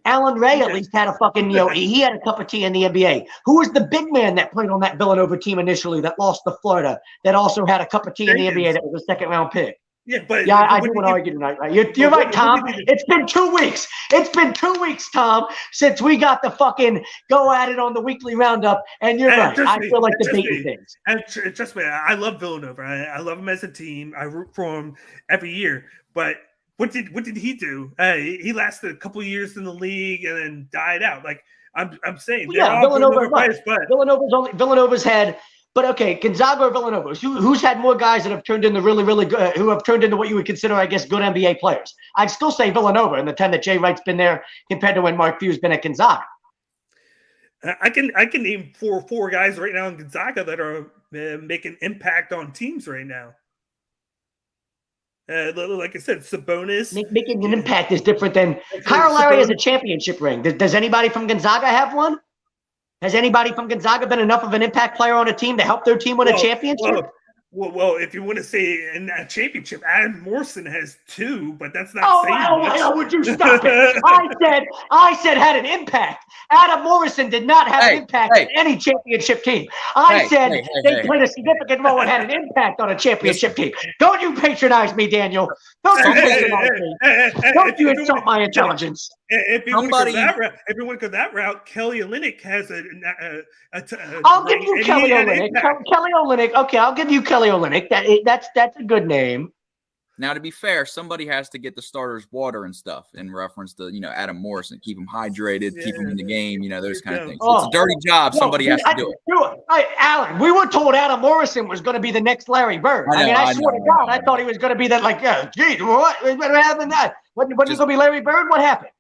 Alan Ray at least had a fucking, he had a cup of tea in the NBA. Who was the big man that played on that Villanova team initially that lost to Florida that also had a cup of tea in the NBA that was a second-round pick? Yeah, but I do want to argue tonight. Right? You're right, Tom. It's been 2 weeks. It's been 2 weeks, Tom, since we got the fucking go at it on the weekly roundup. And you're right. I feel like debating things. And trust me, I love Villanova. I love them as a team. I root for them every year. But what did he do? He lasted a couple of years in the league and then died out. Like I'm saying, Villanova's had. But okay, Gonzaga or Villanova? Who's had more guys that have turned into really, really good, who have turned into what you would consider, I guess, good NBA players? I'd still say Villanova in the time that Jay Wright's been there compared to when Mark Few's been at Gonzaga. I can name four guys right now in Gonzaga that are making impact on teams right now. Like I said, Sabonis. Making an impact is different than Kyle Lowry has a championship ring. Does anybody from Gonzaga have one? Has anybody from Gonzaga been enough of an impact player on a team to help their team win a championship? Well, if you want to say in that championship, Adam Morrison has 2, but that's not saying much. Would you stop it? I said had an impact. Adam Morrison did not have an impact on any championship team. I said they played a significant role and had an impact on a championship team. Don't you patronize me, Daniel. Don't you patronize me. Don't you insult my intelligence. If you want to go that route, Kelly Olynyk has I'll give you Kelly Olynyk. Kelly Olynyk. Okay, I'll give you Kelly Olynyk. That's a good name. Now, to be fair, somebody has to get the starters water and stuff in reference to, Adam Morrison, keep him hydrated, keep him in the game, those kind of things. It's a dirty job. Somebody has to do it. Hey, Alan, we were told Adam Morrison was going to be the next Larry Bird. I swear to God, I thought he was going to be that, geez, what happened? When he's going to be Larry Bird? What happened?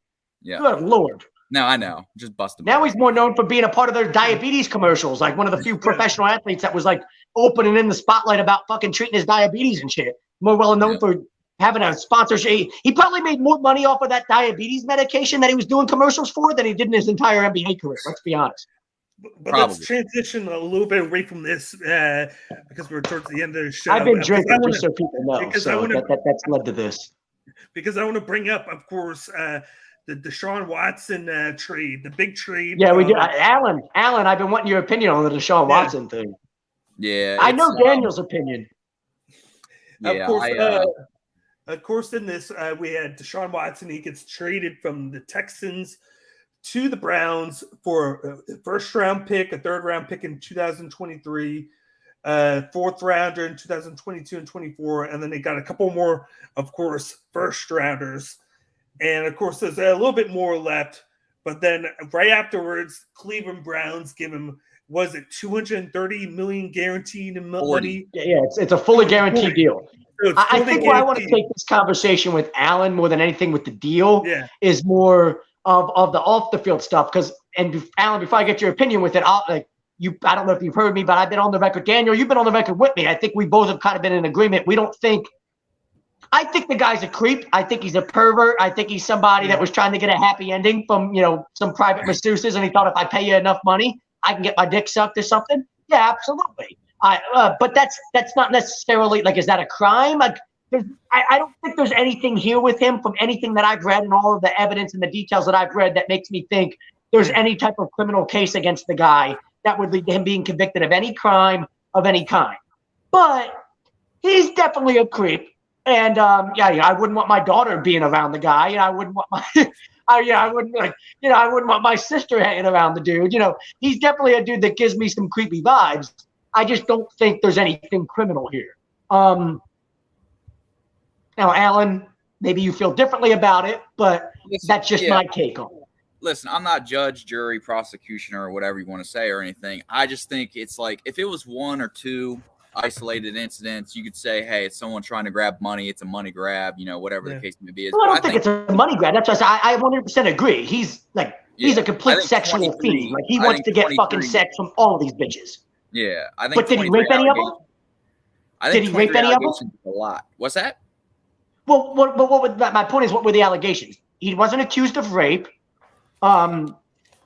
Yeah. Good Lord. No, I know. Just bust him. Now he's more known for being a part of their diabetes commercials, like one of the few professional athletes that was like opening in the spotlight about fucking treating his diabetes and shit. More well known for having a sponsorship. He probably made more money off of that diabetes medication that he was doing commercials for than he did in his entire NBA career. Let's be honest. But let's transition a little bit away from this because we're towards the end of the show. I've been drinking, just so people know. So that's led to this. Because I want to bring up, of course, the Deshaun Watson trade, the big trade. Yeah, we do. Alan, I've been wanting your opinion on the Deshaun Watson thing. Yeah. I know Daniel's opinion. Of course, in this, we had Deshaun Watson. He gets traded from the Texans to the Browns for a first-round pick, a third-round pick in 2023, fourth-rounder in 2022 and 24, and then they got a couple more, of course, first-rounders. And, of course, there's a little bit more left. But then right afterwards, Cleveland Browns give him, was it $230 million guaranteed in money? Yeah, it's a fully guaranteed deal. So I think where I want to take this conversation with Alan more than anything with the deal is more of the off-the-field stuff. Alan, before I get your opinion with it, I don't know if you've heard me, but I've been on the record. Daniel, you've been on the record with me. I think we both have kind of been in agreement. I think the guy's a creep. I think he's a pervert. I think he's somebody that was trying to get a happy ending from, some private masseuses, and he thought if I pay you enough money, I can get my dick sucked or something. Yeah, absolutely. But that's not necessarily is that a crime? I don't think there's anything here with him from anything that I've read and all of the evidence and the details that I've read that makes me think there's any type of criminal case against the guy that would lead to him being convicted of any crime of any kind. But he's definitely a creep. And I wouldn't want my daughter being around the guy. I wouldn't want my, I wouldn't want my sister hanging around the dude. He's definitely a dude that gives me some creepy vibes. I just don't think there's anything criminal here. Now, Alan, maybe you feel differently about it, but that's just my take on it. listen, I'm not judge, jury, prosecution, or whatever you want to say or anything. I just think it's like if it was one or two isolated incidents, you could say, hey, it's someone trying to grab money. It's a money grab, whatever the case may be. Well, I don't think it's a money grab. That's what I 100% agree. He's a complete sexual fiend. Like he wants to get fucking sex from all these bitches. Yeah, I think. But did he rape any of them? Did he rape any of them? A lot. What's that? Well, my point is, what were the allegations? He wasn't accused of rape.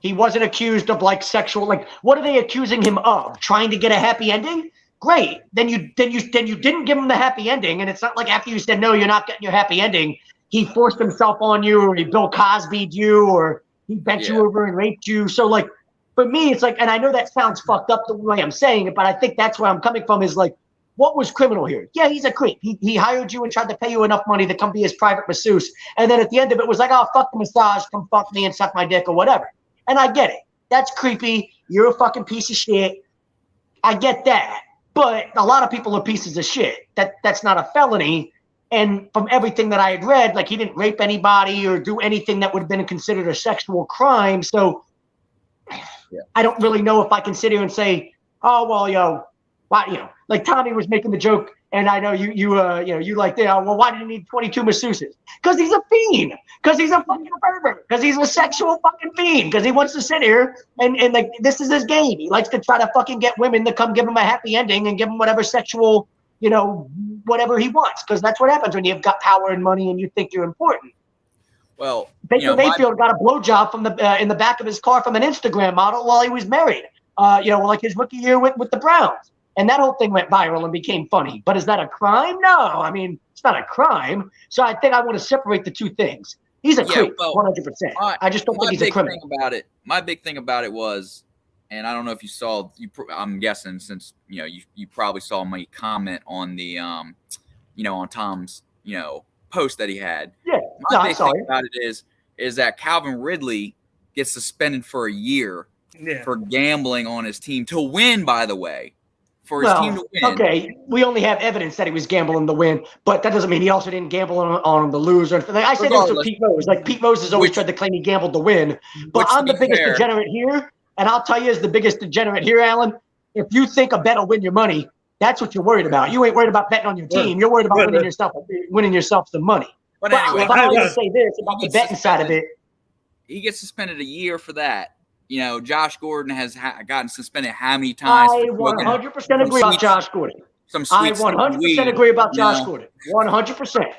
He wasn't accused of like sexual. Like, what are they accusing him of? Trying to get a happy ending? Great. Then you didn't give him the happy ending, and it's not like after you said no, you're not getting your happy ending. He forced himself on you, or he Bill Cosby'd you, or he bent you over and raped you. So like, for me, it's like, and I know that sounds fucked up the way I'm saying it, but I think that's where I'm coming from. Is like, what was criminal here? Yeah, he's a creep. He hired you and tried to pay you enough money to come be his private masseuse. And then at the end of it was like, oh, fuck the massage. Come fuck me and suck my dick or whatever. And I get it. That's creepy. You're a fucking piece of shit. I get that. But a lot of people are pieces of shit. That's not a felony. And from everything that I had read, like he didn't rape anybody or do anything that would have been considered a sexual crime. So I don't really know if I can sit here and say, oh, well, why, like Tommy was making the joke, and I know you like, well, why did he need 22 masseuses? Because he's a fiend. Because he's a fucking pervert. Because he's a sexual fucking fiend. Because he wants to sit here and like, this is his game. He likes to try to fucking get women to come give him a happy ending and give him whatever sexual, whatever he wants. Because that's what happens when you've got power and money and you think you're important. Well, Baker Mayfield got a blowjob from in the back of his car from an Instagram model while he was married. Like his rookie year with the Browns. And that whole thing went viral and became funny. But is that a crime? No. I mean, it's not a crime. So I think I want to separate the two things. He's a creep, 100%. I just don't think he's a criminal. My big thing about it was, and I don't know if you saw, I'm guessing since, you probably saw my comment on the, on Tom's, post that he had. Yeah. My big thing about it is that Calvin Ridley gets suspended for a year for gambling on his team to win, by the way. For his team to win. Okay, we only have evidence that he was gambling to win, but that doesn't mean he also didn't gamble on the lose or anything. I say this to Pete Rose. Like Pete Rose has always tried to claim he gambled to win, but I'm the biggest degenerate here, and I'll tell you, as the biggest degenerate here, Alan. If you think a bet will win your money, that's what you're worried about. You ain't worried about betting on your team. You're worried about winning yourself some money. But anyway, I always say this about the betting side of it. He gets suspended a year for that. Josh Gordon has gotten suspended how many times? I 100% agree about Josh Gordon. I 100% agree about Josh Gordon. 100%.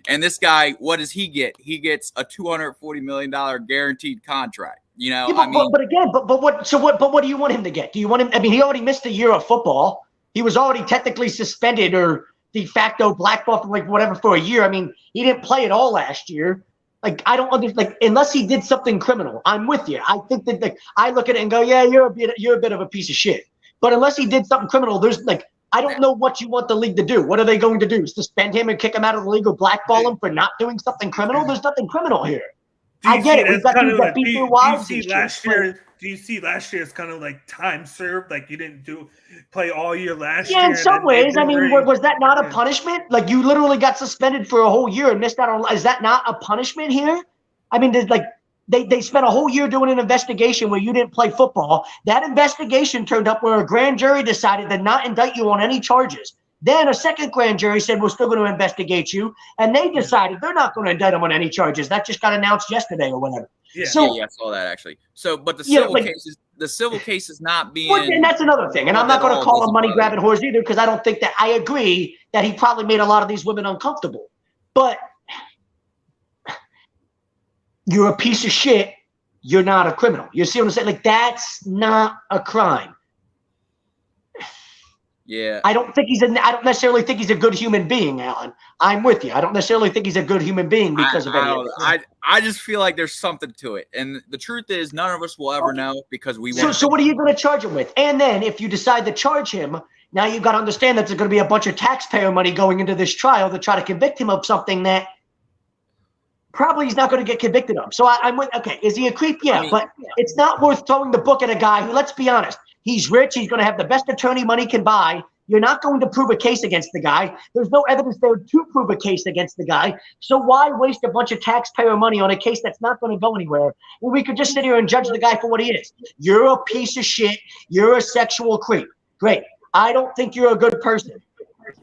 And this guy, what does he get? He gets a $240 million guaranteed contract. But again, what do you want him to get? Do you want him? I mean, he already missed a year of football. He was already technically suspended or de facto blackballed for whatever for a year. I mean, he didn't play at all last year. Like, I don't understand. Like, unless he did something criminal, I'm with you. I think that I look at it and go, yeah, you're a bit of a piece of shit. But unless he did something criminal, there's I don't know what you want the league to do. What are they going to do? Suspend him and kick him out of the league or blackball him for not doing something criminal? There's nothing criminal here. I get it. We've got things that beat their wives. Do you see last year as kind of like time served? Like you didn't play all year last year? Yeah, in some ways. I mean, was that not a punishment? Like you literally got suspended for a whole year and missed out on. Is that not a punishment here? I mean, they spent a whole year doing an investigation where you didn't play football. That investigation turned up where a grand jury decided to not indict you on any charges. Then a second grand jury said, we're still going to investigate you. And they decided they're not going to indict him on any charges. That just got announced yesterday or whatever. Yeah, I saw that actually. So, but the civil case is not being. Well, and that's another thing. And I'm not going to call him money grabbing whores either, because I don't think that I agree that he probably made a lot of these women uncomfortable. But you're a piece of shit. You're not a criminal. You see what I'm saying? Like, that's not a crime. Yeah. I don't necessarily think he's a good human being, Alan. I'm with you. I don't necessarily think he's a good human being because of any of this. I just feel like there's something to it. And the truth is none of us will ever know because we won't. So what are you going to charge him with? And then if you decide to charge him, now you've got to understand that there's going to be a bunch of taxpayer money going into this trial to try to convict him of something that probably he's not going to get convicted of. So I'm with, okay, is he a creep? Yeah, but it's not worth throwing the book at a guy who, let's be honest, he's rich. He's going to have the best attorney money can buy. You're not going to prove a case against the guy. There's no evidence there to prove a case against the guy. So why waste a bunch of taxpayer money on a case that's not going to go anywhere when we could just sit here and judge the guy for what he is? You're a piece of shit. You're a sexual creep. Great. I don't think you're a good person.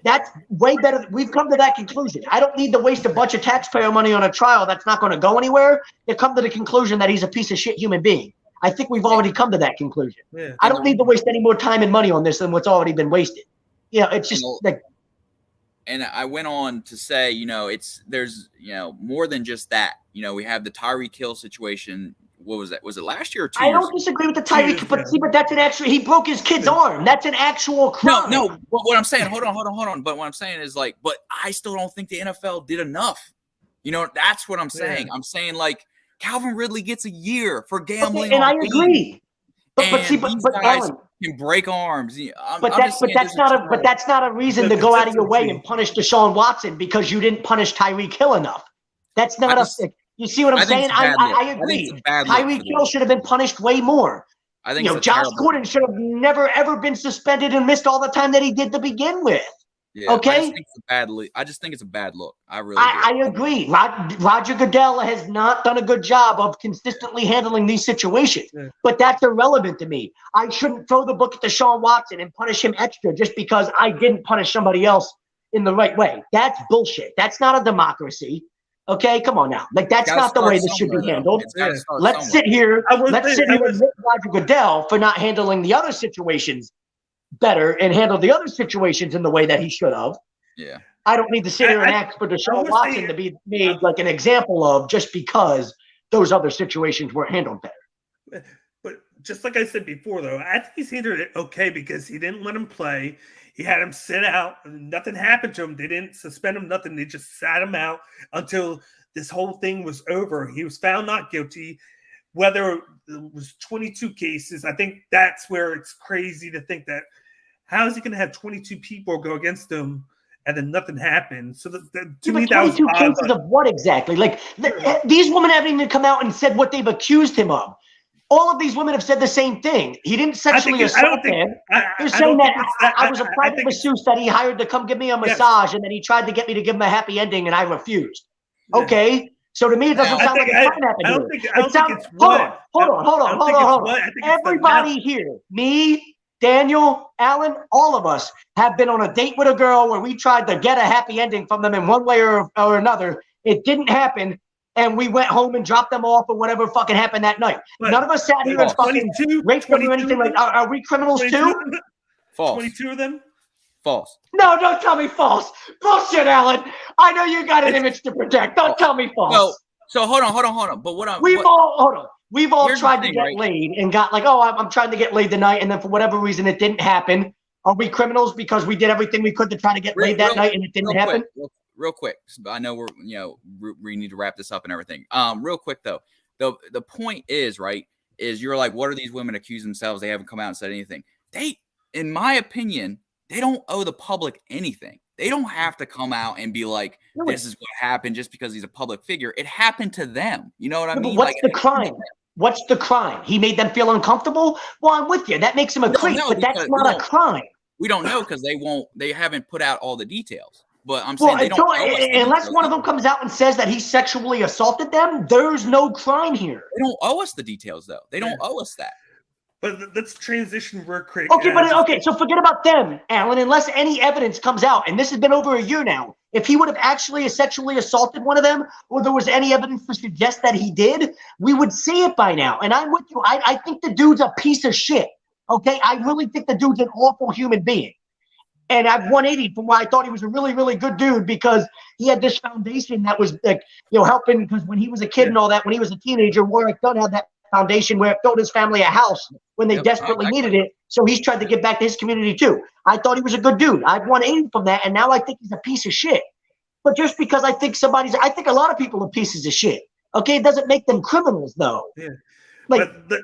That's way better. We've come to that conclusion. I don't need to waste a bunch of taxpayer money on a trial that's not going to go anywhere to come to the conclusion that he's a piece of shit human being. I think we've already come to that conclusion. Yeah. I don't need to waste any more time and money on this than what's already been wasted. It's just like. And I went on to say, there's more than just that. We have the Tyreek Hill situation. What was that? Was it last year or 2 years? I don't disagree with the Tyreek, but that's an actual. He broke his kid's arm. That's an actual crime. No. But what I'm saying, hold on. But what I'm saying is but I still don't think the NFL did enough. That's what I'm saying. Yeah. I'm saying Calvin Ridley gets a year for gambling. Okay, and I agree. But guys can break arms. That's not a reason to go out of your way and punish Deshaun Watson because you didn't punish Tyreek Hill enough. That's not you see what I'm saying? I agree. Tyreek Hill should have been punished way more. I think Josh Gordon should have never ever been suspended and missed all the time that he did to begin with. Yeah, okay. I just think it's a bad look. I agree. Roger Goodell has not done a good job of consistently handling these situations, but that's irrelevant to me. I shouldn't throw the book at Deshaun Watson and punish him extra just because I didn't punish somebody else in the right way. That's bullshit. That's not a democracy. Okay, come on now. That's not the way this should be handled. Let's sit here and rip Roger Goodell for not handling the other situations better and handle the other situations in the way that he should have. Yeah. I don't need to sit here and ask for Deshaun Watson to be made an example of just because those other situations weren't handled better. But just like I said before, though, I think he's handled it okay because he didn't let him play. He had him sit out. Nothing happened to him. They didn't suspend him, nothing. They just sat him out until this whole thing was over. He was found not guilty. Whether it was 22 cases, I think that's where it's crazy to think that how is he going to have 22 people go against him and then nothing happened? So to me, that was 22 cases of what exactly? These women haven't even come out and said what they've accused him of. All of these women have said the same thing. He didn't sexually assault them. They're saying that I was a private masseuse that he hired to come give me a massage, and then he tried to get me to give him a happy ending, and I refused. Yeah. Okay. So to me, it doesn't sound like a crime happened. Hold on. Everybody here, me, Daniel, Alan, all of us have been on a date with a girl where we tried to get a happy ending from them in one way or another. It didn't happen. And we went home and dropped them off or whatever fucking happened that night. But none of us sat here and fucking raped them or anything like that. Are we criminals too? False. 22 of them? False. No, don't tell me false. Bullshit, Alan. I know you got an image to protect. Don't tell me false. So hold on. But We've all tried to get laid and got I'm trying to get laid tonight, and then for whatever reason it didn't happen. Are we criminals because we did everything we could to try to get laid that night and it didn't happen? Real quick, I know we need to wrap this up and everything. Real quick though, the point is you're like, what are these women accusing themselves? They haven't come out and said anything. They, in my opinion, they don't owe the public anything. They don't have to come out and be like, this is what happened just because he's a public figure. It happened to them. You know what I mean? What's the crime? What's the crime? He made them feel uncomfortable? Well, I'm with you. That makes him a creep, but that's not a crime. We don't know because they haven't put out all the details. But I'm saying unless one of them comes out and says that he sexually assaulted them, there's no crime here. They don't owe us the details, though. They don't owe us that. But let's transition real quick. Okay, so forget about them, Alan, unless any evidence comes out, and this has been over a year now. If he would have actually sexually assaulted one of them, or there was any evidence to suggest that he did, we would see it by now. And I'm with you. I think the dude's a piece of shit. Okay, I really think the dude's an awful human being. And I've 180 from where I thought he was a really, really good dude because he had this foundation that was helping, because when he was a kid and all that, when he was a teenager, Warwick Dunn had that foundation where it built his family a house when they desperately needed it. So he's tried to give back to his community too. I thought he was a good dude. I've 180 from that, and now I think he's a piece of shit. But just because I think a lot of people are pieces of shit. Okay, it doesn't make them criminals though. Yeah.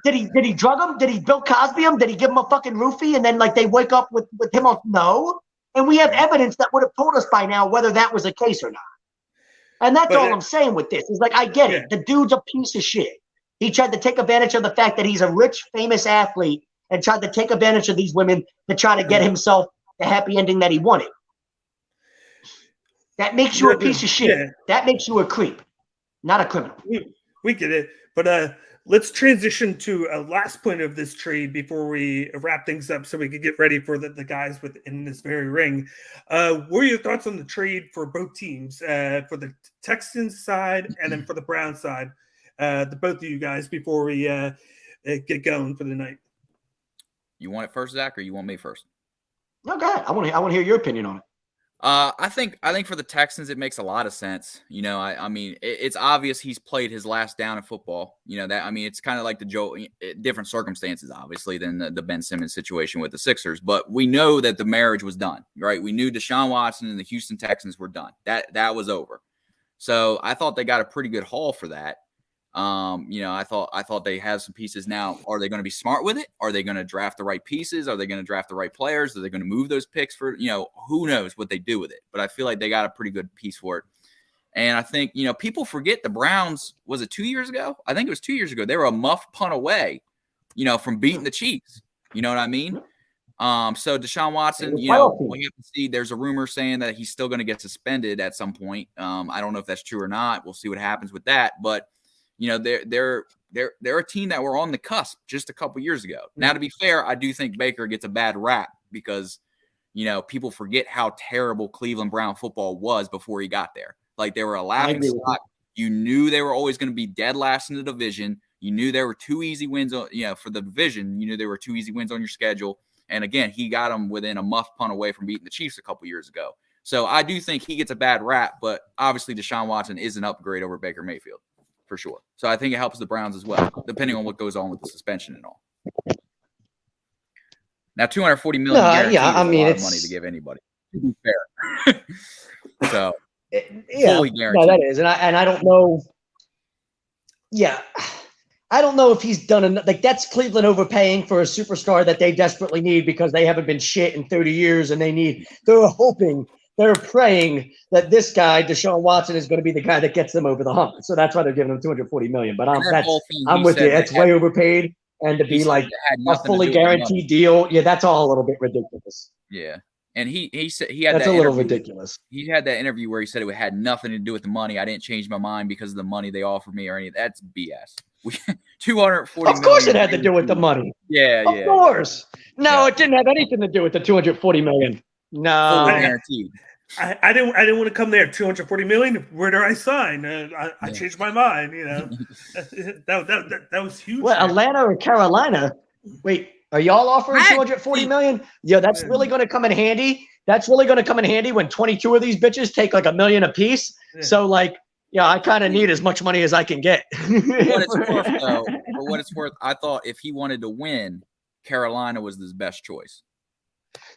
Did he drug him? Did he Bill Cosby him? Did he give him a fucking roofie and then they wake up with him on? No. And we have evidence that would have told us by now whether that was the case or not. And that's all I'm saying with this. Is I get it. The dude's a piece of shit. He tried to take advantage of the fact that he's a rich, famous athlete and tried to take advantage of these women to try to get himself the happy ending that he wanted. That makes you a piece of shit. Yeah. That makes you a creep, not a criminal. We get it. But let's transition to a last point of this trade before we wrap things up so we can get ready for the guys within this very ring. What are your thoughts on the trade for both teams, for the Texans side and then for the Browns side, the both of you guys, before we get going for the night? You want it first, Zach, or you want me first? No, go ahead. I want to hear your opinion on it. I think for the Texans, it makes a lot of sense. You know, I mean, it's obvious he's played his last down in football. You know, that, I mean, it's kind of like different circumstances, obviously, than the Ben Simmons situation with the Sixers. But we know that the marriage was done, right? We knew Deshaun Watson and the Houston Texans were done. That was over. So I thought they got a pretty good haul for that. You know, I thought they have some pieces now. Are they going to be smart with it? Are they going to draft the right pieces? Are they going to draft the right players? Are they going to move those picks for, you know, who knows what they do with it? But I feel like they got a pretty good piece for it. And I think, you know, people forget the Browns, was it 2 years ago? I think it was 2 years ago. They were a muff punt away, you know, from beating the Chiefs. You know what I mean? So Deshaun Watson, you know, we have to see. There's a rumor saying that he's still going to get suspended at some point. I don't know if that's true or not. We'll see what happens with that. But you know, they're a team that were on the cusp just a couple years ago. Now, to be fair, I do think Baker gets a bad rap because, you know, people forget how terrible Cleveland Brown football was before he got there. Like, they were a laughing stock. You knew they were always going to be dead last in the division. You knew there were 2 easy wins, you know, for the division. You knew there were 2 easy wins on your schedule. And again, he got them within a muff punt away from beating the Chiefs a couple years ago. So I do think he gets a bad rap, but obviously Deshaun Watson is an upgrade over Baker Mayfield. For sure. So I think it helps the Browns as well, depending on what goes on with the suspension and all. Now, $240 million is a lot of money to give anybody. To be fair. So, fully guaranteed. No, that is. And I don't know. Yeah. I don't know if he's done enough. Like, that's Cleveland overpaying for a superstar that they desperately need because they haven't been shit in 30 years and they're praying that this guy, Deshaun Watson, is going to be the guy that gets them over the hump. So that's why they're giving him $240 million. But I'm with you. It's way overpaid, and to be like a fully guaranteed deal, yeah, that's all a little bit ridiculous. Yeah, and he said he had that's that a little ridiculous. He had that interview where he said it had nothing to do with the money. I didn't change my mind because of the money they offered me or anything. That's BS. $240 Of course, it had to do with the money. Yeah, of course. No, it didn't have anything to do with the $240 million. No, fully guaranteed. I didn't want to come there. $240 million. Where do I sign? I changed my mind. You know, that was huge. Well, Atlanta or Carolina? Wait, are y'all offering $240 million? Yeah, that's really going to come in handy. That's really going to come in handy when 22 of these bitches take like $1 million a piece. Yeah. So like, yeah, I kind of need as much money as I can get. For what it's worth, I thought if he wanted to win, Carolina was his best choice.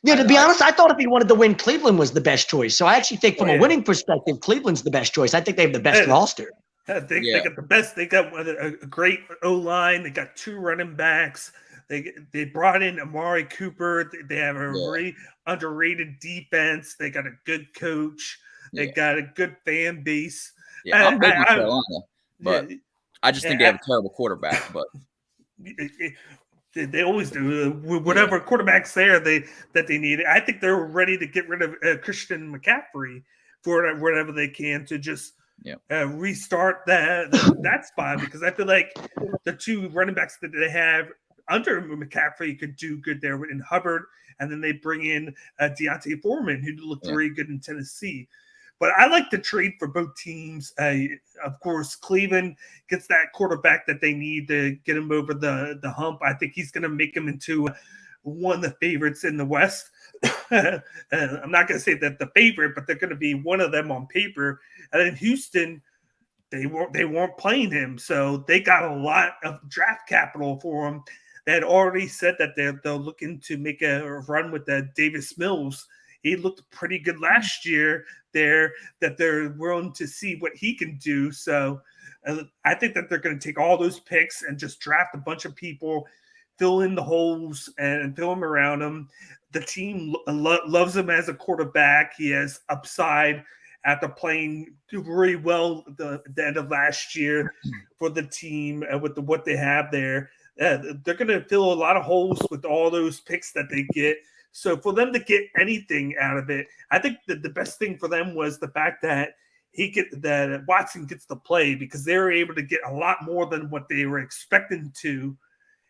Yeah, to be honest, I thought if he wanted to win, Cleveland was the best choice. So I actually think from a winning perspective, Cleveland's the best choice. I think they have the best roster. They got the best. They got a great O-line. They got 2 running backs. They brought in Amari Cooper. They have a very underrated defense. They got a good coach. They got a good fan base. Yeah, I'm big on Carolina, but I just think they have a terrible quarterback. But they always do. Whatever quarterback's there that they need. I think they're ready to get rid of Christian McCaffrey for whatever they can to just restart that spot, because I feel like the 2 running backs that they have under McCaffrey could do good there in Hubbard, and then they bring in Deontay Foreman, who looked very good in Tennessee. But I like the trade for both teams. Of course, Cleveland gets that quarterback that they need to get him over the hump. I think he's going to make him into one of the favorites in the West. I'm not going to say that the favorite, but they're going to be one of them on paper. And then Houston, they weren't playing him, so they got a lot of draft capital for him. They had already said that they're looking to make a run with Davis Mills. He looked pretty good last year there, that they're willing to see what he can do. So I think that they're going to take all those picks and just draft a bunch of people, fill in the holes and fill them around him. The team loves him as a quarterback. He has upside after playing really well the end of last year for the team with what they have there. They're going to fill a lot of holes with all those picks that they get. So for them to get anything out of it, I think that the best thing for them was the fact that that Watson gets to play, because they were able to get a lot more than what they were expecting to.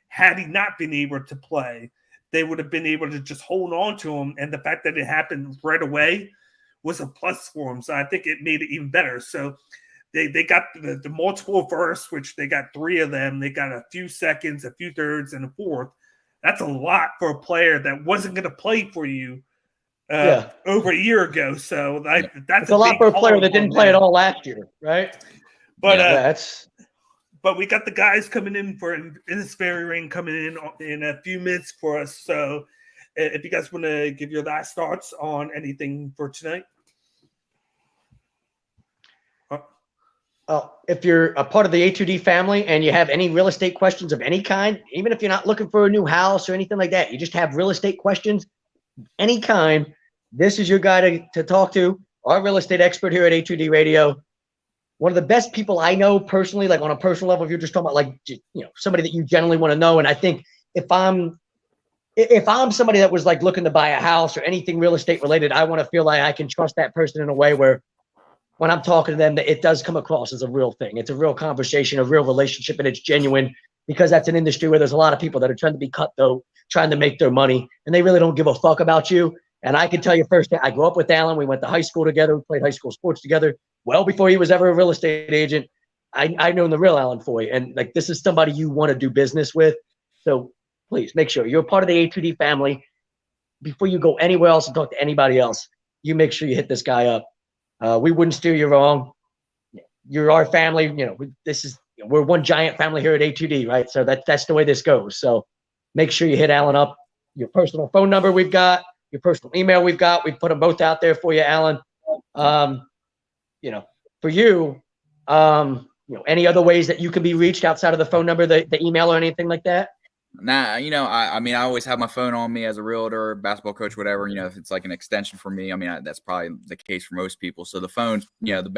Had he not been able to play, they would have been able to just hold on to him. And the fact that it happened right away was a plus for him. So I think it made it even better. So they got the multiple firsts, which they got 3 of them. They got a few seconds, a few thirds, and a fourth. That's a lot for a player that wasn't going to play for you over a year ago. So that's a lot for a player that didn't play at all last year, right? But but we got the guys coming in in this very ring coming in a few minutes for us. So if you guys want to give your last thoughts on anything for tonight. If you're a part of the A2D family and you have any real estate questions of any kind, even if you're not looking for a new house or anything like that, you just have real estate questions, any kind, this is your guy to talk to, our real estate expert here at A2D Radio. One of the best people I know personally, like on a personal level, if you're just talking about like, somebody that you generally want to know. And I think if I'm somebody that was like looking to buy a house or anything real estate related, I want to feel like I can trust that person in a way where when I'm talking to them, that it does come across as a real thing. It's a real conversation, a real relationship, and it's genuine, because that's an industry where there's a lot of people that are trying to be cutthroat, trying to make their money, and they really don't give a fuck about you. And I can tell you firsthand, I grew up with Alan. We went to high school together. We played high school sports together. Well before he was ever a real estate agent, I've known the real Alan Foy. And like, this is somebody you want to do business with. So please make sure you're a part of the A2D family. Before you go anywhere else and talk to anybody else, you make sure you hit this guy up. We wouldn't steer you wrong. You're our family. We're one giant family here at A2D, right? So that's the way this goes. So make sure you hit Alan up. Your personal phone number we've got, your personal email we've got. We put them both out there for you, Alan. For you, any other ways that you can be reached outside of the phone number, the email, or anything like that? Nah, I mean, I always have my phone on me as a realtor, basketball coach, whatever. If it's like an extension for me, I mean, that's probably the case for most people. So the phone's, the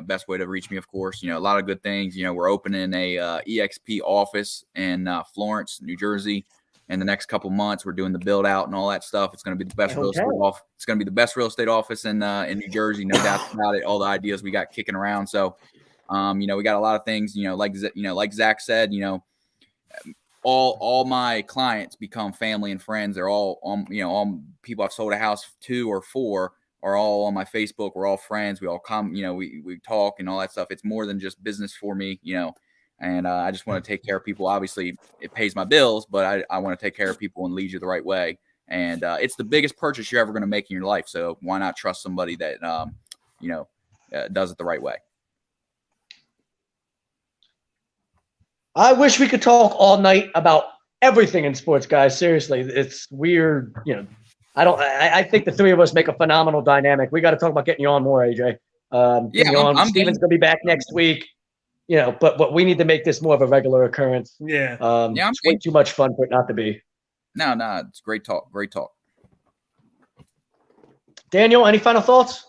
best way to reach me, of course. A lot of good things. We're opening a EXP office in Florence, New Jersey, in the next couple months. We are doing the build out and all that stuff. It's going to be the best real estate office. It's going to be the best real estate office in New Jersey, no doubt about it. All the ideas we got kicking around. So, we got a lot of things. Like Zach said, all my clients become family and friends. They're all all people I've sold a house to or for are all on my Facebook. We're all friends. We all come, we talk and all that stuff. It's more than just business for me, and I just want to take care of people. Obviously it pays my bills, but I want to take care of people and lead you the right way. And it's the biggest purchase you're ever going to make in your life. So why not trust somebody that, does it the right way? I wish we could talk all night about everything in sports, guys. Seriously, it's weird. I think the three of us make a phenomenal dynamic. We got to talk about getting you on more, AJ. Steven's going to be back next week, but we need to make this more of a regular occurrence. Yeah. It's way too much fun for it not to be. No, it's great talk. Great talk. Daniel, any final thoughts?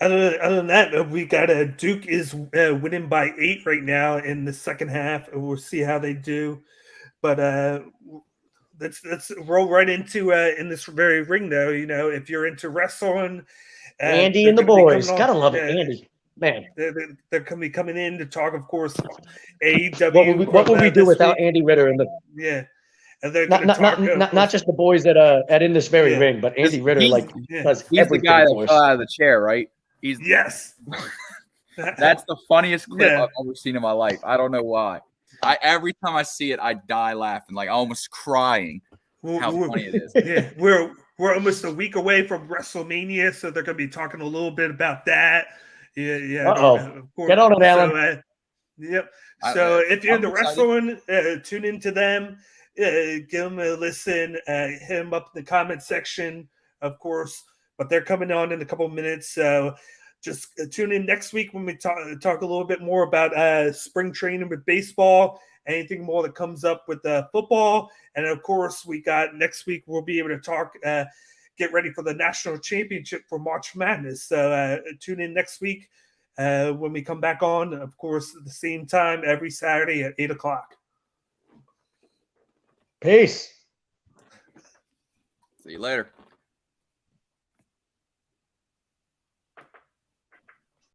Other than that, we got Duke is winning by 8 right now in the second half. We'll see how they do, but let's roll right into in this very ring though. If you're into wrestling, Andy and the boys, gotta love it, Andy. Man, they're going to be coming in to talk, of course, AEW. What would we do without Andy Ritter and the? Yeah. And they're not just the boys at in this very ring, but Andy Ritter does he's the guy that fell out of the chair, right? Yes. That's the funniest clip I've ever seen in my life. I don't know why. Every time I see it, I die laughing, like almost crying. How funny it is. Yeah, we're almost a week away from WrestleMania, so they're going to be talking a little bit about that. Yeah. Of course. Get on it, Alan. Yep. So if you're into wrestling, tune into them. Give them a listen. Hit them up in the comment section, of course. But they're coming on in a couple of minutes, so just tune in next week when we talk a little bit more about spring training with baseball, anything more that comes up with football, and of course we got next week we'll be able to talk. Get ready for the national championship for March Madness. So tune in next week when we come back on, of course, at the same time every Saturday at 8:00. Peace. See you later.